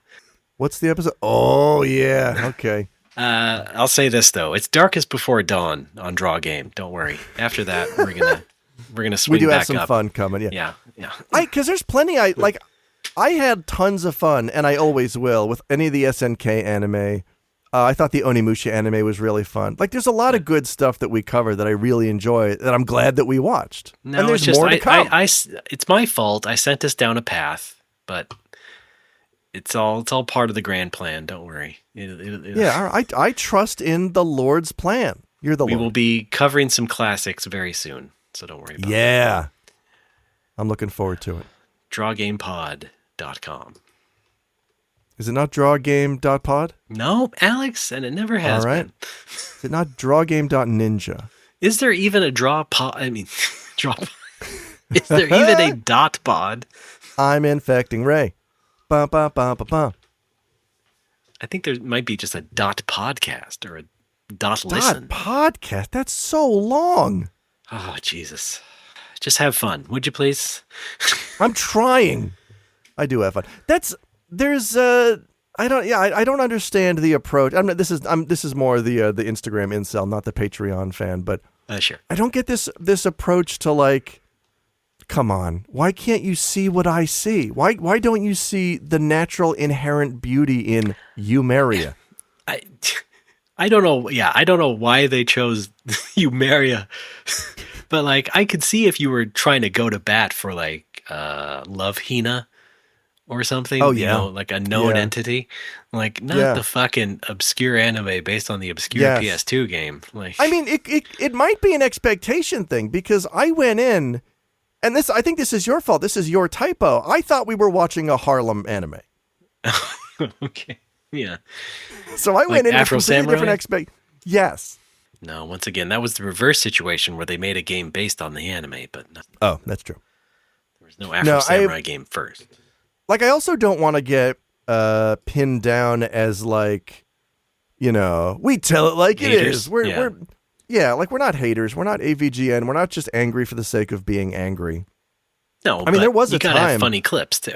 What's the episode? Oh, yeah. Okay. I'll say this, though. It's darkest before dawn on Draw Game. Don't worry. After that, we're gonna swing back up. We do have some fun coming, yeah. Because there's plenty. I had tons of fun, and I always will, with any of the SNK anime. I thought the Onimusha anime was really fun. Like, there's a lot of good stuff that we cover that I really enjoy, that I'm glad that we watched. No, and there's more to come. It's my fault. I sent us down a path, but it's all part of the grand plan. Don't worry. Yeah, I trust in the Lord's plan. You're the Lord. We will be covering some classics very soon, so don't worry about that. Yeah. I'm looking forward to it. DrawGamePod.com. Is it not drawgame.pod? No, Alex, and it never has been. Is it not drawgame.ninja? Is there even a draw pod? I mean, is there even a dot pod? I'm infecting Ray. Ba, ba, ba, ba, ba. I think there might be just a dot podcast or a dot listen. Dot podcast? That's so long. Oh, Jesus. Just have fun, would you please? I'm trying. I do have fun. I don't understand the approach. This is more the Instagram incel, not the Patreon fan, but sure. I don't get this approach to, like, come on, why can't you see what I see? Why don't you see the natural inherent beauty in Eumeria? I don't know. Yeah, I don't know why they chose Eumeria, but like I could see if you were trying to go to bat for like Love Hina or something. Oh yeah, you know, like a known entity, like not the fucking obscure anime based on the obscure PS2 game. Like, I mean, it might be an expectation thing because I went in. And I think this is your fault. This is your typo. I thought we were watching a Harlem anime. Okay. Yeah. So I went in with completely different expectations. Yes. No, once again, that was the reverse situation where they made a game based on the anime, but no. Oh, that's true. There was no Afro Samurai game first. Like, I also don't want to get pinned down as, like, you know, we tell it like haters. It is. We're not haters. We're not AVGN. We're not just angry for the sake of being angry. No, I mean, there was a time. You gotta have time. funny clips too.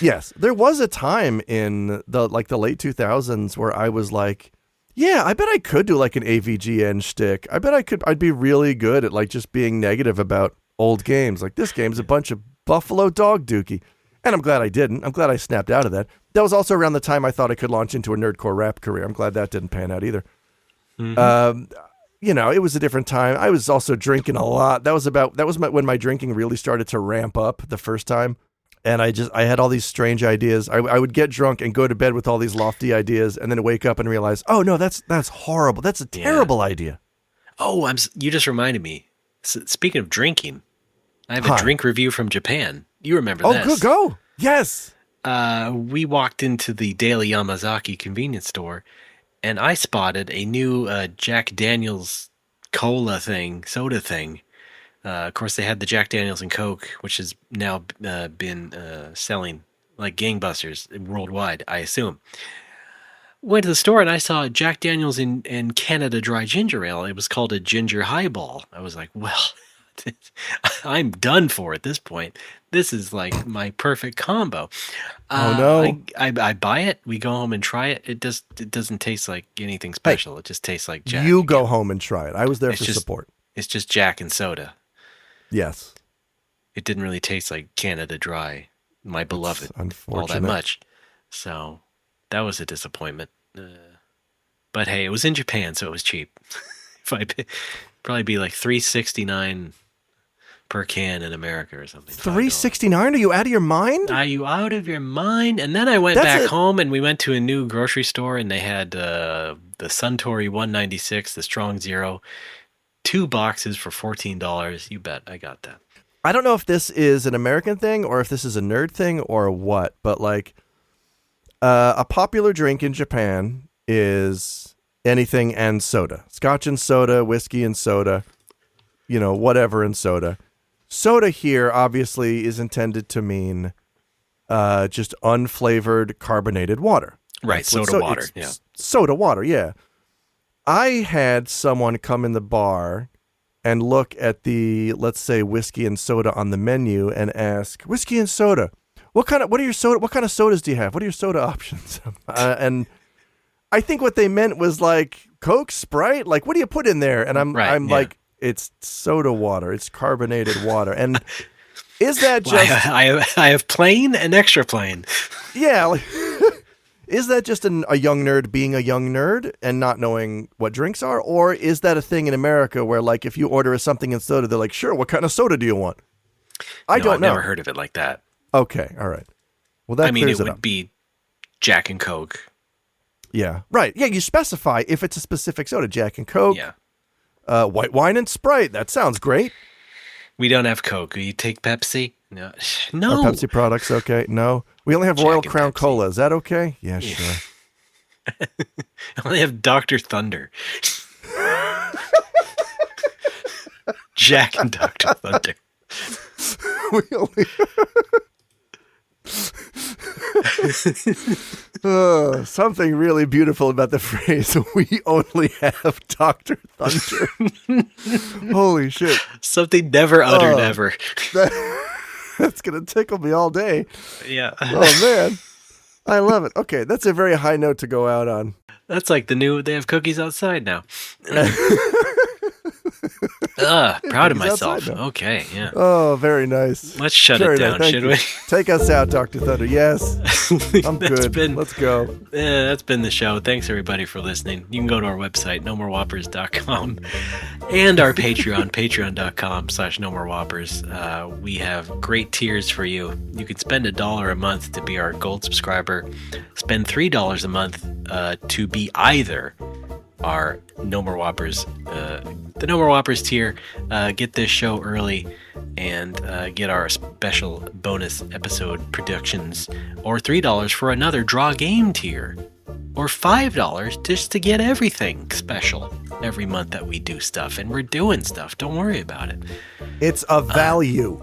Yes, there was a time in the late 2000s where I was like, yeah, I bet I could do like an AVGN shtick. I bet I'd be really good at like just being negative about old games. Like, this game's a bunch of Buffalo dog dookie. And I'm glad I didn't. I'm glad I snapped out of that. That was also around the time I thought I could launch into a nerdcore rap career. I'm glad that didn't pan out either. Mm-hmm. You know, it was a different time. I was also drinking a lot. That was when my drinking really started to ramp up the first time. And I had all these strange ideas. I would get drunk and go to bed with all these lofty ideas and then wake up and realize, oh no, that's horrible. That's a terrible idea. Oh, you just reminded me. Speaking of drinking, I have a drink review from Japan. You remember this? Oh, good, go. Yes. We walked into the Daily Yamazaki convenience store, and I spotted a new Jack Daniels cola thing, soda thing. Of course, they had the Jack Daniels and Coke, which has now been selling like gangbusters worldwide, I assume. Went to the store and I saw Jack Daniels and Canada Dry Ginger Ale. It was called a ginger highball. I was like, well, I'm done for at this point. This is like my perfect combo. Oh no! I buy it. We go home and try it. It doesn't taste like anything special. Hey, it just tastes like Jack. You go home and try it. I was there for support. It's just Jack and soda. Yes. It didn't really taste like Canada Dry, my beloved, unfortunate. All that much. So that was a disappointment. But hey, it was in Japan, so it was cheap. Probably be like $3.69 per can in America or something. $3.69? Are you out of your mind? Are you out of your mind? And then I went back home and we went to a new grocery store and they had the Suntory 196, the Strong Zero, 2 boxes for $14. You bet I got that. I don't know if this is an American thing or if this is a nerd thing or what, but like a popular drink in Japan is anything and soda. Scotch and soda, whiskey and soda, whatever and soda. Soda here obviously is intended to mean just unflavored carbonated water. Right, soda water. Yeah. Soda water, yeah. I had someone come in the bar and look at the, let's say, whiskey and soda on the menu and ask, whiskey and soda, what kind of sodas do you have? What are your soda options? And I think what they meant was like Coke, Sprite, like what do you put in there? And I'm like, it's soda water, it's carbonated water. And is that just I have plain and extra plain. Yeah, like, is that just a young nerd being a young nerd and not knowing what drinks are? Or is that a thing in America where, like, if you order something in soda, they're like, sure, what kind of soda do you want? I don't know. I've never heard of it like that. Okay, all right. Well, that clears it would be Jack and Coke. Yeah, right. Yeah, you specify if it's a specific soda, Jack and Coke. Yeah. White wine and Sprite. That sounds great. We don't have Coke. Will you take Pepsi? No. Our Pepsi products, okay. No. We only have Royal Crown Cola. Is that okay? Yeah, sure. I only have Dr. Thunder. Jack and Dr. Thunder. We only... something really beautiful about the phrase, we only have Dr. Thunder. Holy shit. Something never uttered ever. That's going to tickle me all day. Yeah. Oh, man. I love it. Okay, that's a very high note to go out on. That's like they have cookies outside now. Proud of myself. Okay, yeah. Oh, very nice. Let's shut it down, should we? Take us out, Dr. Thunder. Yes. I'm good. Let's go. That's been the show. Thanks, everybody, for listening. You can go to our website, nomorewhoppers.com, and our Patreon, patreon.com/nomorewhoppers. We have great tiers for you. You can spend $1 a month to be our gold subscriber. Spend $3 a month to be either our No More Whoppers, the No More Whoppers tier, get this show early and get our special bonus episode productions, or $3 for another draw game tier, or $5 just to get everything special every month that we do stuff, and we're doing stuff. Don't worry about it. It's a value.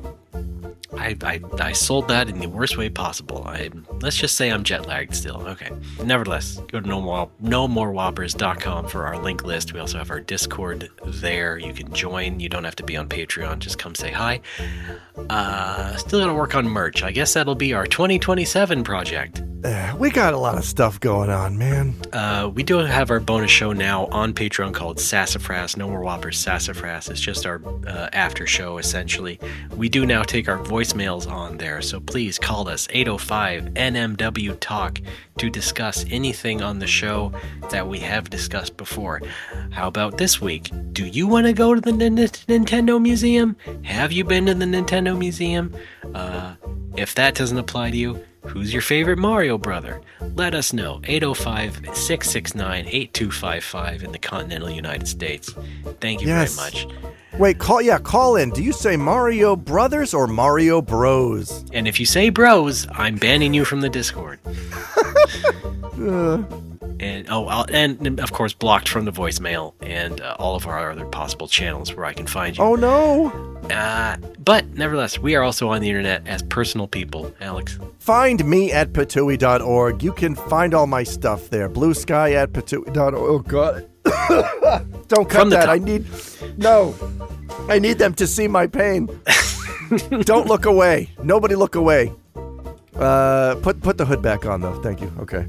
I sold that in the worst way possible. Let's just say I'm jet lagged still. Okay. Nevertheless, go to nomorewhoppers.com for our link list. We also have our Discord there. You can join. You don't have to be on Patreon. Just come say hi. Still got to work on merch. I guess that'll be our 2027 project. We got a lot of stuff going on, man. We do have our bonus show now on Patreon called Sassafras, No More Whoppers Sassafras. It's just our after show, essentially. We do now take our voicemails on there, so please call us 805-NMW-TALK to discuss anything on the show that we have discussed before. How about this week? Do you want to go to the Nintendo Museum? Have you been to the Nintendo Museum? If that doesn't apply to you, Who's your favorite Mario brother? Let us know. 805-669-8255 in the continental United States. Thank you very much. Wait, call in. Do you say Mario Brothers or Mario Bros? And if you say bros, I'm banning you from the Discord. And of course blocked from the voicemail and all of our other possible channels where I can find you. Oh no! But nevertheless, we are also on the internet as personal people. Alex, find me at patooey.org. You can find all my stuff there. Blue Sky at patooey.org. Oh god! Don't cut that. I need them to see my pain. Don't look away. Nobody look away. Put the hood back on though. Thank you. Okay.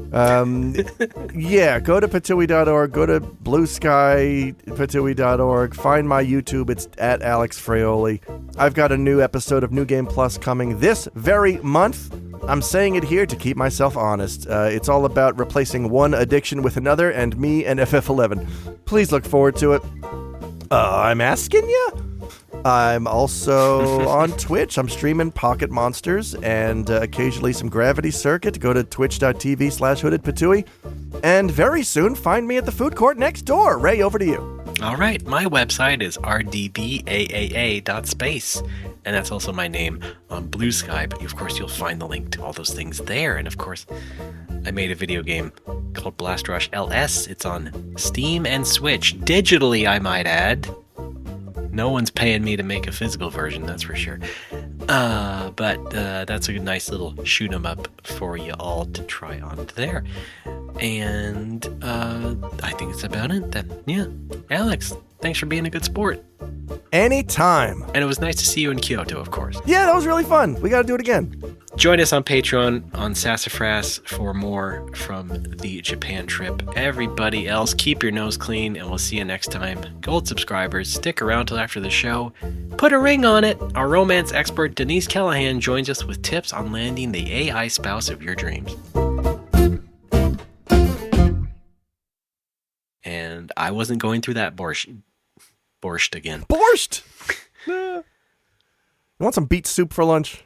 Yeah, go to patooey.org, go to blueskypatooey.org, find my YouTube, it's at Alex Fraioli. I've got a new episode of New Game Plus coming this very month. I'm saying it here to keep myself honest. It's all about replacing one addiction with another, and me and FF11. Please look forward to it. I'm asking you? I'm also on Twitch. I'm streaming Pocket Monsters and occasionally some Gravity Circuit. Go to twitch.tv/hoodedpatooey. And very soon, find me at the food court next door. Ray, over to you. All right. My website is rdbaaa.space. And that's also my name on Blue Sky. But of course, you'll find the link to all those things there. And of course, I made a video game called Blast Rush LS. It's on Steam and Switch. Digitally, I might add. No one's paying me to make a physical version, that's for sure. But that's a nice little shoot 'em up for you all to try on there. And I think it's about it then. Yeah. Alex, thanks for being a good sport. Anytime. And it was nice to see you in Kyoto, of course. Yeah, that was really fun. We got to do it again. Join us on Patreon on Sassafras for more from the Japan trip. Everybody else, keep your nose clean, and we'll see you next time. Gold subscribers, stick around till after the show. Put a ring on it. Our romance expert, Denise Callahan, joins us with tips on landing the AI spouse of your dreams. And I wasn't going through that borscht again. Borscht? You want some beet soup for lunch?